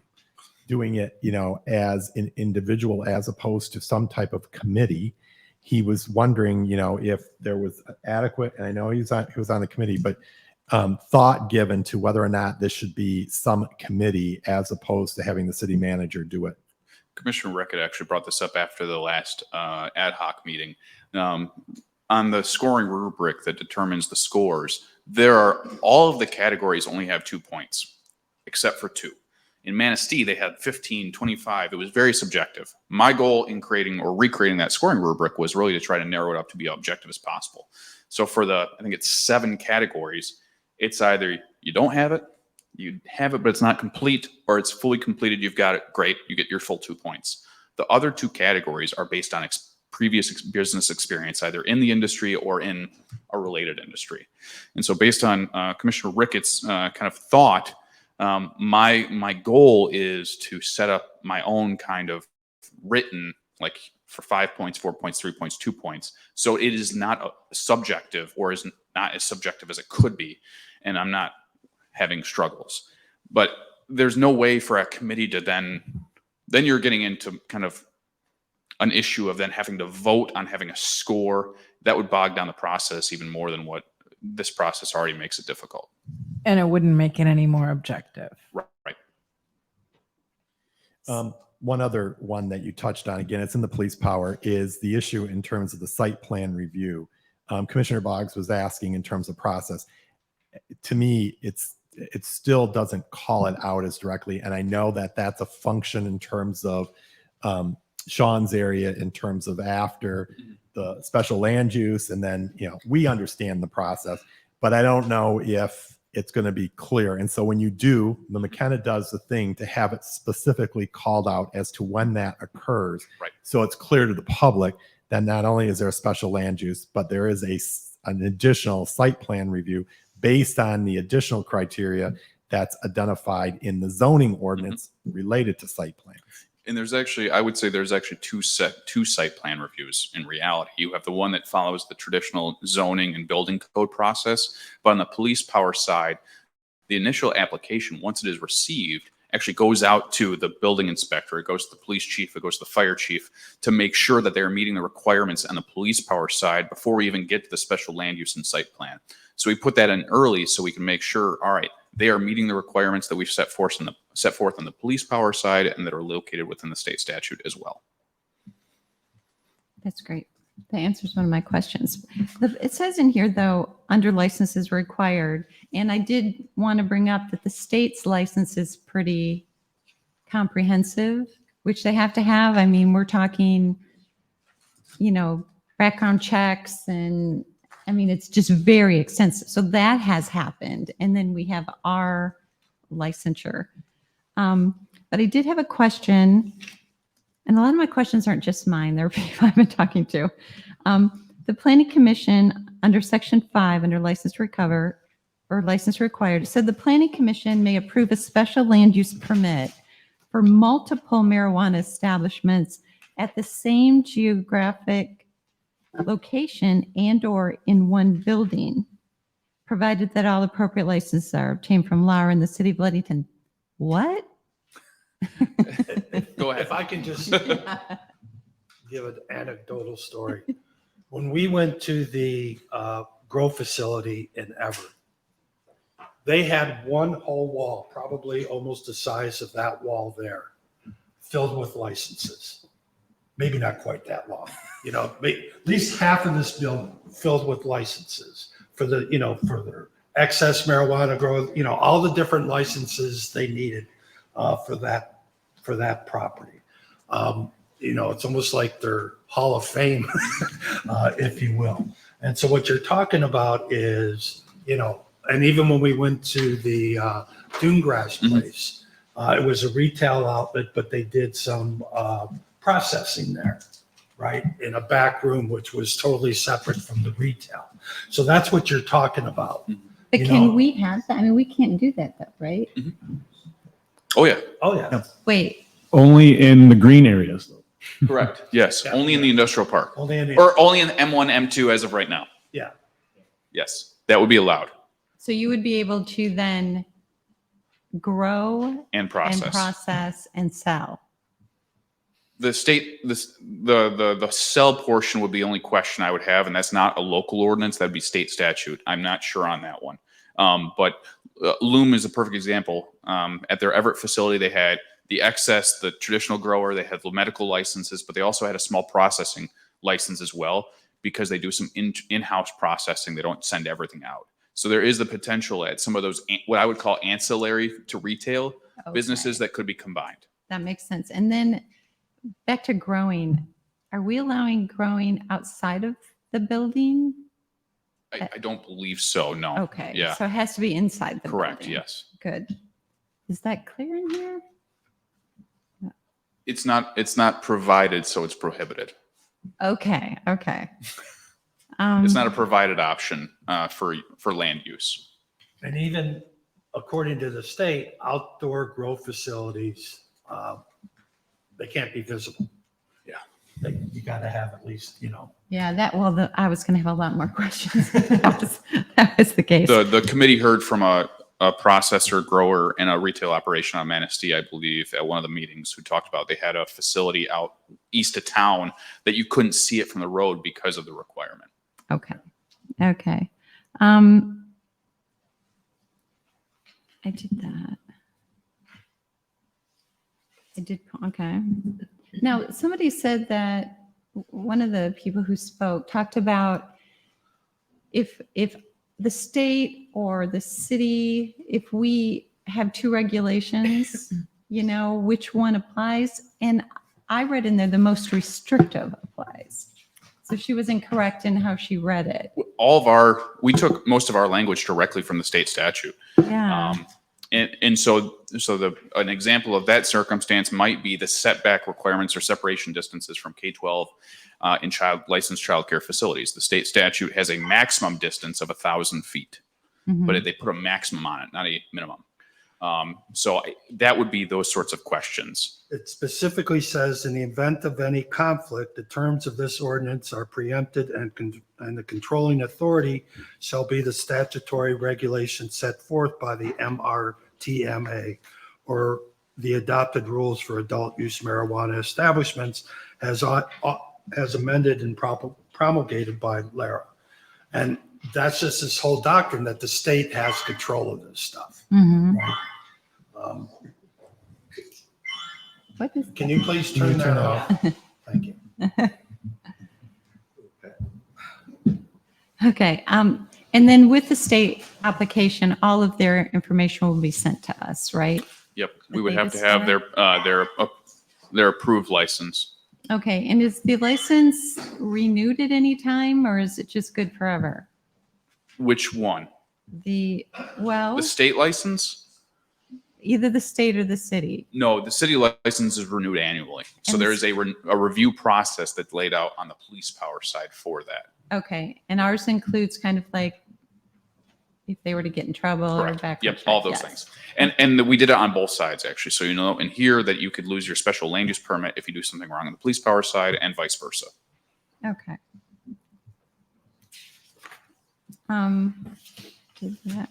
doing it, as an individual as opposed to some type of committee. He was wondering, if there was adequate, and I know he was on the committee, but thought given to whether or not this should be some committee as opposed to having the city manager do it. Commissioner Rickett actually brought this up after the last ad hoc meeting. On the scoring rubric that determines the scores, all of the categories only have 2 points, except for 2. In Manistee, they had 15, 25. It was very subjective. My goal in creating or recreating that scoring rubric was really to try to narrow it up to be objective as possible. So for I think it's 7 categories, it's either you don't have it, you have it, but it's not complete, or it's fully completed, you've got it, great, you get your full 2 points. The other 2 categories are based on previous business experience, either in the industry or in a related industry. And so based on Commissioner Rickett's kind of thought, my goal is to set up my own kind of written, like for 5 points, 4 points, 3 points, 2 points. So it is not subjective, or is not as subjective as it could be. And I'm not having struggles, but there's no way for a committee to then you're getting into kind of an issue of then having to vote on having a score. That would bog down the process even more than what this process already makes it difficult. And it wouldn't make it any more objective. Right. One other one that you touched on, again, it's in the police power, is the issue in terms of the site plan review. Commissioner Boggs was asking in terms of process. To me, it still doesn't call it out as directly. And I know that that's a function in terms of Sean's area, in terms of after the special land use. And then, we understand the process, but I don't know if it's going to be clear. And so when you do, the McKenna does the thing to have it specifically called out as to when that occurs. Right. So it's clear to the public that not only is there a special land use, but there is an additional site plan review based on the additional criteria that's identified in the zoning ordinance related to site plans. And I would say there's actually two site plan reviews in reality. You have the one that follows the traditional zoning and building code process, but on the police power side, the initial application, once it is received, actually goes out to the building inspector, it goes to the police chief, it goes to the fire chief to make sure that they're meeting the requirements on the police power side before we even get to the special land use and site plan. So we put that in early so we can make sure, all right, they are meeting the requirements that we've set forth on the police power side and that are located within the state statute as well. That's great. That answers one of my questions. It says in here, though, under licenses required, and I did want to bring up that the state's license is pretty comprehensive, which they have to have. I mean, we're talking, background checks, and I mean, it's just very extensive. So that has happened. And then we have our licensure. But I did have a question, and a lot of my questions aren't just mine. They're people I've been talking to. The Planning Commission under section 5, under license to recover or license required, it said the planning commission may approve a special land use permit for multiple marijuana establishments at the same geographic location and/or in one building, provided that all appropriate licenses are obtained from Lara in the city of Ludington. What? Go ahead. If I can just give an anecdotal story. When we went to the grow facility in Everett, they had one whole wall, probably almost the size of that wall there, filled with licenses. Maybe not quite that long, at least half of this building filled with licenses for the, for their excess marijuana growth, all the different licenses they needed for that property. It's almost like their Hall of Fame, if you will. And so what you're talking about is, and even when we went to the Dune Grass place, it was a retail outlet, but they did some processing there, right? In a back room, which was totally separate from the retail. So that's what you're talking about. But can we have that? I mean, we can't do that though, right? Oh, yeah. Oh, yeah. Wait, Only in the green areas though. Correct. Yes. Only in the industrial park. Only in the- Or only in M1, M2 as of right now. Yeah. Yes. That would be allowed so you would be able to then grow and process. and process and sell. The state, the sell portion would be the only question I would have, and that's not a local ordinance. That'd be state statute. I'm not sure on that one. But Loom is a perfect example. At their Everett facility, they had the excess, the traditional grower, they had the medical licenses, but they also had a small processing license as well because they do some in-house processing. They don't send everything out. So there is the potential at some of those, what I would call ancillary to retail businesses that could be combined. That makes sense. And then back to growing, are we allowing growing outside of the building? I don't believe so, no. Okay. Yeah. So it has to be inside the Correct, building. yes. Good. Is that clear in here? It's not provided, so it's prohibited. Okay. Okay. It's not a provided option for land use. And even according to the state, outdoor grow facilities, they can't be visible. Yeah. You got to have at least, Yeah, I was going to have a lot more questions. that was the case. The committee heard from a processor, grower, and a retail operation on Manistee, I believe, at one of the meetings, who talked about they had a facility out east of town that you couldn't see it from the road because of the requirement. Okay. Okay. I did that. Okay. Now, somebody said that one of the people who spoke talked about if the state or the city, if we have two regulations, which one applies? And I read in there the most restrictive applies. So she was incorrect in how she read it. We took most of our language directly from the state statute. Yeah. And so an example of that circumstance might be the setback requirements or separation distances from K-12 in licensed childcare facilities. The state statute has a maximum distance of 1,000 feet, but they put a maximum on it, not a minimum. So that would be those sorts of questions. it specifically says, in the event of any conflict, the terms of this ordinance are preempted and the controlling authority shall be the statutory regulation set forth by the MRTMA or the adopted rules for adult use marijuana establishments as amended and promulgated by Lara. And that's just this whole doctrine that the state has control of this stuff. Mhm. Right? What is Can you please turn that off? Thank you. Okay, and then with the state application, all of their information will be sent to us, right? Yep, we would they have to have their approved license. Okay, and is the license renewed at any time, or is it just good forever? Which one? The state license? either the state or the city. No, the city license is renewed annually. So there is a review process that's laid out on the police power side for that. Okay, and ours includes kind of like if they were to get in trouble or Correct. back. Yep, all those things. And we did it on both sides, actually. So, in here that you could lose your special land use permit if you do something wrong on the police power side and vice versa. Okay. Did that.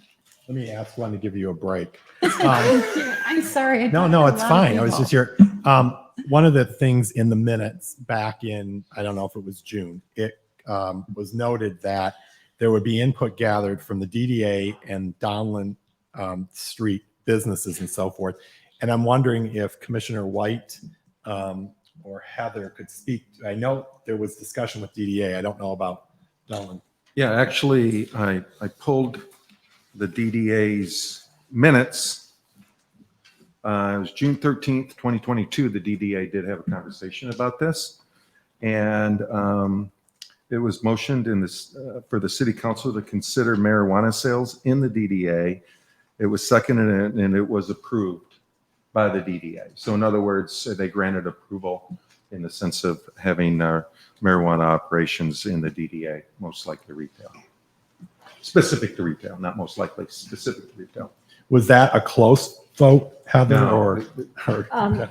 Let me ask one to give you a break. I'm sorry. I No, thought no, there were it's a lot of fine. I was people. just here. One of the things in the minutes back in, I don't know if it was June, it was noted that there would be input gathered from the DDA and Donlin Street businesses and so forth. And I'm wondering if Commissioner White or Heather could speak. I know there was discussion with DDA. I don't know about Donlin. Yeah, actually, I pulled the DDA's minutes. It was June 13th, 2022. The DDA did have a conversation about this. And it was motioned in this for the city council to consider marijuana sales in the DDA. It was seconded and it was approved by the DDA. So in other words, they granted approval in the sense of having marijuana operations in the DDA, most likely retail. Specific to retail, not most likely, specific to retail. Was that a close vote, Heather, No. or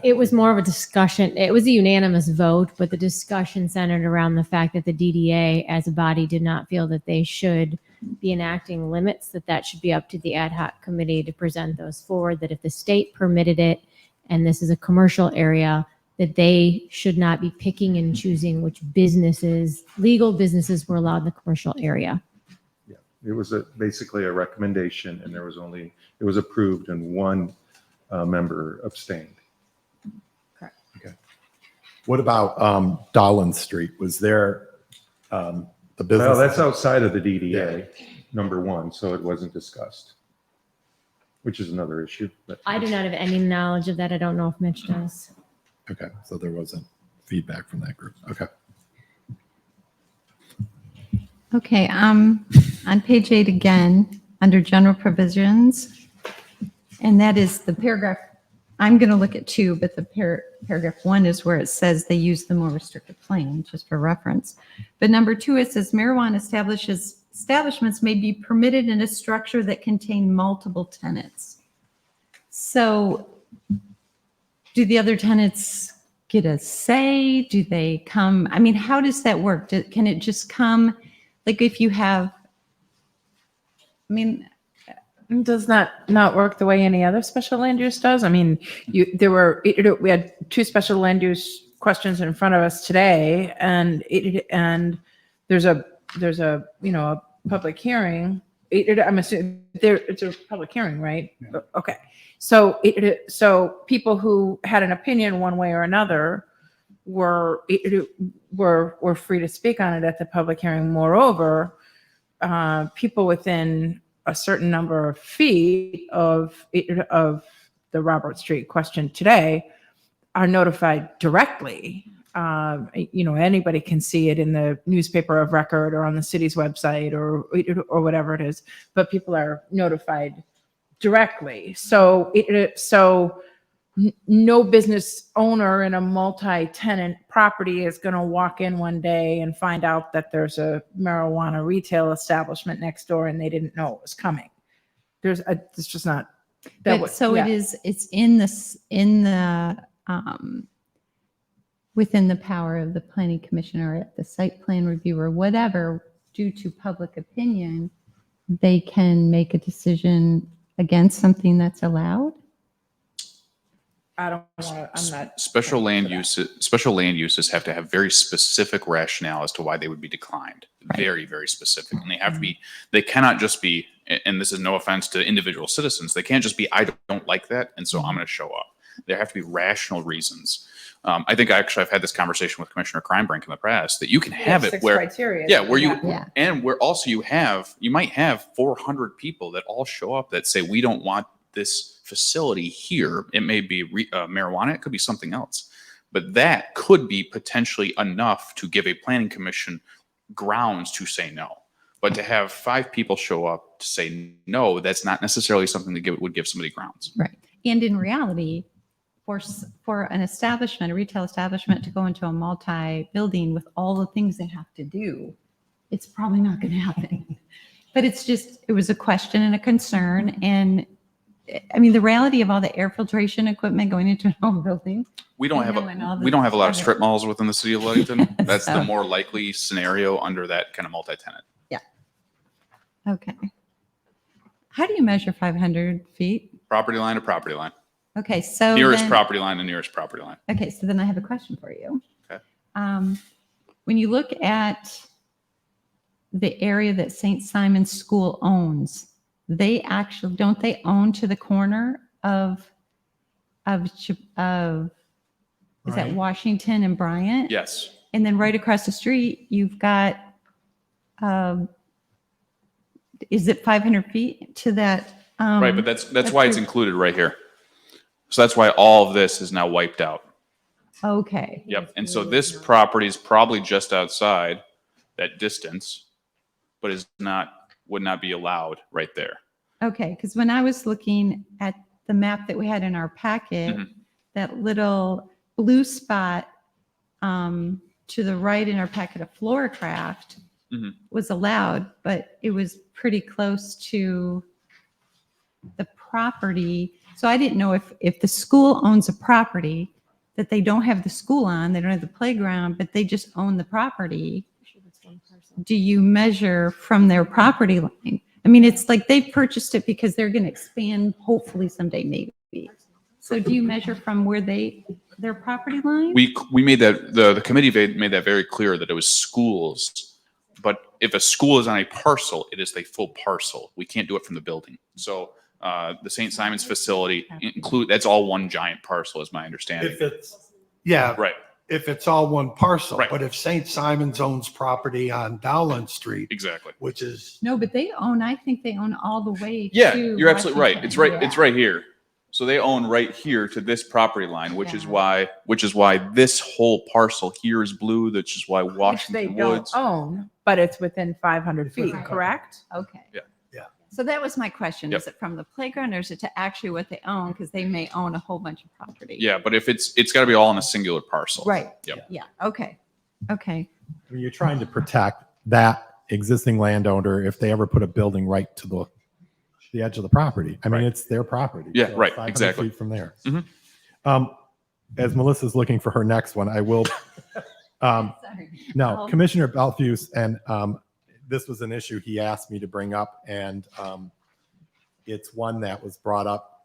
It was more of a discussion. It was a unanimous vote, but the discussion centered around the fact that the DDA as a body did not feel that they should be enacting limits, that should be up to the ad hoc committee to present those forward, that if the state permitted it, and this is a commercial area, that they should not be picking and choosing which businesses, legal businesses were allowed in the commercial area. It was basically a recommendation and it was approved and one member abstained. Correct. Okay. What about Donlin Street? Was there the business? Well, that's outside of the DDA, number one, so it wasn't discussed, which is another issue. But I do not have any knowledge of that. I don't know if Mitch does. Okay, so there wasn't feedback from that group. Okay. Okay, on page 8 again, under general provisions, and that is the paragraph, I'm going to look at 2, but the paragraph 1 is where it says they use the more restrictive plan, just for reference. But number 2, it says marijuana establishments may be permitted in a structure that contain multiple tenants. So do the other tenants get a say? Do they come? I mean, how does that work? Can it just come? Like if you have, I mean, Does that not work the way any other special land use does? I mean, we had 2 special land use questions in front of us today, and there's a a public hearing. I'm assuming it's a public hearing, right? Yeah. Okay, so people who had an opinion one way or another were free to speak on it at the public hearing. Moreover, people within a certain number of feet of the Robert Street question today are notified directly. Anybody can see it in the newspaper of record or on the city's website or whatever it is, but people are notified directly. So no business owner in a multi-tenant property is going to walk in one day and find out that there's a marijuana retail establishment next door and they didn't know it was coming. It's just not. It's in the within the power of the planning commissioner at the site plan review or whatever, due to public opinion, they can make a decision against something that's allowed. I'm not. Special land uses have to have very specific rationale as to why they would be declined. Right. Very, very specific. And they have to be, they cannot just be, and this is no offense to individual citizens, they can't just be, I don't like that, and so I'm going to show up. There have to be rational reasons. I think I've had this conversation with Commissioner Kreinbrink in the past, that you can have it where, and where also you might have 400 people that all show up that say, we don't want this facility here. It may be marijuana, it could be something else, but that could be potentially enough to give a planning commission grounds to say no. But to have 5 people show up to say no, that's not necessarily something that would give somebody grounds. Right. And in reality, for an establishment, a retail establishment, to go into a multi-building with all the things they have to do, it's probably not going to happen. But it's just, it was a question and a concern. And I mean, the reality of all the air filtration equipment going into an old building. We don't You have know, and all a the we don't have a lot of other- strip malls within the city of Ludington. That's So- the more likely scenario under that kind of multi-tenant. Okay. How do you measure 500 feet? Property line to property line. Okay, so Nearest then- property line to nearest property line. Okay, so then I have a question for you. Okay. When you look at the area that St. Simon's School owns, they actually, don't they own to the corner of is that Bryant. Washington and Bryant? Yes. And then right across the street, you've got, is it 500 feet to that? Right, but that's why it's included right here. So that's why all of this is now wiped out. Okay. Yep. And so this property is probably just outside that distance, but would not be allowed right there. Okay, because when I was looking at the map that we had in our packet, Mhm. that little blue spot to the right in our packet of Floorcraft Mhm. was allowed, but it was pretty close to the property. So I didn't know if the school owns a property that they don't have the school on, they don't have the playground, but they just own the property. Do you measure from their property line? I mean, it's like they purchased it because they're going to expand, hopefully someday, maybe. So do you measure from where their property line? We made that, the committee made that very clear that it was schools. But if a school is on a parcel, it is a full parcel. We can't do it from the building. So the St. Simon's facility that's all one giant parcel is my understanding. If it's, yeah. Right. If it's all one parcel. Right. But if St. Simon's owns property on Dowland Street, Exactly. which is, No, but I think they own all the way Yeah, to you're absolutely right. Washington. It's right here. So they own right here to this property line, which is why this whole parcel here is blue, which is why Which they Washington don't Woods. own, but it's within 500 feet, correct? Okay. Yeah. So that was my question. Yep. Is it from the playground or is it to actually what they own? Because they may own a whole bunch of property. Yeah, but if it's got to be all in a singular parcel. Right. Yep. Yeah. Okay. Okay. I mean, you're trying to protect that existing landowner if they ever put a building right to the edge of the property. I mean, it's their property. Yeah, So right, 500 exactly. feet from there. Mhm. As Melissa's looking for her next one, I will. Sorry. No, I'll- Commissioner Belfuse, and this was an issue he asked me to bring up, and it's one that was brought up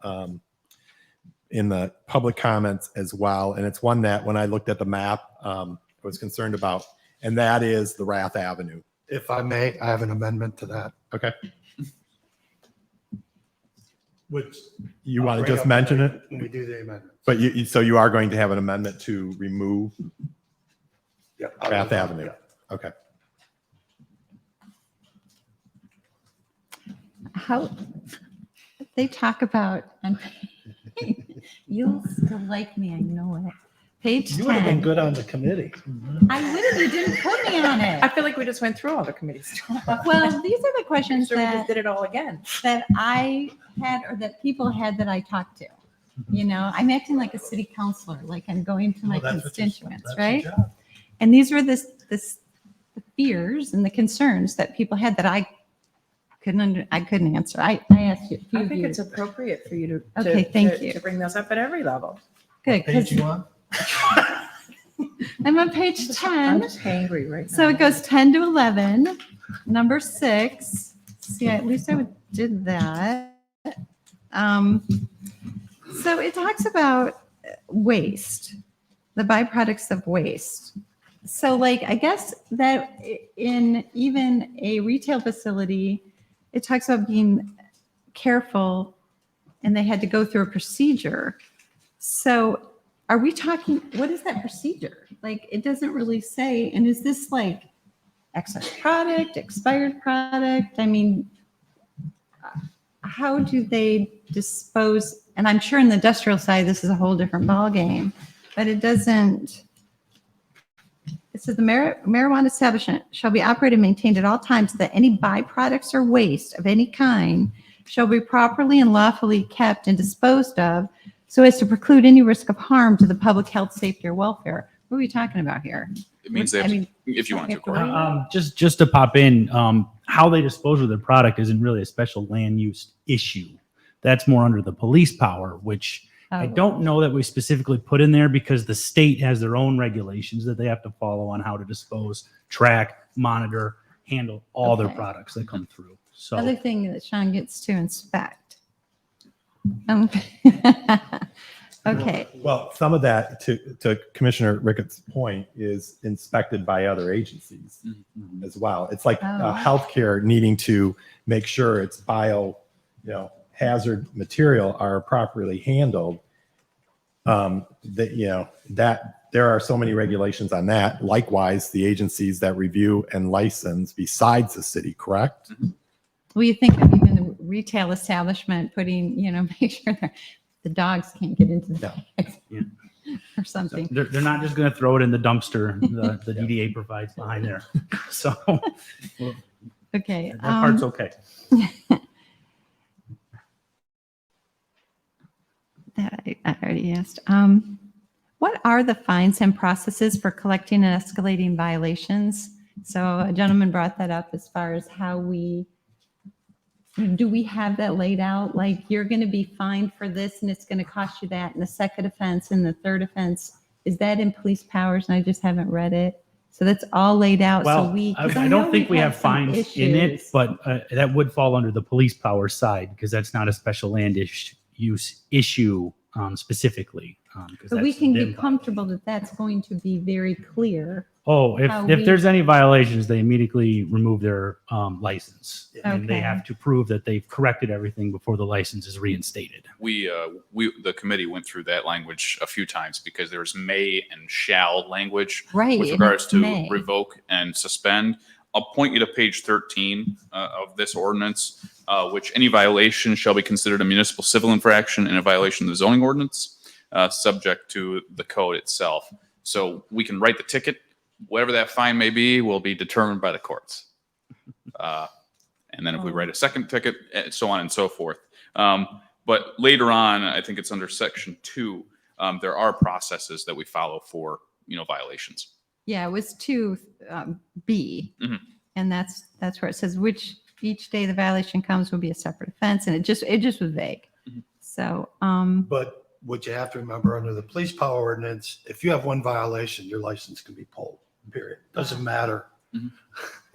in the public comments as well, and it's one that when I looked at the map, I was concerned about, and that is the Rath Avenue. if I may, I have an amendment to that. Okay. Which. You I'll want to bring just up mention it? When we do the amendment. But so you are going to have an amendment to remove Yeah. Rath Avenue? Okay. How they talk about, you'll still like me, I know it. Page You would have been 10. good on the committee. I would have, you didn't put me on I it. feel like we just went through all the committees. Well, these are the questions So we just that, did it all again. that I had or that people had that I talked to. You know, I'm acting like a city councilor, like I'm going to my constituents, right? And these were the fears and the concerns that people had that I couldn't answer. I asked you a few I of think you. it's appropriate for you to. Okay, thank you. To bring those up at every level. Good, Page 'cause you on? I'm on page I'm 10. just hangry right now. So it goes 10 to 11, number 6. See, at least I did that. So it talks about waste, the byproducts of waste. So like, I guess that in even a retail facility, it talks about being careful and they had to go through a procedure. So are we talking, what is that procedure? Like, it doesn't really say, and is this like excess product, expired product? I mean, how do they dispose? And I'm sure in the industrial side, this is a whole different ballgame, but it doesn't. It says the marijuana establishment shall be operated and maintained at all times so that any byproducts or waste of any kind shall be properly and lawfully kept and disposed of so as to preclude any risk of harm to the public health, safety, or welfare. What are we talking about here? It means they I have to, mean, if you want to. they have to Courtney. Just to pop in, how they dispose of their product isn't really a special land use issue. That's more under the police power, which I don't know that we specifically put in there because the state has their own regulations that they have to follow on how to dispose, track, monitor, handle all their Okay. products that come through. So Other thing that Sean gets to inspect. Um, Okay, Well, some of that, to Commissioner Ricketts' point, is inspected by other agencies as well. It's like Oh. healthcare needing to make sure its hazard material are properly handled. That there are so many regulations on that. Likewise, the agencies that review and license besides the city, correct? well, you think of even the retail establishment putting, make sure the dogs can't get into the bags or something. they're not just going to throw it in the dumpster the DDA provides behind there. So well, Okay. that part's okay. That I already asked. What are the fines and processes for collecting and escalating violations? So a gentleman brought that up as far as do we have that laid out? Like you're going to be fined for this and it's going to cost you that. And the second offense and the third offense, is that in police powers? And I just haven't read it. So that's all laid out. Well, So 'cause I know don't think we've we had have some fines in it, issues. but that would fall under the police power side because that's not a special land use issue specifically. 'Cause So we that's can them. get comfortable that that's going to be very clear. Oh, how if we- there's any violations, they immediately remove their license. And they Okay. have to prove that they've corrected everything before the license is reinstated. The committee went through that language a few times because there's may and shall language Right, with and regards it's to may. revoke and suspend. I'll point you to page 13 of this ordinance, which any violation shall be considered a municipal civil infraction and a violation of the zoning ordinance, subject to the code itself. So we can write the ticket. Whatever that fine may be will be determined by the courts. And then if we write a second ticket, and so on and so forth. But later on, I think it's under section 2, there are processes that we follow for, violations. Yeah, it was 2B. Mhm. And that's where it says which each day the violation comes will be a separate offense. And it just was vague. So, But what you have to remember under the police power ordinance, if you have one violation, your license can be pulled, period. Doesn't matter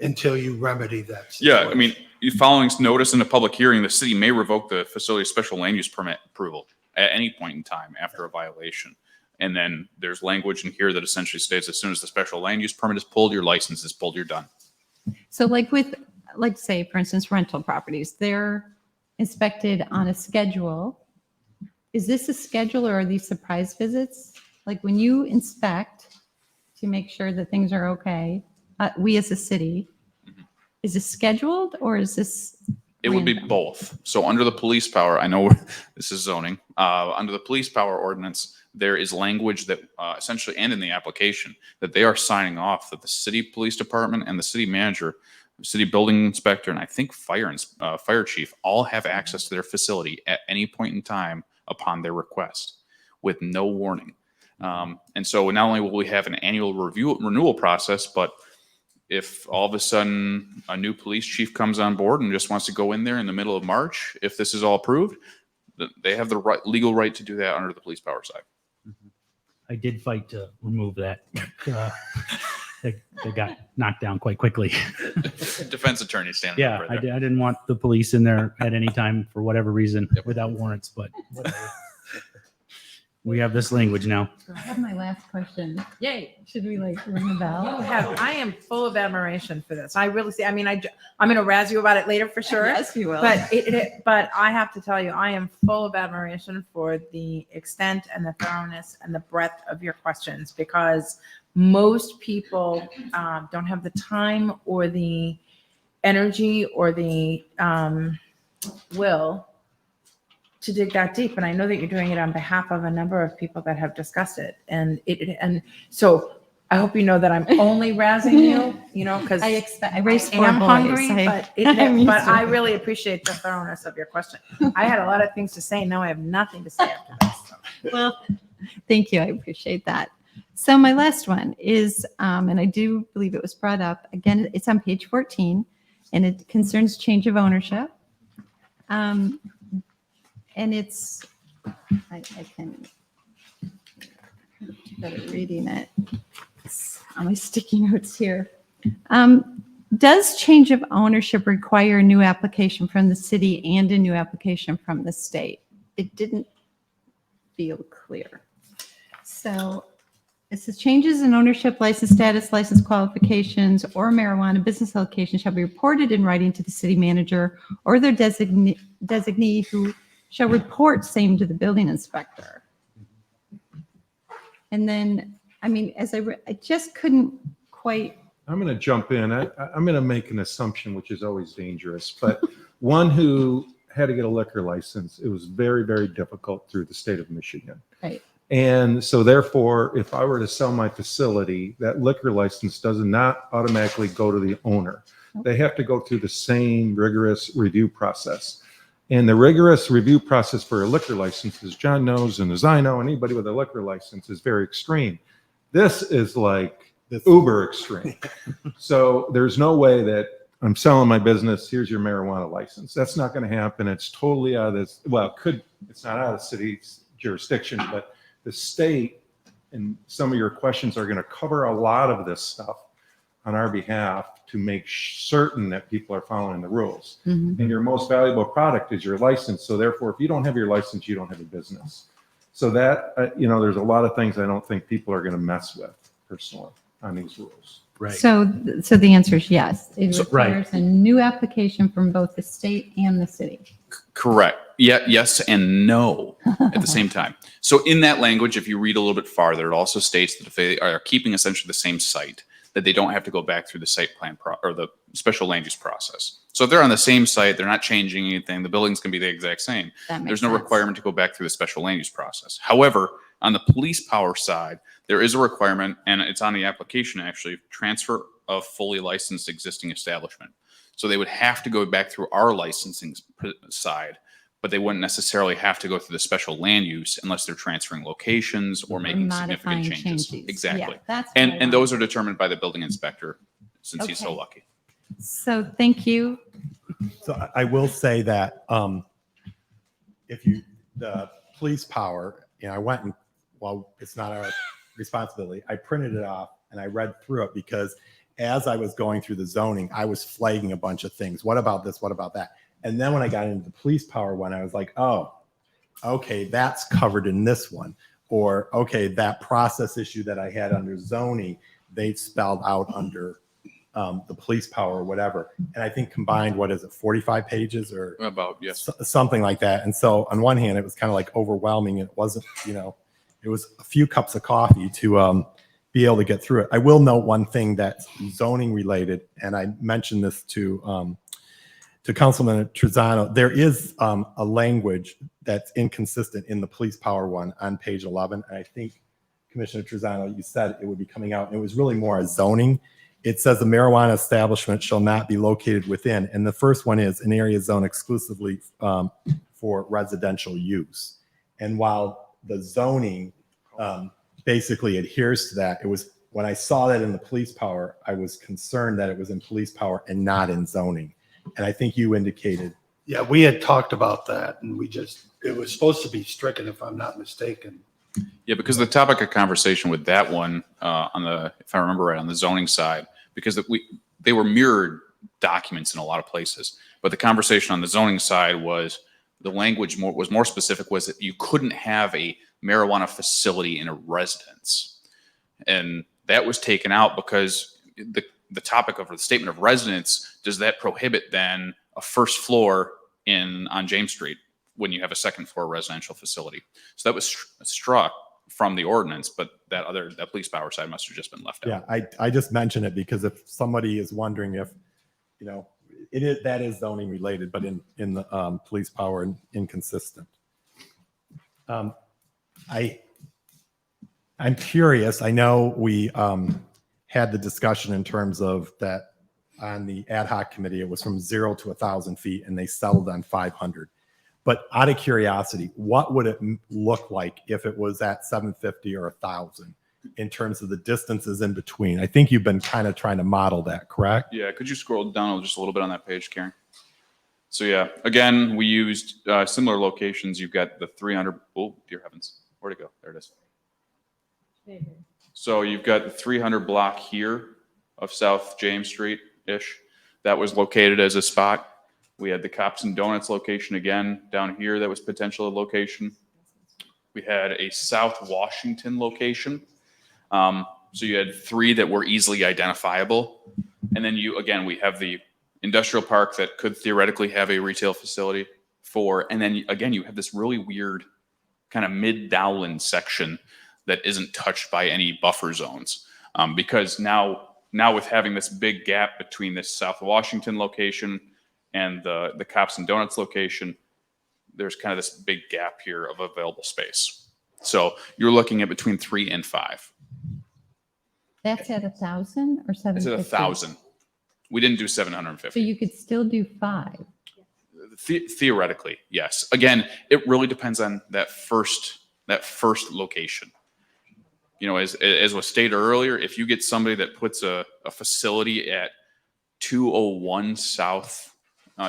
until you remedy that. Yeah, I mean, following notice in a public hearing, the city may revoke the facility's special land use permit approval at any point in time after a violation. And then there's language in here that essentially states as soon as the special land use permit is pulled, your license is pulled, you're done. so like say, for instance, rental properties, they're inspected on a schedule. Is this a schedule or are these surprise visits? Like when you inspect to make sure that things are okay, we as a city, is this scheduled or is this? It would be random? both. So under the police power, I know this is zoning, under the police power ordinance, there is language that essentially, and in the application, that they are signing off that the city police department and the city manager, city building inspector, and I think fire chief all have access to their facility at any point in time upon their request with no warning. And so not only will we have an annual renewal process, but if all of a sudden a new police chief comes on board and just wants to go in there in the middle of March, if this is all approved, they have the legal right to do that under the police power side. I did fight to remove that. They got knocked down quite quickly. Defense attorney standing up Yeah, right I there. didn't want the police in there at any time for whatever reason without warrants, but whatever. We have this language now. I have my last question. Yay. Should we ring the bell? I am full of admiration for this. I really see. I mean, I'm going to razz you about it later for sure. Yes, you will. But I have to tell you, I am full of admiration for the extent and the thoroughness and the breadth of your questions because most people don't have the time or the energy or the will to dig that deep. And I know that you're doing it on behalf of a number of people that have discussed it. And so I hope you know that I'm only razzing you, because I raised four am boys. hungry, I'm used but to I it. really appreciate the thoroughness of your question. I had a lot of things to say. Now I have nothing to say after this. Well, thank you. I appreciate that. So my last one is, and I do believe it was brought up, again, it's on page 14, and it concerns change of ownership. And it's, I can do better reading it. It's on my sticky notes here. Does change of ownership require a new application from the city and a new application from the state? It didn't feel clear. So it says changes in ownership, license status, license qualifications, or marijuana business location shall be reported in writing to the city manager or their designee who shall report same to the building inspector. And then, I mean, I just couldn't quite. I'm going to jump in. I'm going to make an assumption, which is always dangerous, but one who had to get a liquor license, it was very, very difficult through the state of Michigan. Right. And so therefore, if I were to sell my facility, that liquor license does not automatically go to the owner. They have to go through the same rigorous review process. And the rigorous review process for a liquor license, as John knows and as I know, anybody with a liquor license is very extreme. This is like uber extreme. So there's no way that I'm selling my business, here's your marijuana license. That's not going to happen. It's totally out of this, well, it's not out of the city's jurisdiction, but the state and some of your questions are going to cover a lot of this stuff on our behalf to make certain that people are following the rules. Mhm. And your most valuable product is your license. So therefore, if you don't have your license, you don't have a business. So that, there's a lot of things I don't think people are going to mess with personally on these rules. Right. So the answer is yes. It So- right. requires a new application from both the state and the city. Correct. Yeah, yes and no at the same time. So in that language, if you read a little bit farther, it also states that if they are keeping essentially the same site, that they don't have to go back through the site plan or the special land use process. So if they're on the same site, they're not changing anything, the building's going to be the exact same. That makes There's no sense. requirement to go back through the special land use process. However, on the police power side, there is a requirement, and it's on the application actually, transfer of fully licensed existing establishment. So they would have to go back through our licensing side, but they wouldn't necessarily have to go through the special land use unless they're transferring locations or making significant modifying changes. changes. Exactly. Yeah, that's what I And those are determined by the building inspector, since he's so Okay. lucky. So thank you. So I will say that the police power, I went and, well, it's not our responsibility. I printed it off and I read through it because as I was going through the zoning, I was flagging a bunch of things. What about this? What about that? And then when I got into the police power one, I was like, oh, okay, that's covered in this one. Or, okay, that process issue that I had under zoning, they spelled out under the police power or whatever. And I think combined, 45 pages or About, yes. something like that. And so on one hand, it was kind of like overwhelming. It wasn't, it was a few cups of coffee to be able to get through it. I will note one thing that's zoning related, and I mentioned this to Councilman Trezano. There is a language that's inconsistent in the police power one on page 11. And I think, Commissioner Trezano, you said it would be coming out. And it was really more a zoning. It says the marijuana establishment shall not be located within. And the first one is an area zone exclusively for residential use. And while the zoning basically adheres to that, it was, when I saw that in the police power, I was concerned that it was in police power and not in zoning. And I think you indicated. Yeah, we had talked about that and it was supposed to be stricken if I'm not mistaken. Yeah, because the topic of conversation with that one if I remember right, on the zoning side, because they were mirrored documents in a lot of places. But the conversation on the zoning side was the language was more specific, was that you couldn't have a marijuana facility in a residence. And that was taken out because the topic of the statement of residence, does that prohibit then a first floor on James Street when you have a second floor residential facility? So that was struck from the ordinance, but that police power side must have just been left out. Yeah, I just mentioned it because if somebody is wondering if, that is zoning related, but in the police power and inconsistent. I'm curious. I know we had the discussion in terms of that on the ad hoc committee, it was from 0 to 1,000 feet and they settled on 500. But out of curiosity, what would it look like if it was at 750 or 1,000? in terms of the distances in between. I think you've been kind of trying to model that, correct? Yeah, could you scroll down just a little bit on that page, Karen? So yeah, again, we used similar locations. You've got the 300, oh, dear heavens, where'd it go? There it is. So you've got the 300 block here of South James Street-ish. That was located as a spot. We had the Cops and Donuts location again down here that was potential location. We had a South Washington location. So you had 3 that were easily identifiable. And then we have the industrial park that could theoretically have a retail facility 4. And then again, you have this really weird kind of mid-Dowland section that isn't touched by any buffer zones. Because now with having this big gap between this South Washington location and the Cops and Donuts location, there's kind of this big gap here of available space. So you're looking at between 3 and 5. That's at 1,000 or 750? It's at 1,000. We didn't do 750. So you could still do 5. Theoretically, yes. Again, it really depends on that first location. You know, as was stated earlier, if you get somebody that puts a facility at 201 South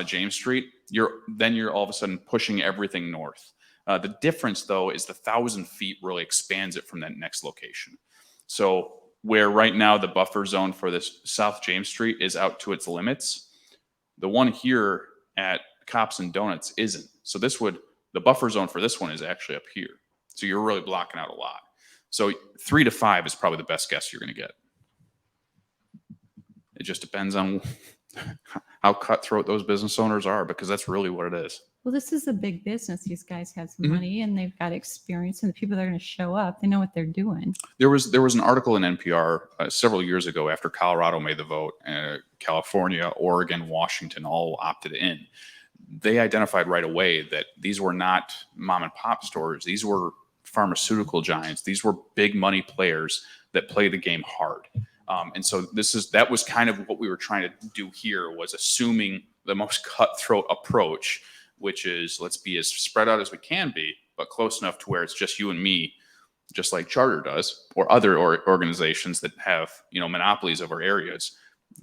James Street, you're all of a sudden pushing everything north. The difference, though, is the 1,000 feet really expands it from that next location. So where right now the buffer zone for this South James Street is out to its limits, the one here at Cops and Donuts isn't. So the buffer zone for this one is actually up here. So you're really blocking out a lot. So 3 to 5 is probably the best guess you're going to get. It just depends on how cutthroat those business owners are, because that's really what it is. Well, this is a big business. These guys have some Mhm. money and they've got experience, and the people that are going to show up, they know what they're doing. There was an article in NPR several years ago after Colorado made the vote. California, Oregon, Washington all opted in. They identified right away that these were not mom and pop stores. These were pharmaceutical giants. These were big money players that play the game hard. And so that was kind of what we were trying to do here, was assuming the most cutthroat approach, which is let's be as spread out as we can be, but close enough to where it's just you and me, just like Charter does, or other organizations that have, monopolies over areas.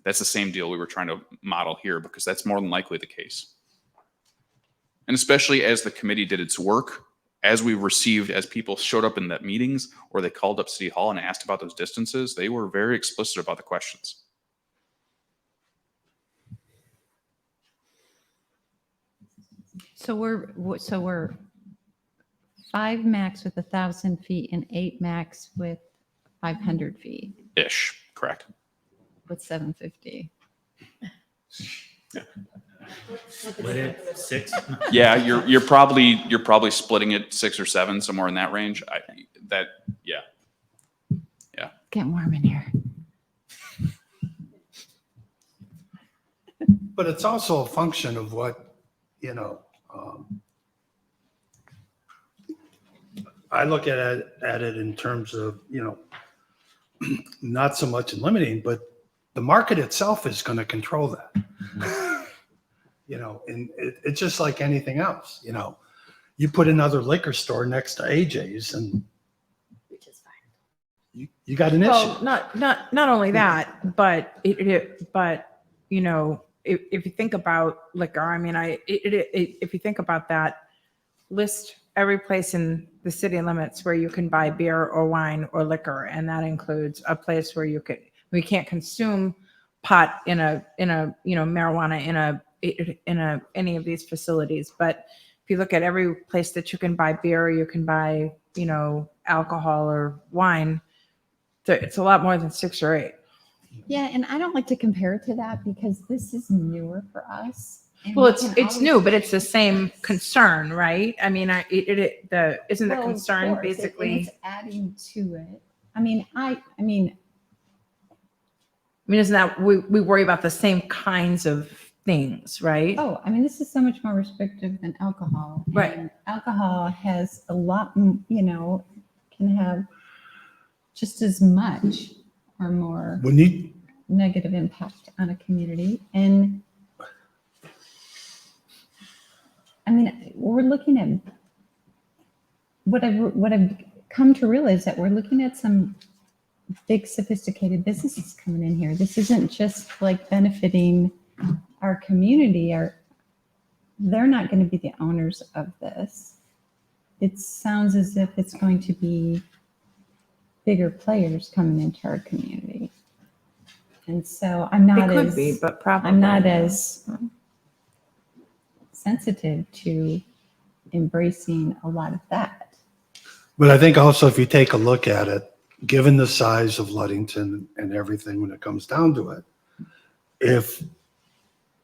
That's the same deal we were trying to model here, because that's more than likely the case. And especially as the committee did its work, as people showed up in the meetings or they called up City Hall and asked about those distances, they were very explicit about the questions. So we're 5 max with 1,000 feet and 8 max with 500 feet Ish, correct. with 750. Split it 6. Yeah, you're probably splitting it 6 or 7, somewhere in that range. Yeah. Getting warm in here. But it's also a function of what, I look at it in terms of, not so much in limiting, but the market itself is going to control that. And it's just like anything else, you put another liquor store next to AJ's and you got an issue. Well, not only that, but if you think about liquor, if you think about that, list every place in the city limits where you can buy beer or wine or liquor, and that includes a place where we can't consume pot in a marijuana in any of these facilities. But if you look at every place that you can buy beer, you can buy alcohol or wine, it's a lot more than 6 or 8. Yeah, and I don't like to compare it to that because this is newer for us. and Well, we it's can new, always- but it's the same concern, right? I mean, isn't the Well, of concern course, basically? it's adding to it. I mean, isn't that we worry about the same kinds of things, right? Oh, this is so much more restrictive than alcohol. Right. And alcohol has a lot, can have just as much or more When you, negative impact on a community. And we're looking at what I've come to realize, that we're looking at some big sophisticated businesses coming in here. This isn't just like benefiting our community. They're not going to be the owners of this. It sounds as if it's going to be bigger players coming into our community. And so I'm not It could as, be, but probably I'm not not. as sensitive to embracing a lot of that. But I think also if you take a look at it, given the size of Ludington and everything when it comes down to it, if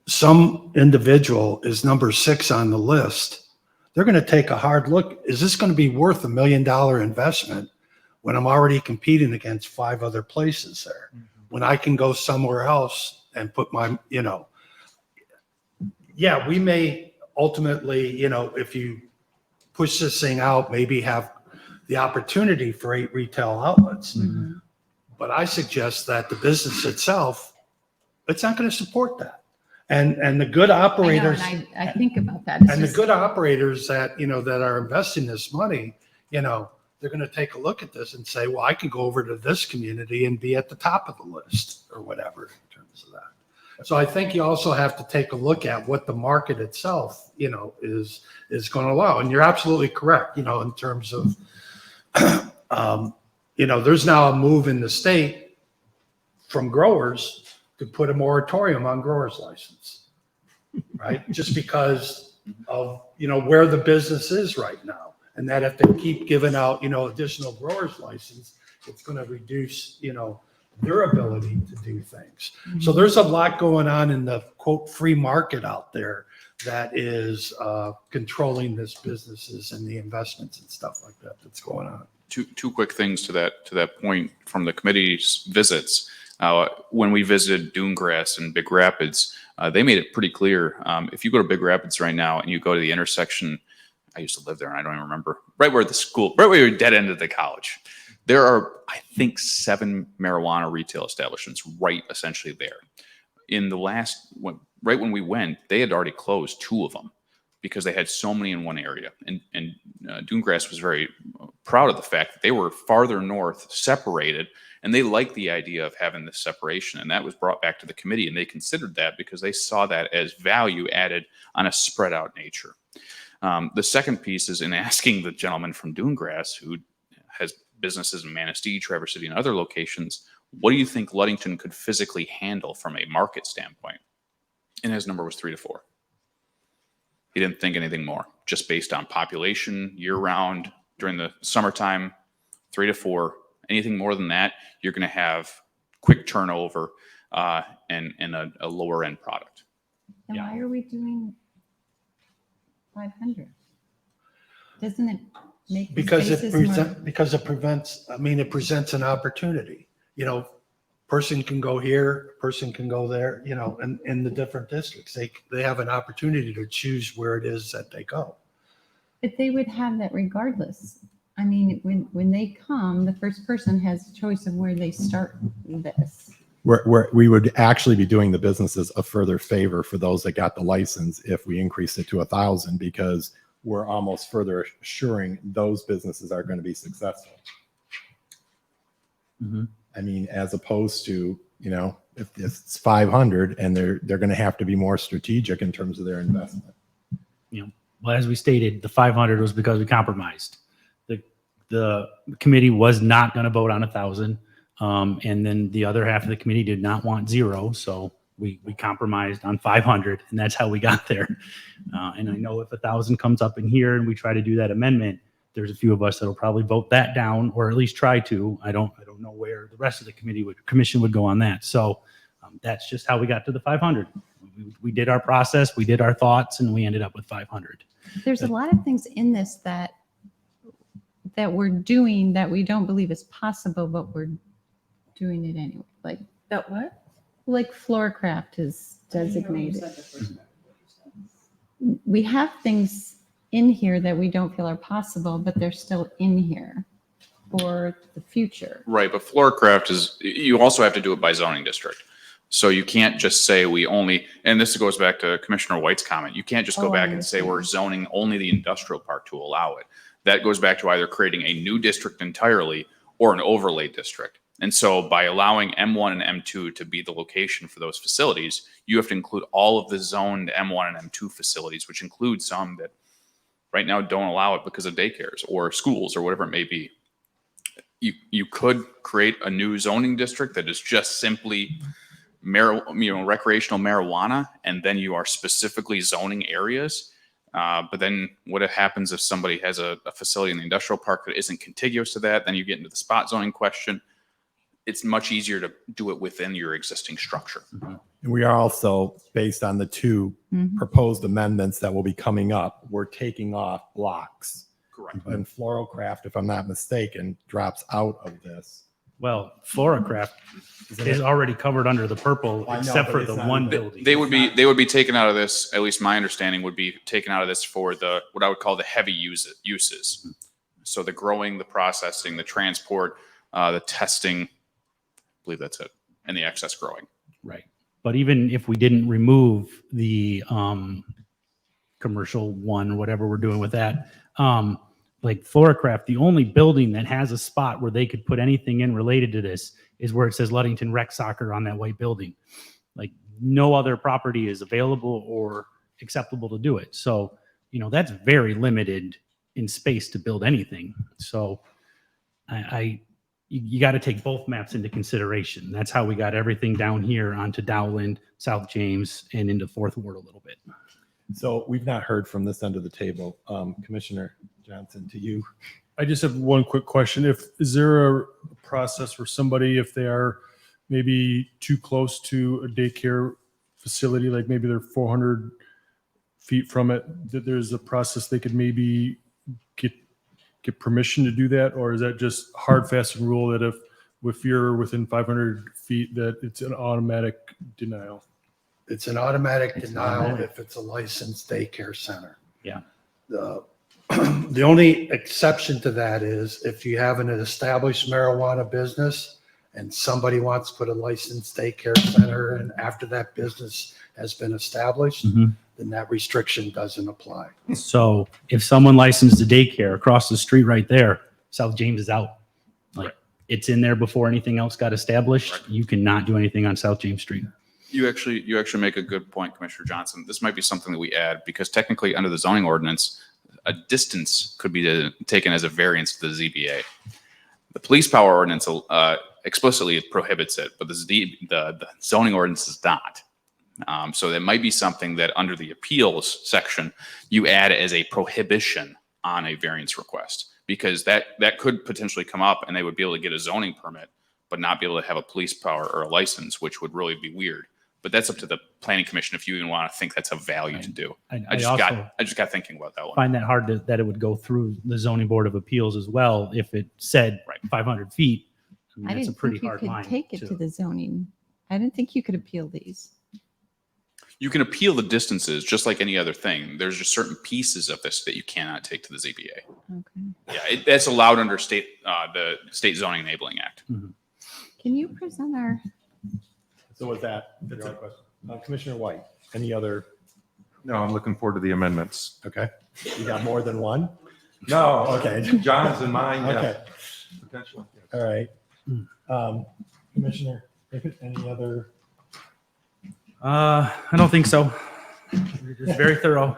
some individual is number 6 on the list, they're going to take a hard look. Is this going to be worth $1 million investment when I'm already competing against 5 other places there? When I can go somewhere else and put my, yeah, we may ultimately, if you push this thing out, maybe have the opportunity for 8 retail outlets. But I suggest that the business itself, it's not going to support that. And the good operators. I know, and I think about that. And the good operators that, that are investing this money, they're going to take a look at this and say, well, I can go over to this community and be at the top of the list or whatever in terms of that. So I think you also have to take a look at what the market itself, is going to allow. And you're absolutely correct, in terms of, there's now a move in the state from growers to put a moratorium on growers' license, right? Just because of, where the business is right now. And that if they keep giving out, additional growers' license, it's going to reduce, their ability to do things. So there's a lot going on in the quote free market out there that is controlling this businesses and the investments and stuff like that that's going on. Two quick things to that point from the committee's visits. When we visited Dunegrass and Big Rapids, they made it pretty clear. If you go to Big Rapids right now and you go to the intersection, I used to live there and I don't even remember, right where you're dead end of the college. There are, I think, 7 marijuana retail establishments right essentially there. In the right when we went, they had already closed 2 of them because they had so many in one area. And Dunegrass was very proud of the fact that they were farther north, separated, and they liked the idea of having this separation. And that was brought back to the committee, and they considered that because they saw that as value added on a spread out nature. The second piece is in asking the gentleman from Dunegrass, who has businesses in Manistee, Traverse City, and other locations, what do you think Ludington could physically handle from a market standpoint? And his number was 3 to 4. He didn't think anything more, just based on population year round during the summertime, 3 to 4. Anything more than that, you're going to have quick turnover and a lower end product. And why are we doing 500? Doesn't it make the Because spaces it presents an opportunity. Person can go here, person can go there, and in the different districts, they have an opportunity to choose where it is that they go. But they would have that regardless. I mean, when they come, the first person has a choice of where they start this. We would actually be doing the businesses a further favor for those that got the license if we increased it to 1,000, because we're almost further assuring those businesses are going to be successful. I mean, as opposed to, if it's 500 and they're going to have to be more strategic in terms of their investment. Well, as we stated, the 500 was because we compromised. The committee was not going to vote on 1,000. And then the other half of the committee did not want 0. So we compromised on 500, and that's how we got there. And I know if 1,000 comes up in here and we try to do that amendment, there's a few of us that'll probably vote that down, or at least try to. I don't know where the rest of the commission would go on that. So that's just how we got to the 500. We did our process, we did our thoughts, and we ended up with 500. There's a lot of things in this that we're doing that we don't believe is possible, but we're doing it anyway. Like That what? Like Floorcraft is designated. We have things in here that we don't feel are possible, but they're still in here for the future. Right, but Floorcraft you also have to do it by zoning district. So you can't just say we only, and this goes back to Commissioner White's comment, you can't just go back and say we're zoning only the industrial park to allow it. That goes back to either creating a new district entirely or an overlay district. And so by allowing M1 and M2 to be the location for those facilities, you have to include all of the zoned M1 and M2 facilities, which include some that right now don't allow it because of daycares or schools or whatever it may be. You could create a new zoning district that is just simply recreational marijuana, and then you are specifically zoning areas. But then what happens if somebody has a facility in the industrial park that isn't contiguous to that? Then you get into the spot zoning question. It's much easier to do it within your existing structure. And we are also, based on the two proposed amendments that will be coming up, we're taking off blocks. Correct. And Florocraft, if I'm not mistaken, drops out of this. Well, Florocraft is already covered under the purple, I know, except but for it's the not one in the- building. They would be taken out of this. At least my understanding would be taken out of this for the what I would call the heavy uses. So the growing, the processing, the transport, the testing. I believe that's it, and the excess growing. Right. But even if we didn't remove the commercial one, or whatever we're doing with that, like Florocraft, the only building that has a spot where they could put anything in related to this is where it says Ludington Rec Soccer on that white building. Like no other property is available or acceptable to do it. So, that's very limited in space to build anything. So you got to take both maps into consideration. That's how we got everything down here onto Dowland, South James, and into Fourth Ward a little bit. So we've not heard from this end of the table. Commissioner Johnson, to you. I just have one quick question. Is there a process for somebody, if they are maybe too close to a daycare facility, like maybe they're 400 feet from it, that there's a process they could maybe get permission to do that? Or is that just hard, fast rule that if you're within 500 feet, that it's an automatic denial? It's an automatic denial if it's a licensed daycare center. Yeah. The only exception to that is if you have an established marijuana business and somebody wants to put a licensed daycare center in after that business has been established, then that restriction doesn't apply. So if someone licensed a daycare across the street right there, South James is out. Like it's in there before anything else got established. You cannot do anything on South James Street. You actually make a good point, Commissioner Johnson. This might be something that we add because technically under the zoning ordinance, a distance could be taken as a variance to the ZBA. The police power ordinance explicitly prohibits it, but the zoning ordinance does not. So that might be something that under the appeals section, you add as a prohibition on a variance request, because that could potentially come up and they would be able to get a zoning permit, but not be able to have a police power or a license, which would really be weird. But that's up to the planning commission if you even want to think that's a value to do. I just got thinking about that one. Find that hard that it would go through the zoning board of appeals as well if it said 500 feet. I That's a didn't pretty think you hard could line. take it to the zoning. I didn't think you could appeal these. You can appeal the distances just like any other thing. There's just certain pieces of this that you cannot take to the ZBA. Okay. Yeah, that's allowed under the State Zoning Enabling Act. Can you present our? So with that, that's a question. Commissioner White, any other? No, I'm looking forward to the amendments. Okay. You got more than one? No. Okay. John's in mine. Yeah. Okay. Potentially. All right. Commissioner, any other? I don't think so. You're just very thorough.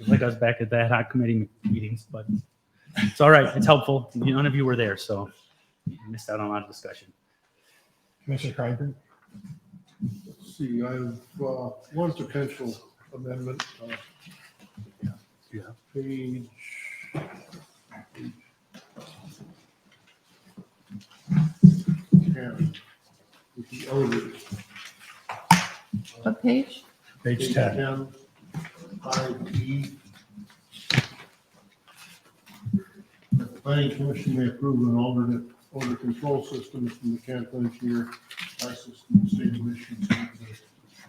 Like I was back at the ad hoc committee meetings, but it's all right. It's helpful. None of you were there, so you missed out on a lot of discussion. Commissioner Kreinberg? Let's see, I have one potential amendment. Page. With the odors. What page? Page 10. 5E. The planning commission may approve an alternate odor control system from the mechanical engineer licensed in the state of Michigan.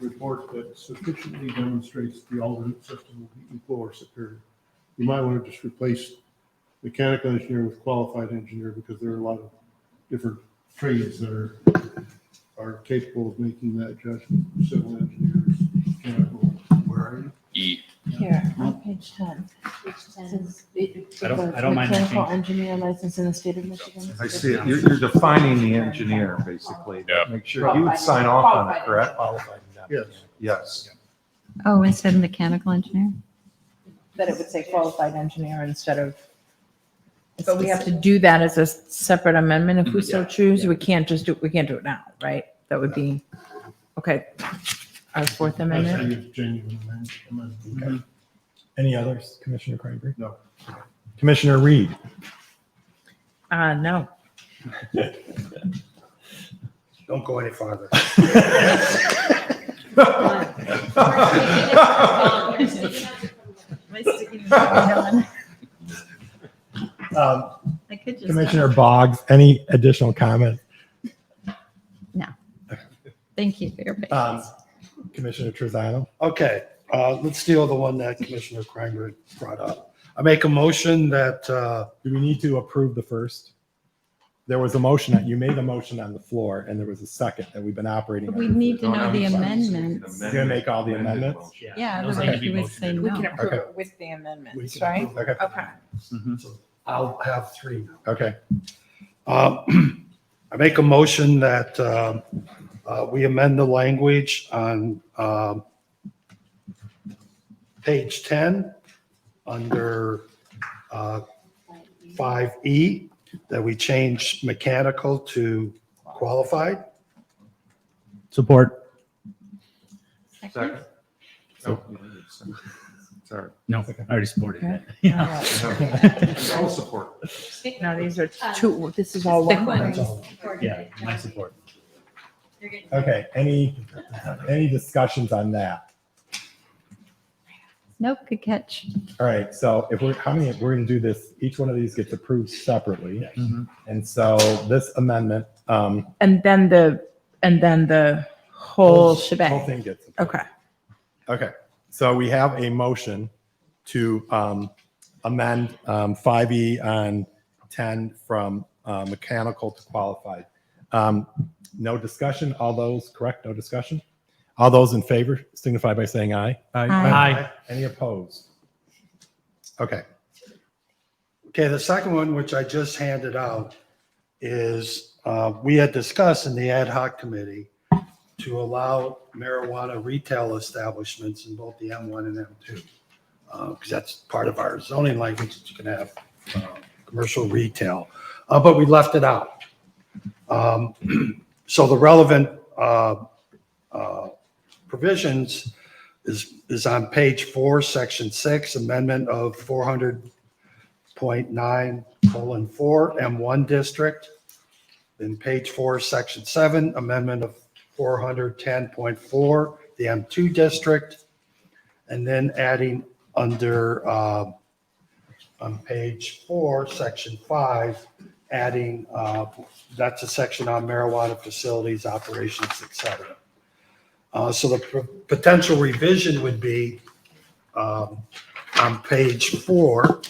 The report that sufficiently demonstrates the alternate system will be equal or superior. You might want to just replace mechanical engineer with qualified engineer, because there are a lot of different trades that are capable of making that judgment. Civil engineers, mechanical. Where are you? E. Here, on page 10. It says I don't mind that Mechanical change. engineer license in the state of Michigan. I see it. You're defining the engineer, basically. Make sure you would sign off on it, correct? Yes. Yes. Oh, instead of mechanical engineer? That it would say qualified engineer instead of. But we have to do that as a separate amendment if we so choose. We can't just do, we can't do it now, right? That would be, okay. Our fourth I amendment. think it's genuine amendment. Any others, Commissioner Cranberry? No. Commissioner Reed? No. Don't go any farther. I could just. Commissioner Boggs, any additional comment? No. Thank you for your patience. Commissioner Trezano? Okay, let's deal with the one that Commissioner Kramer brought up. I make a motion that, Do we need to approve the first? There was a motion, you made a motion on the floor, and there was a second that we've been operating. But we on. need to know the amendments. You're gonna make all the amendments? Yeah, Those otherwise need to you be would say We can no. approve Okay. it with the We amendments, can right? approve Okay. Okay. so I'll have three now. Okay. I make a motion that we amend the language on page 10 under 5E, that we change mechanical to qualified. Support. Second. Sorry. No, I already supported it. All support. No, these are two, this is all one. Yeah, my support. Okay, any discussions on that? Nope, good catch. All right, so if we're gonna do this, each one of these gets approved separately. Mhm. And so this amendment, And then the whole whole shebang. thing gets. Okay. Okay, so we have a motion to amend 5E on 10 from mechanical to qualified. No discussion, all those, correct, no discussion? All those in favor signify by saying aye. Aye. Any opposed? Okay, Okay, the second one, which I just handed out, is we had discussed in the ad hoc committee to allow marijuana retail establishments in both the M1 and M2. Because that's part of our zoning language, that you can have commercial retail, but we left it out. So the relevant provisions is on page 4, section 6, amendment of 400.9:4 M1 district. Then page 4, section 7, amendment of 410.4, the M2 district. And then adding under, on page 4, section 5, adding, that's a section on marijuana facilities, operations, et cetera. So the potential revision would be on page 4.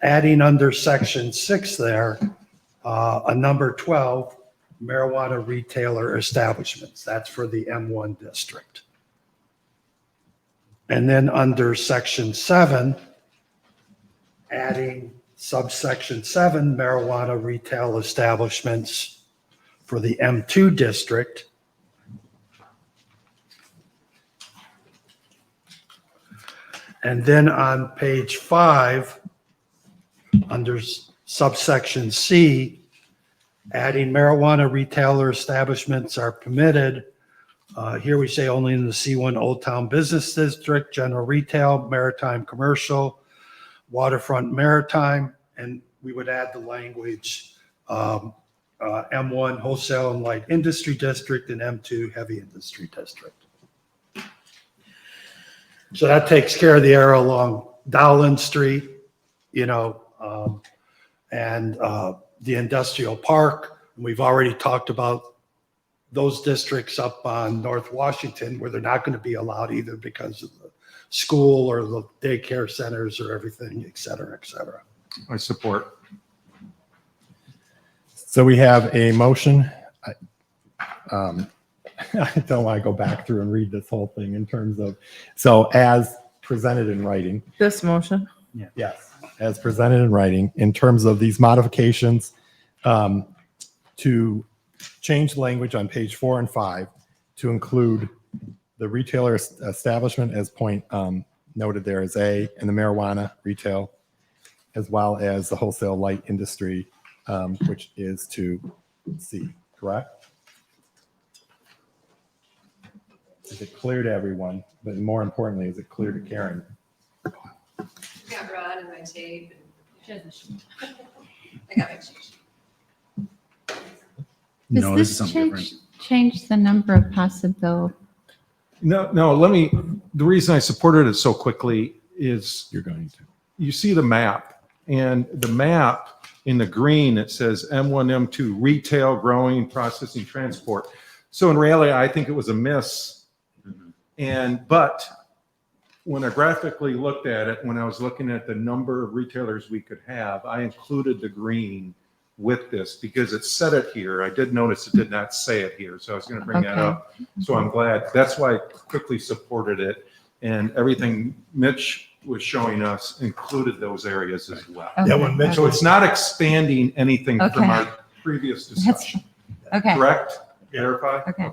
Adding under section 6 there, a number 12, marijuana retailer establishments. That's for the M1 district. And then under section 7, adding subsection 7, marijuana retail establishments for the M2 district. And then on page 5, under subsection C, adding marijuana retailer establishments are permitted. Here we say only in the C1 Old Town Business District, general retail, maritime commercial, waterfront maritime, and we would add the language M1 wholesale and light industry district and M2 heavy industry district. So that takes care of the area along Dowland Street, and the industrial park. We've already talked about those districts up on North Washington where they're not going to be allowed either because of the school or the daycare centers or everything, et cetera, et cetera. I support. so we have a motion I don't want to go back through and read this whole thing in terms of, so as presented in writing, This motion. yes, as presented in writing, in terms of these modifications, to change language on page 4 and 5 to include the retailer establishment as point noted there as A, and the marijuana retail, as well as the wholesale light industry, which is to C, correct? Is it clear to everyone? But more importantly, is it clear to Karen? Got Rod and my tape. I got my sheet. No, this is Does something this different. change the number of possible? No, the reason I supported it so quickly is You're going to. you see the map, and the map in the green, it says M1, M2, retail, growing, processing, transport. So in reality, I think it was a miss. But when I graphically looked at it, when I was looking at the number of retailers we could have, I included the green with this because it said it here. I did notice it did not say it here, so I was going to bring that Okay. up. So I'm glad. That's why I quickly supported it. And everything Mitch was showing us included those areas as well. Yeah, when Mitch So it's not expanding anything from Okay. our previous That's, discussion. okay. Correct? Verify? Okay.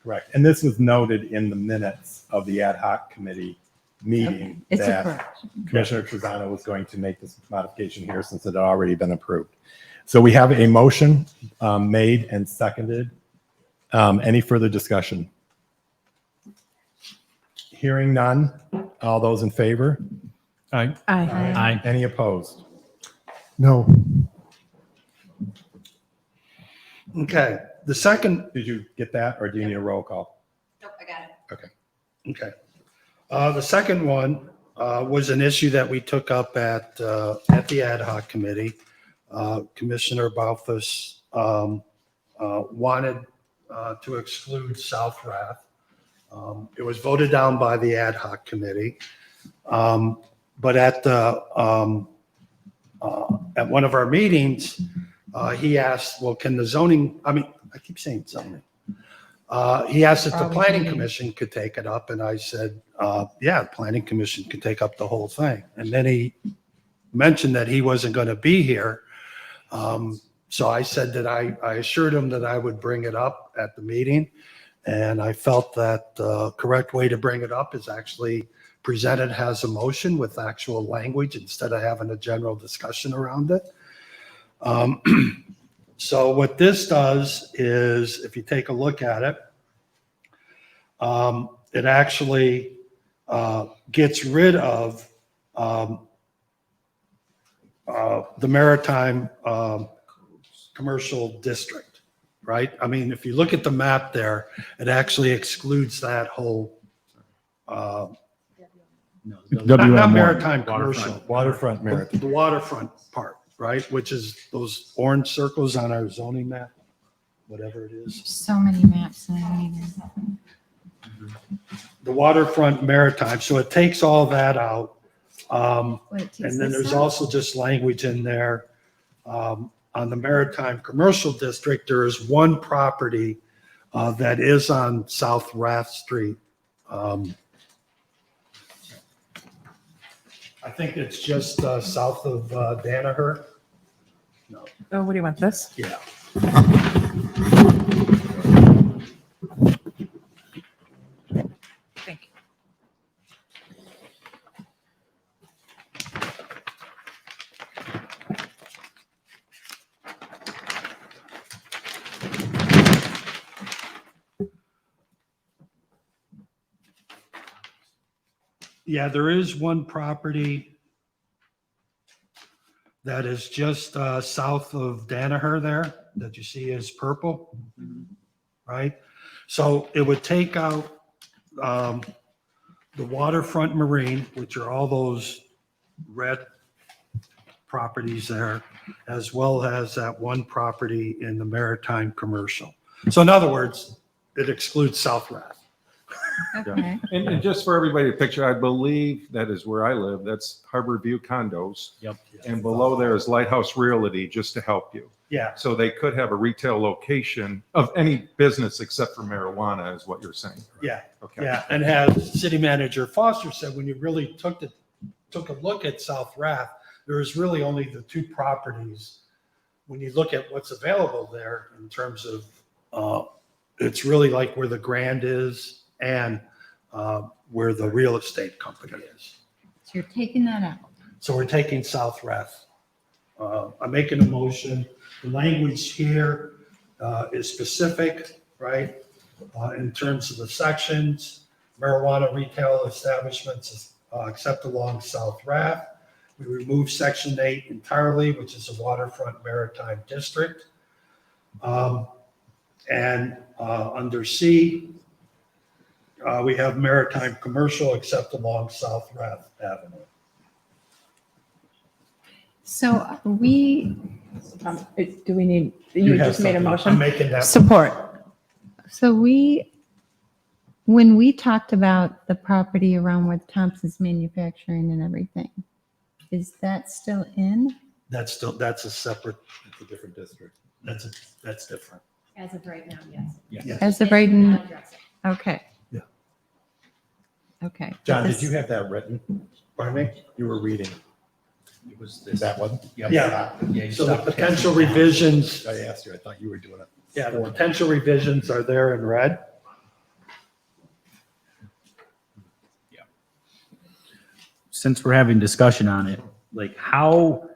Correct. And this was noted in the minutes of the ad hoc committee meeting It's a that correction. Commissioner Trezano was going to make this modification here since it had already been approved. So we have a motion made and seconded. Any further discussion? Hearing none. All those in favor? Aye. Aye. Any opposed? No. Okay, the second, Did you get that, or do you need a roll call? Nope, I got it. okay. The second one was an issue that we took up at the ad hoc committee. Commissioner Balfus wanted to exclude South Rath. It was voted down by the ad hoc committee. But at one of our meetings, he asked, well, can the zoning, I keep saying zoning. He asked if the planning commission could take it up, and I said, yeah, the planning commission could take up the whole thing. And then he mentioned that he wasn't going to be here. So I said that I assured him that I would bring it up at the meeting. And I felt that the correct way to bring it up is actually presented as a motion with actual language instead of having a general discussion around it. So what this does is, if you take a look at it, it actually gets rid of the maritime commercial district, right? I mean, if you look at the map there, it actually excludes that whole, not maritime commercial. Waterfront maritime. The waterfront part, right? Which is those orange circles on our zoning map, whatever it is. So many maps. And I mean, The waterfront maritime, so it takes all that out. What, it takes And then this there's out? also just language in there. On the maritime commercial district, there is one property that is on South Rath Street. I think it's just south of Danaher. No, Oh, what do you want, this? yeah. Thank you. Yeah, there is one property that is just south of Danaher there, that you see is purple, right? So it would take out the waterfront marine, which are all those red properties there, as well as that one property in the maritime commercial. So in other words, it excludes South Rath. Okay. And just for everybody to picture, I believe that is where I live. That's Harbor View Condos. Yep. And below there is Lighthouse Realty, just to help you. Yeah. So they could have a retail location of any business except for marijuana is what you're saying. Yeah. Okay. Yeah, and as City Manager Foster said, when you really took a look at South Rath, there's really only the two properties. When you look at what's available there in terms of, it's really like where the Grand is and where the real estate company is. So you're taking that out. So we're taking South Rath. I'm making a motion. The language here is specific, right? In terms of the sections, marijuana retail establishments except along South Rath. We remove section 8 entirely, which is a waterfront maritime district. And under C, we have maritime commercial except along South Rath Avenue. So we, Do we need, You you have just made a something. motion? I'm making that. Support. so when we talked about the property around where Thompson's manufacturing and everything, is that still in? That's a separate. It's a different district. That's different. As of right now, yes. Yeah. As of right now? Okay. Yeah. Okay. John, This- did you have that written? Pardon me? You were reading. It was That one? Yeah. you So the stopped. potential revisions, I asked you, I thought you were doing it. yeah, the potential revisions are there in red. Since we're having discussion on it, like how,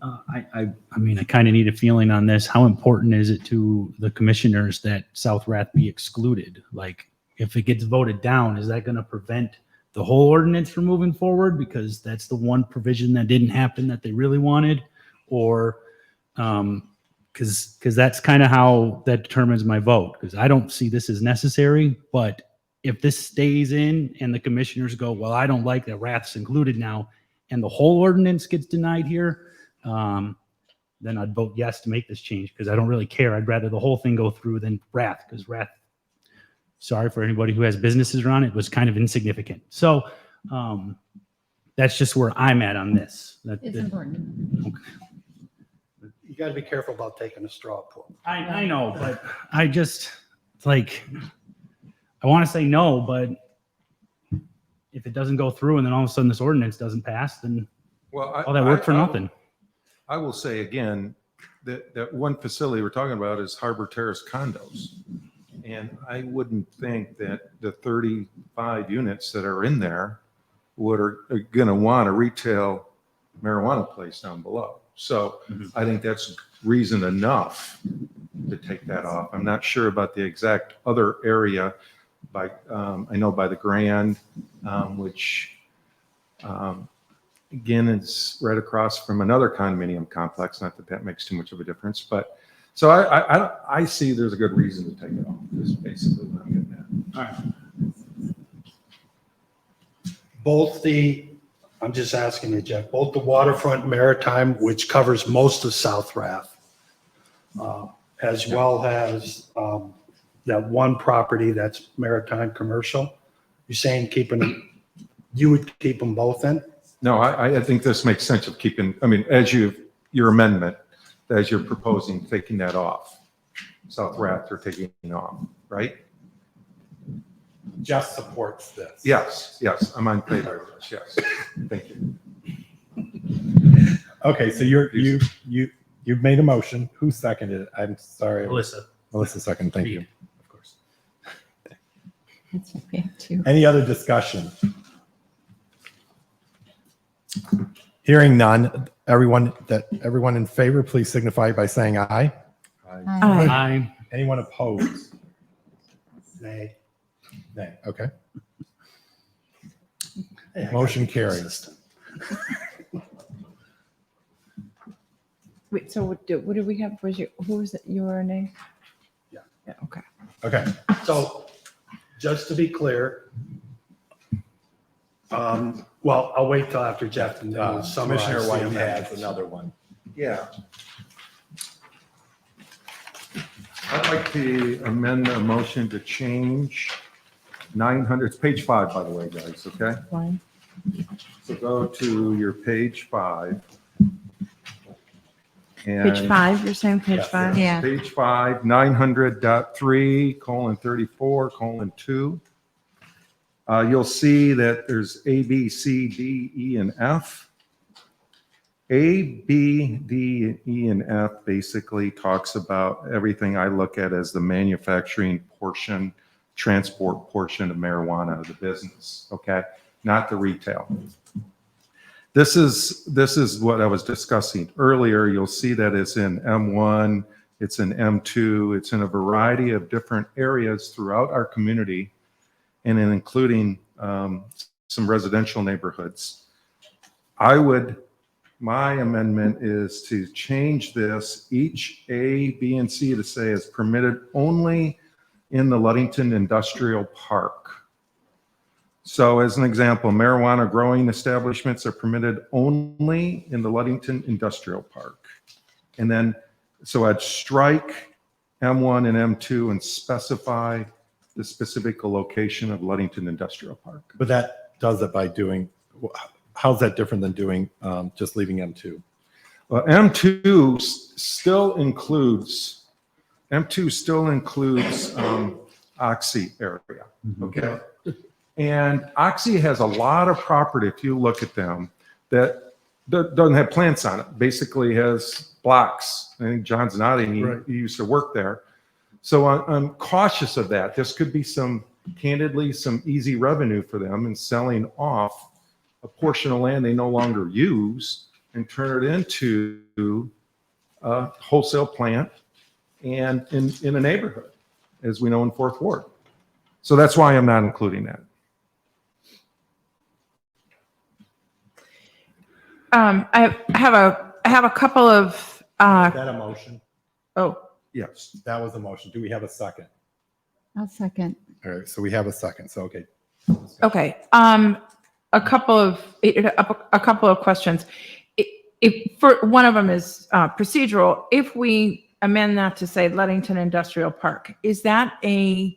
I mean, I kind of need a feeling on this. How important is it to the commissioners that South Rath be excluded? Like, if it gets voted down, is that going to prevent the whole ordinance from moving forward? Because that's the one provision that didn't happen that they really wanted, or, because that's kind of how that determines my vote. Because I don't see this as necessary, but if this stays in and the commissioners go, well, I don't like that Rath's included now, and the whole ordinance gets denied here, then I'd vote yes to make this change, because I don't really care. I'd rather the whole thing go through than Rath, because Rath, sorry for anybody who has businesses around it, was kind of insignificant. So that's just where I'm at on this. It's important. You got to be careful about taking a straw poll. I know, but I just, it's like, I want to say no, but if it doesn't go through and then all of a sudden this ordinance doesn't pass, then all that work for nothing. I will say again, that one facility we're talking about is Harbor Terrace condos. And I wouldn't think that the 35 units that are in there are going to want a retail marijuana place down below. So I think that's reason enough to take that off. I'm not sure about the exact other area by, I know by the Grand, which again, it's right across from another condominium complex. Not that that makes too much of a difference, but so I see there's a good reason to take it off. Is basically what I'm getting at. All right. I'm just asking you, Jeff, both the waterfront maritime, which covers most of South Rath, as well as that one property that's maritime commercial. You're saying you would keep them both in? No, I think this makes sense of keeping, I mean, as your amendment, as you're proposing, taking that off. South Rath are taking it off, right? Jeff supports this. Yes, I'm on favor of this, yes. Thank you. Okay, so you've made a motion. Who seconded it? I'm sorry. Melissa. Melissa second, thank you. Of course. That's what we have to. Any other discussion? Hearing none, everyone in favor, please signify by saying aye. Aye. Anyone opposed? Nay. Nay, okay. Hey, I Motion gotta be carries. consistent. Wait, so what did we have? Who was your name? Yeah. Yeah, okay. Okay. So just to be clear, well, I'll wait till after Jeff and then we'll summarize. Commissioner the White amendments. has another one. Yeah. I'd like to amend the motion to change 900, it's page 5, by the way, guys, okay? Fine. So go to your page 5. Page And 5, you're saying page Yes. 5? Yeah. Page 5, 900.3:34:2. You'll see that there's A, B, C, D, E, and F. A, B, D, E, and F basically talks about everything I look at as the manufacturing portion, transport portion of marijuana of the business, okay? Not the retail. This is what I was discussing earlier. You'll see that it's in M1, it's in M2, it's in a variety of different areas throughout our community, and including some residential neighborhoods. My amendment is to change this, each A, B, and C to say is permitted only in the Ludington Industrial Park. So as an example, marijuana growing establishments are permitted only in the Ludington Industrial Park. And then, so I'd strike M1 and M2 and specify the specific location of Ludington Industrial Park. But that does it by doing, how's that different than doing, just leaving M2? Well, M2 still includes Oxy area, okay? And Oxy has a lot of property, if you look at them, that doesn't have plants on it. Basically has blocks. I think John's nodding, he used to work there. So I'm cautious of that. This could be candidly, some easy revenue for them in selling off a portion of land they no longer use and turn it into a wholesale plant and in a neighborhood, as we know in Fourth Ward. So that's why I'm not including that. I have a couple of, Is that a motion? oh, Yes. That was a motion. Do we have a second? I'll second. All right, so we have a second. So, okay. okay. A couple of questions. For one of them is procedural. If we amend that to say Ludington Industrial Park, is that an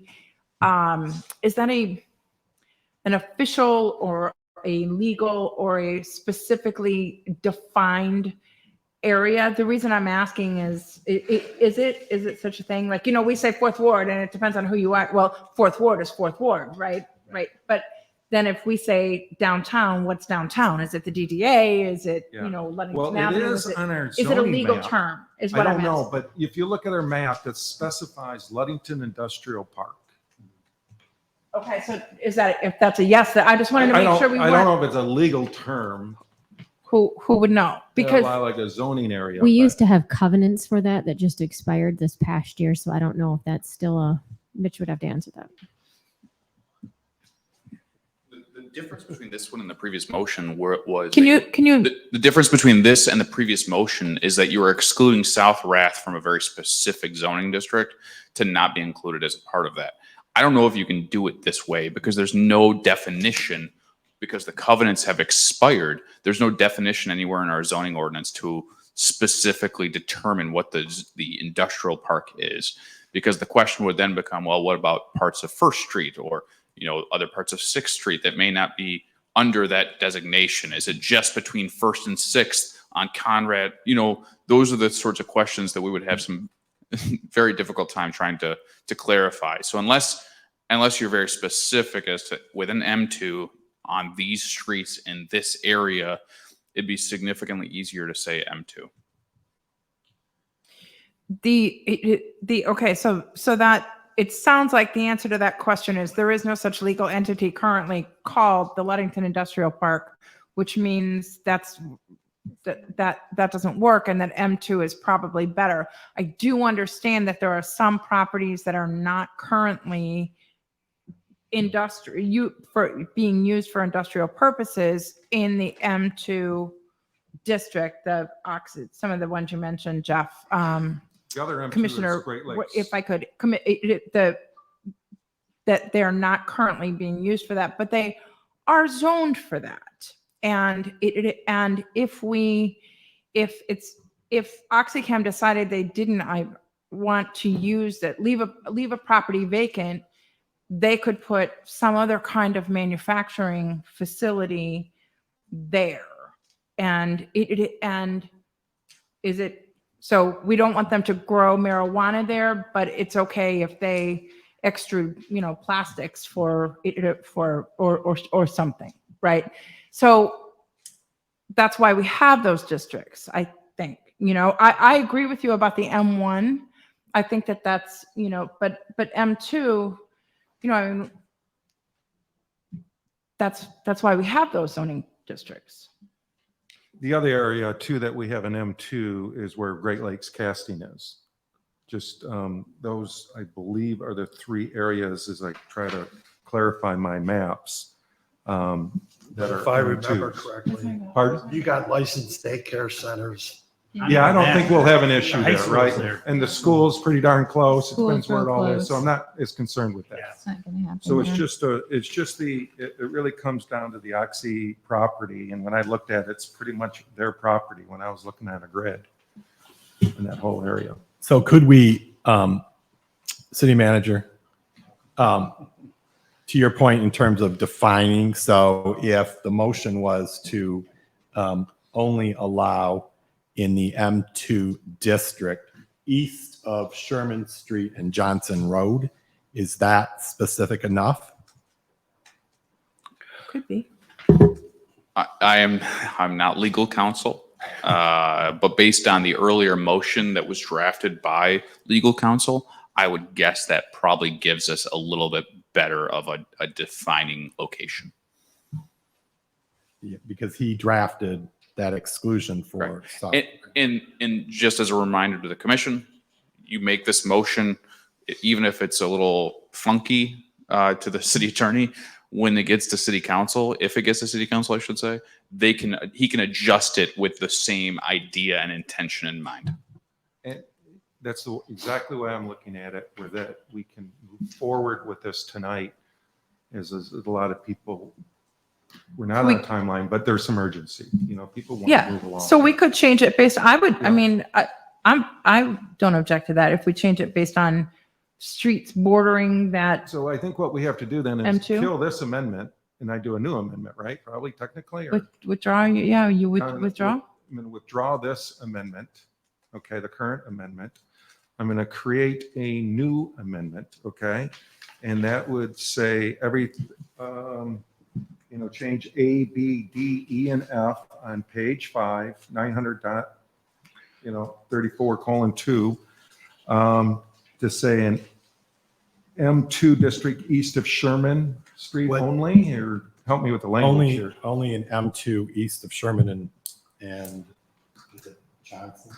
official or a legal or a specifically defined area? The reason I'm asking is it such a thing? Like, we say Fourth Ward and it depends on who you are. Well, Fourth Ward is Fourth Ward, right? Right. But then if we say downtown, what's downtown? Is it the DDA? Is it, Ludington Well, it Avenue? is on our Is it a zoning legal map. term? Is I what don't I'm know, asking. but if you look at our map, that specifies Ludington Industrial Park. Okay, so if that's a yes, I just wanted to make sure we I don't know weren't, if it's a legal term. who would know? Because A lot like a zoning area. We but- used to have covenants for that just expired this past year, so I don't know if that's still Mitch would have to answer that. The difference between this one and the previous motion where it was. can you, The difference between this and the previous motion is that you are excluding South Rath from a very specific zoning district to not be included as a part of that. I don't know if you can do it this way because there's no definition, because the covenants have expired. There's no definition anywhere in our zoning ordinance to specifically determine what the industrial park is. Because the question would then become, well, what about parts of First Street or, other parts of Sixth Street that may not be under that designation? Is it just between First and Sixth on Conrad? Those are the sorts of questions that we would have some very difficult time trying to clarify. So unless you're very specific as to within M2 on these streets in this area, it'd be significantly easier to say M2. Okay, so that it sounds like the answer to that question is there is no such legal entity currently called the Ludington Industrial Park, which means that doesn't work and that M2 is probably better. I do understand that there are some properties that are not currently being used for industrial purposes in the M2 district, some of the ones you mentioned, Jeff. The other M2 Commissioner, is Great Lakes. if I could commit that they're not currently being used for that, but they are zoned for that. And if Oxychem decided they didn't want to use that, leave a property vacant, they could put some other kind of manufacturing facility there. And is it So we don't want them to grow marijuana there, but it's okay if they extrude, plastics for or something, right? So that's why we have those districts, I think. I agree with you about the M1. I think that's, but M2, I mean, that's why we have those zoning districts. The other area too that we have in M2 is where Great Lakes Casting is. Just those, I believe, are the three areas as I try to clarify my maps. That are If I remember M2s. correctly, Pardon? you got licensed daycare centers. Yeah, I don't think we'll have an issue The high there, school's right? there. And the school's pretty darn close. It School's depends where it real all is. close. So I'm not as concerned with that. It's not going to happen. So it's there. just it really comes down to the Oxy property. And when I looked at it, it's pretty much their property when I was looking at a grid in that whole area. So could we, city manager, to your point in terms of defining, so if the motion was to only allow in the M2 district east of Sherman Street and Johnson Road, is that specific enough? Could be. I'm not legal counsel, but based on the earlier motion that was drafted by legal counsel, I would guess that probably gives us a little bit better of a defining location. Yeah, because he drafted that exclusion for. some- And just as a reminder to the commission, you make this motion, even if it's a little funky to the city attorney, when it gets to city council, if it gets to city council, I should say, he can adjust it with the same idea and intention in mind. And that's exactly why I'm looking at it, where that we can move forward with this tonight. Is a lot of people, we're not on a timeline, but there's some urgency. People want to move Yeah, along. so we could change it based, I don't object to that if we change it based on streets bordering that. So I think what we have to do then is M2? kill this amendment and I do a new amendment, right? Probably technically, or Withdraw, yeah, you would withdraw? I'm going to withdraw this amendment. Okay, the current amendment. I'm going to create a new amendment. Okay. And that would say change A, B, D, E, and F on page 5, 900.34:2, to say an M2 district east of Sherman Street only, or help me with the language here. Only in M2 east of Sherman and is it Johnson?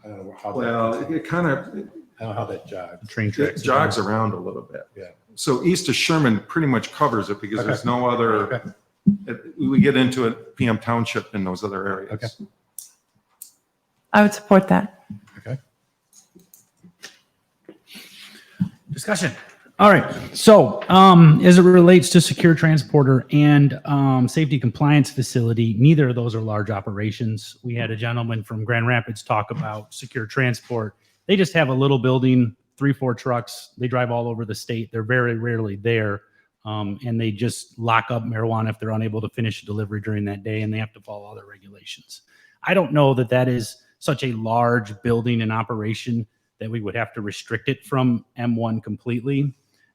I don't know how that. Well, it kind of, I don't know how that jogs. Train it tracks. jogs around a little bit. Yeah. So east of Sherman pretty much covers it because there's no other, Okay. we get into it, PM Township and those other areas. Okay. I would support that. Okay. Discussion. All right. So as it relates to secure transporter and safety compliance facility, neither of those are large operations. We had a gentleman from Grand Rapids talk about secure transport. They just have a little building, 3-4 trucks. They drive all over the state. They're very rarely there. And they just lock up marijuana if they're unable to finish a delivery during that day, and they have to follow other regulations. I don't know that that is such a large building and operation that we would have to restrict it from M1 completely.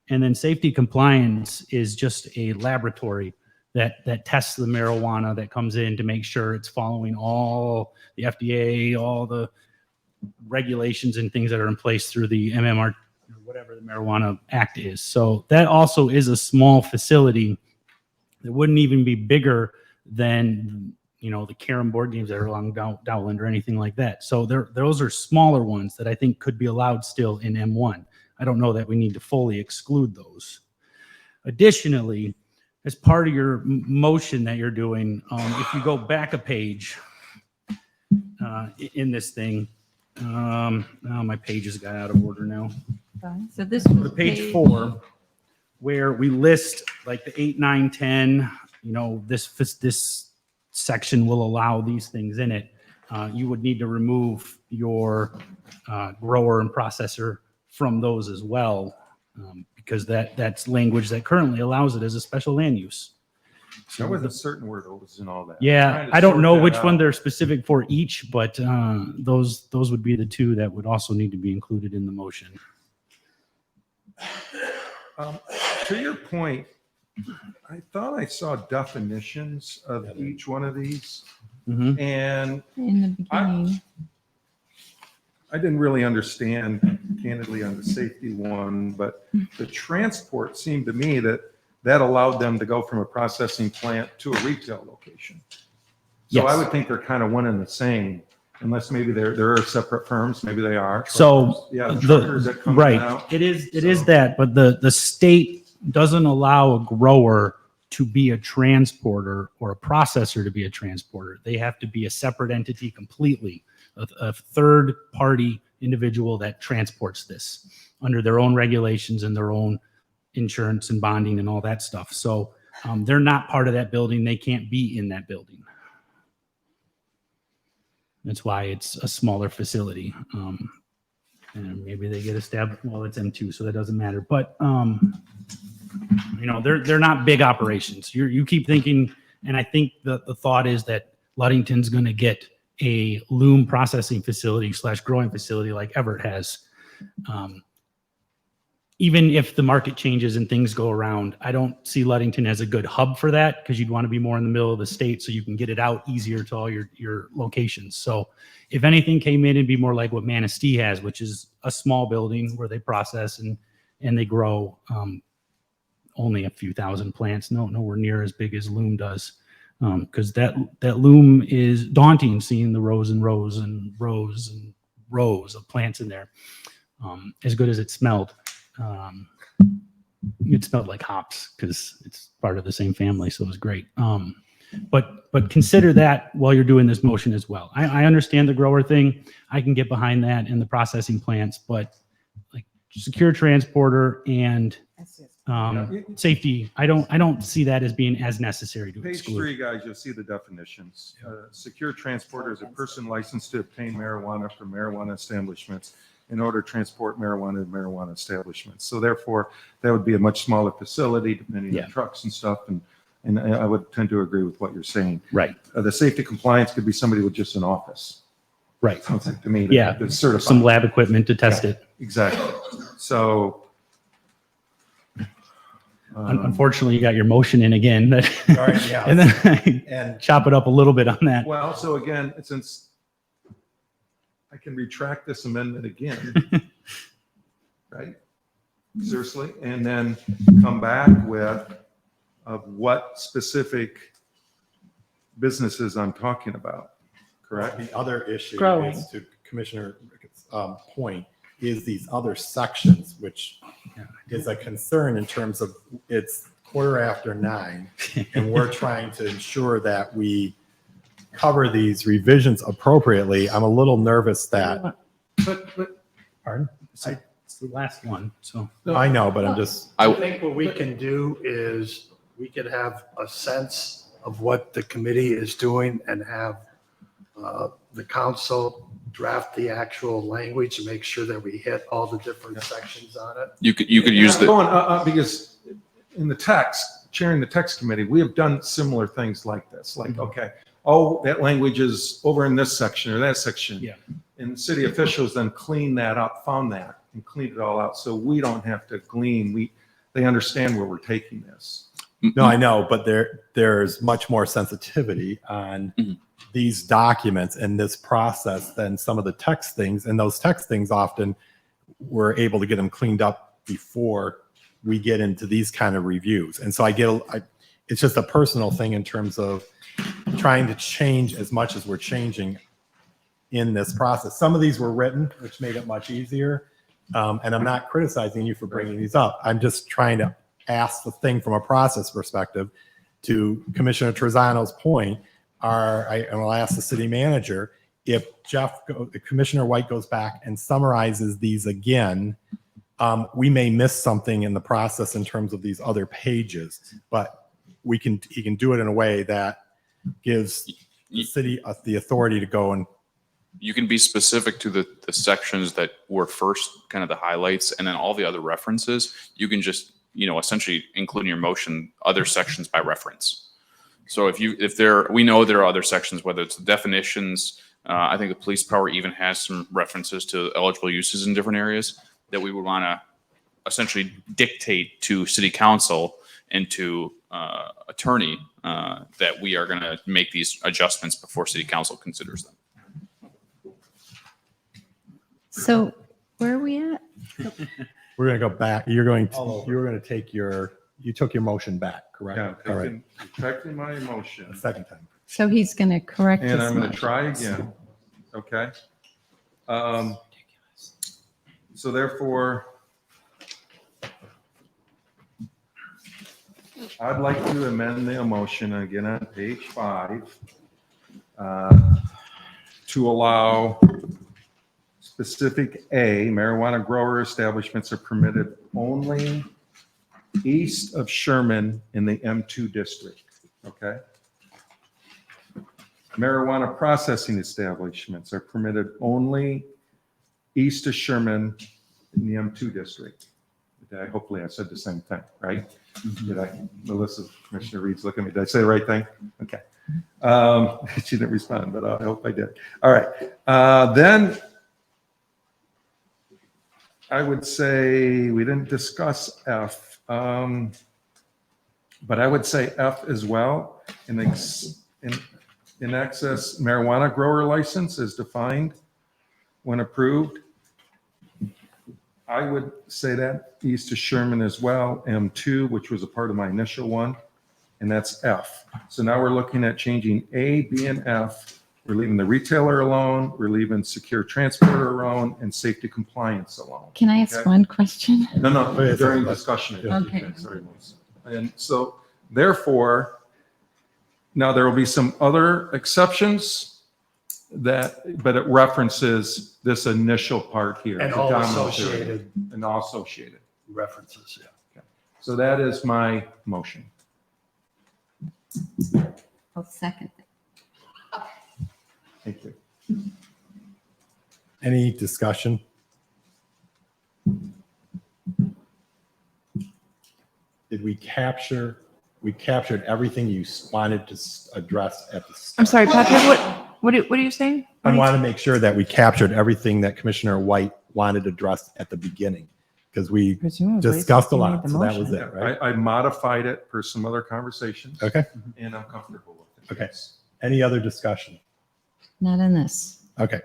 And then safety compliance is just a laboratory that tests the marijuana that comes in to make sure it's following all the FDA, all the regulations and things that are in place through the MMR, or whatever the Marijuana Act is. So that also is a small facility that wouldn't even be bigger than, the Carom board games that are along Dowland or anything like that. So those are smaller ones that I think could be allowed still in M1. I don't know that we need to fully exclude those. Additionally, as part of your motion that you're doing, if you go back a page in this thing, my pages got out of order now. So this Go was to page 4, where we list like the 8, 9, 10, this section will allow these things in it. You would need to remove your grower and processor from those as well, because that's language that currently allows it as a special land use. I wasn't certain where those and all that. Yeah, Trying to I don't sort know that which out. one they're specific for each, but those would be the two that would also need to be included in the motion. To your point, I thought I saw definitions of each one of these, Mhm. and In the beginning. I didn't really understand candidly on the safety one, but the transport seemed to me that allowed them to go from a processing plant to a retail location. So I Yes. would think they're kind of one and the same, unless maybe there are separate firms, maybe they are. So Truckers. Yeah, the truckers that come in and right, out. it is that, but the state doesn't allow a grower to be a transporter or a processor to be a transporter. They have to be a separate entity completely, a third party individual that transports this under their own regulations and their own insurance and bonding and all that stuff. So they're not part of that building. They can't be in that building. That's why it's a smaller facility. And maybe they get established, well, it's M2, so that doesn't matter. But, they're not big operations. You keep thinking, and I think the thought is that Ludington's going to get a loom processing facility / growing facility like Everett has. Even if the market changes and things go around, I don't see Ludington as a good hub for that, because you'd want to be more in the middle of the state so you can get it out easier to all your locations. So if anything came in, it'd be more like what Manistee has, which is a small building where they process and they grow only a few thousand plants, nowhere near as big as Loom does. Because that Loom is daunting, seeing the rows and rows and rows and rows of plants in there. As good as it smelled. It smelled like hops because it's part of the same family, so it was great. But consider that while you're doing this motion as well. I understand the grower thing. I can get behind that and the processing plants, but like secure transporter and safety, I don't see that as being as necessary to Page exclude. 3, guys, you'll see the definitions. Secure transporter is a person licensed to obtain marijuana from marijuana establishments in order to transport marijuana to marijuana establishments. So therefore, that would be a much smaller facility, depending on trucks and stuff. And I would tend to agree with what you're saying. Right. The safety compliance could be somebody with just an office. Right. Sounds like to me. Yeah. That's certified. Some lab equipment to test it. Exactly. So. Unfortunately, you got your motion in again. Right, yeah. And then I And- chop it up a little bit on that. Well, so again, since I can retract this amendment again, right? Seriously, and then come back with what specific businesses I'm talking about, correct? The other issue Growing. is, to Commissioner Ricketts' point, is these other sections, which is a concern in terms of it's 9:15, and we're trying to ensure that we cover these revisions appropriately. I'm a little nervous that, pardon? It's the last one, so. I know, but I'm just, I think what we can do is we could have a sense of what the committee is doing and have the council draft the actual language to make sure that we hit all the different sections on it. You could use the. Because in the text, chairing the text committee, we have done similar things like this. Like, okay, oh, that language is over in this section or that section. Yeah. And city officials then clean that up, found that, and cleaned it all out. So we don't have to glean. They understand where we're taking this. no, I know, but there's much more sensitivity on these documents and this process than some of the text things. And those text things often we're able to get them cleaned up before we get into these kind of reviews. And so it's just a personal thing in terms of trying to change as much as we're changing in this process. Some of these were written, which made it much easier. And I'm not criticizing you for bringing these up. I'm just trying to ask the thing from a process perspective. To Commissioner Trezano's point, and I'll ask the city manager, if Commissioner White goes back and summarizes these again, we may miss something in the process in terms of these other pages, but he can do it in a way that gives the city the authority to go and. You can be specific to the sections that were first kind of the highlights, and then all the other references, you can just, essentially include in your motion other sections by reference. So we know there are other sections, whether it's the definitions, I think the police power even has some references to eligible uses in different areas that we would want to essentially dictate to city council and to attorney that we are going to make these adjustments before city council considers them. So where are we at? We're going to go back. You're going to take you took your motion back, correct? Yeah, All right. correcting my motion. A second time. So he's going to correct his And I'm going to motion. try again. Okay. So therefore, I'd like to amend the motion again on page 5 to allow specific A, marijuana grower establishments are permitted only east of Sherman in the M2 district. Okay. Marijuana processing establishments are permitted only east of Sherman in the M2 district. Hopefully I said the same thing, right? Did I? Melissa, Commissioner Reed's looking at me. Did I say the right thing? Okay. She didn't respond, but I hope I did. All right. Then I would say we didn't discuss F, but I would say F as well. In excess marijuana grower license is defined when approved. I would say that east of Sherman as well, M2, which was a part of my initial one, and that's F. So now we're looking at changing A, B, and F. We're leaving the retailer alone, we're leaving secure transporter alone, and safety compliance alone. Can I ask Okay? one question? No, during discussion. Okay. Sorry, Melissa. And so therefore, now there will be some other exceptions but it references this initial part here. And the all domino theory, associated. And all associated. References, yeah. Okay. So that is my motion. I'll second that. Thank you. Any discussion? Did we captured everything you wanted to address at the start? I'm sorry, Patrick, what are you saying? I want to make sure that we captured everything that Commissioner White wanted addressed at the beginning, because we Presumably, discussed a you made lot, the so that was motion. it, right? I modified it per some other conversations. Okay. And I'm comfortable with it. Okay. Any other discussion? Not in this. Okay.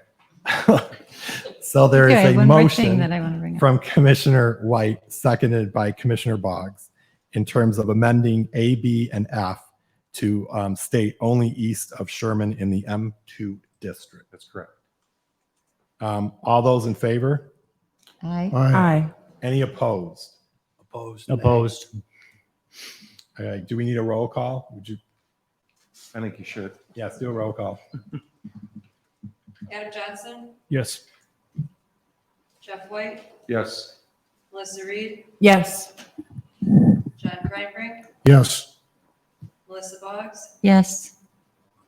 So there Okay, is a one more thing motion that I want to bring up. from Commissioner White, seconded by Commissioner Boggs, in terms of amending A, B, and F to state only east of Sherman in the M2 district. That's correct. All those in favor? Aye. Aye. Any opposed? Opposed? Opposed. All right, do we need a roll call? Would you? I think you should. Yes, do a roll call. Adam Johnson, Yes. Jeff White, Yes. Melissa Reed, Yes. John Kreinbrink, Yes. Melissa Boggs, Yes.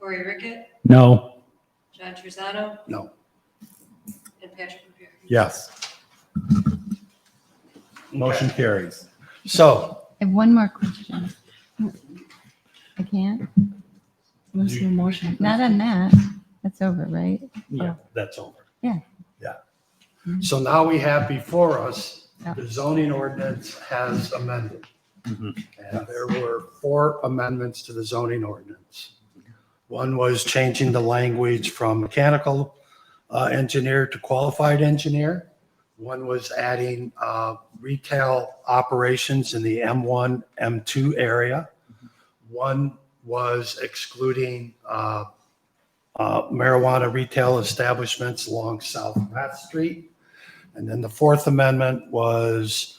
Corey Rickett, No. John Truzano, No. and Patrick Revere. Yes. Motion carries. So, I have one more question. I can't? What's your motion? Not on that. That's over, right? yeah, that's over. Yeah. Yeah. So now we have before us, Yeah. the zoning ordinance has amended. And there were 4 amendments to the zoning ordinance. One was changing the language from mechanical engineer to qualified engineer. One was adding retail operations in the M1, M2 area. One was excluding marijuana retail establishments along South Pratt Street. And then the 4th amendment was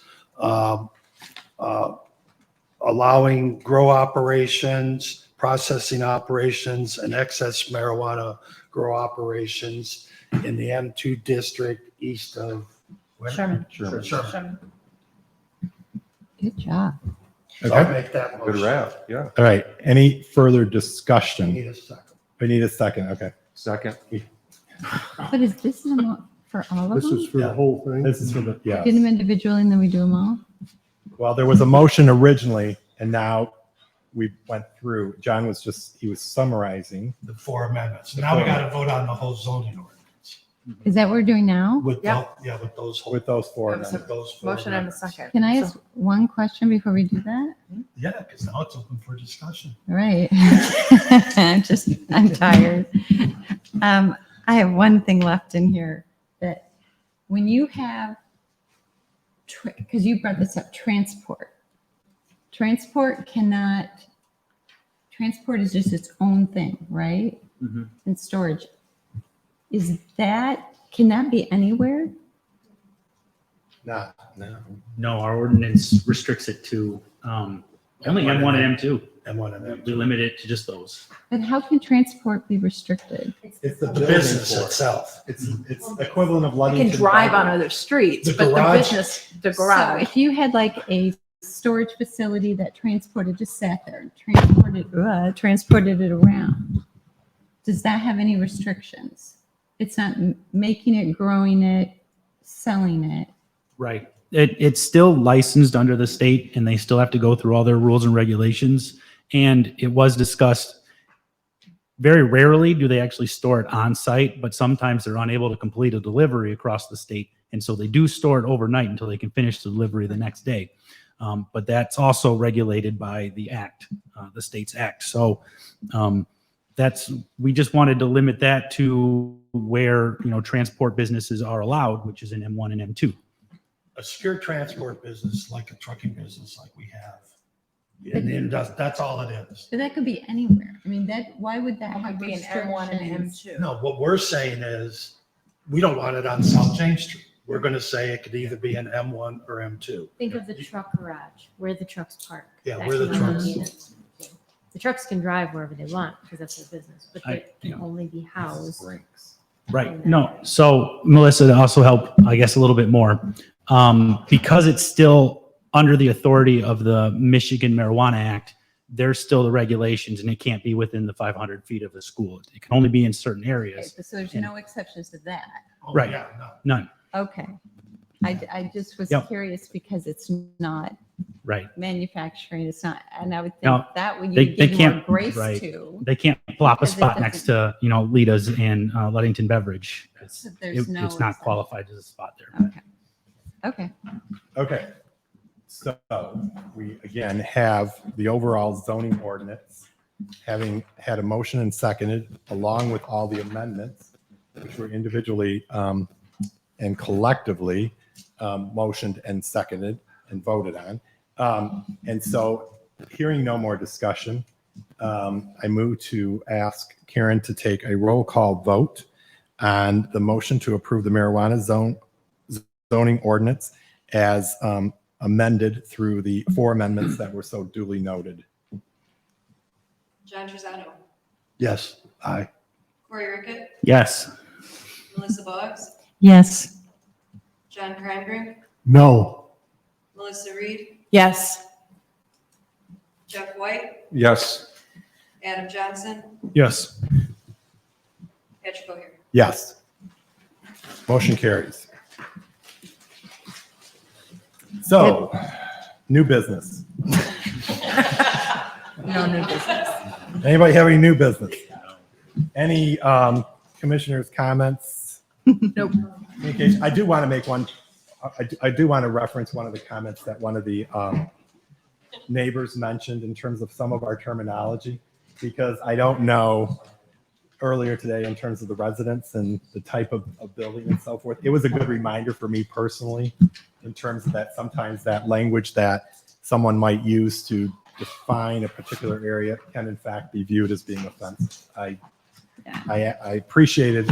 allowing grow operations, processing operations, and excess marijuana grow operations in the M2 district east of where? Sherman. Sherman. Good job. So I'll Okay. make that Good motion. wrap. Yeah. All right, any further Need discussion? a second. We need a second, okay. Second. But is this for all of This is them? for the whole thing? This is for the, yeah. Do them individually and then we do them all? Well, there was a motion originally, and now we went through. John was he was summarizing. The 4 amendments. Now we got to vote on the whole zoning ordinance. Is that what we're doing now? With, Yeah. with those. With those 4 It was a amendments. those 4 Motion and a amendments. second. Can I ask one question before we do that? Yeah, because now it's open for discussion. All right. I'm tired. I have one thing left in here that when you have, because you brought this up, transport is just its own thing, right? And storage. Can that be anywhere? No. No, our ordinance restricts it to only M1 and M2. M1 and M2. We limit it to just those. But how can transport be restricted? It's the The building business for it. itself. It's equivalent of You Ludington. can drive on Beverage. other streets, The but the garage- business, the So garage. if you had like a storage facility that just sat there and transported it around, does that have any restrictions? It's not making it, growing it, selling it. Right. It's still licensed under the state and they still have to go through all their rules and regulations. And it was discussed, very rarely do they actually store it on site, but sometimes they're unable to complete a delivery across the state. And so they do store it overnight until they can finish the delivery the next day. But that's also regulated by the act, the state's act. So we just wanted to limit that to where, transport businesses are allowed, which is in M1 and M2. A secure transport business, like a trucking business like we have. And that's all it is. But that could be anywhere. I mean, why would that It have could be an M1 and restrictions? M2. No, what we're saying is, we don't want it on South James Street. We're going to say it could either be an M1 or M2. Think of the truck garage, where the trucks park. Yeah, That where the can only trucks- be in- The trucks can drive wherever they want because that's their business, but they yeah. can only be housed. Right. No. So Melissa, to also help, I guess, a little bit more, because it's still under the authority of the Michigan Marijuana Act, there's still the regulations and it can't be within the 500 feet of the school. It can only be in certain Okay, areas. so there's no exceptions to that. Oh, Right. yeah, no. None. Okay. I just was Yep. curious because it's not Right. manufacturing. It's not, and I would think No, that would they you give more can't, grace right. to. They can't plop a Because it spot next to, Lita's and Ludington Beverage. It's There's no it's not exception. qualified as a spot there. Okay. Okay. So we again have the overall zoning ordinance, having had a motion and seconded, along with all the amendments, which were individually and collectively motioned and seconded and voted on. And so hearing no more discussion, I move to ask Karen to take a roll call vote on the motion to approve the marijuana zoning ordinance as amended through the 4 amendments that were so duly noted. John Trezano, Yes, aye. Corey Rickett, Yes. Melissa Boggs, Yes. John Kreinbrink, No. Melissa Reed, Yes. Jeff White, Yes. Adam Johnson, Yes. Patrick O'Hare. Yes. Motion carries. So, new business. No new business. Anybody have any new business? Any commissioners' comments? Nope. Communication? I do want to make one, I do want to reference one of the comments that one of the neighbors mentioned in terms of some of our terminology, because I don't know earlier today in terms of the residents and the type of building and so forth. It was a good reminder for me personally in terms of that sometimes that language that someone might use to define a particular area can in fact be viewed as being offensive. I appreciated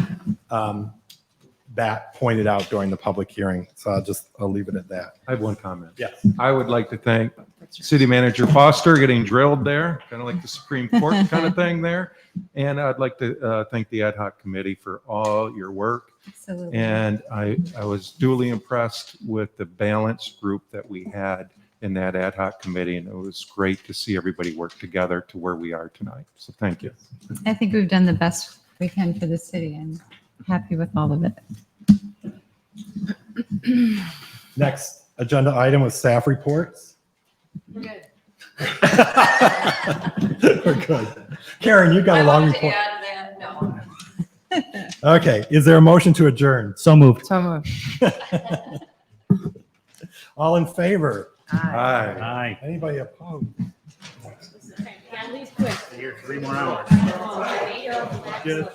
that pointed out during the public hearing. So I'll leave it at that. I have one comment. Yes. I would like to thank City Manager Foster getting drilled there, kind of like the Supreme Court kind of thing there. And I'd like to thank the ad hoc committee for all your work. Absolutely. And I was duly impressed with the balanced group that we had in that ad hoc committee. And it was great to see everybody work together to where we are tonight. So thank you. I think we've done the best we can for the city. I'm happy with all of it. Next agenda item was staff reports. We're good. We're good. Karen, you got a long report. No. Okay, is there a motion to adjourn? So moved. So moved. All in favor? Aye. Aye. Anybody opposed? Here, 3 more hours. Get it.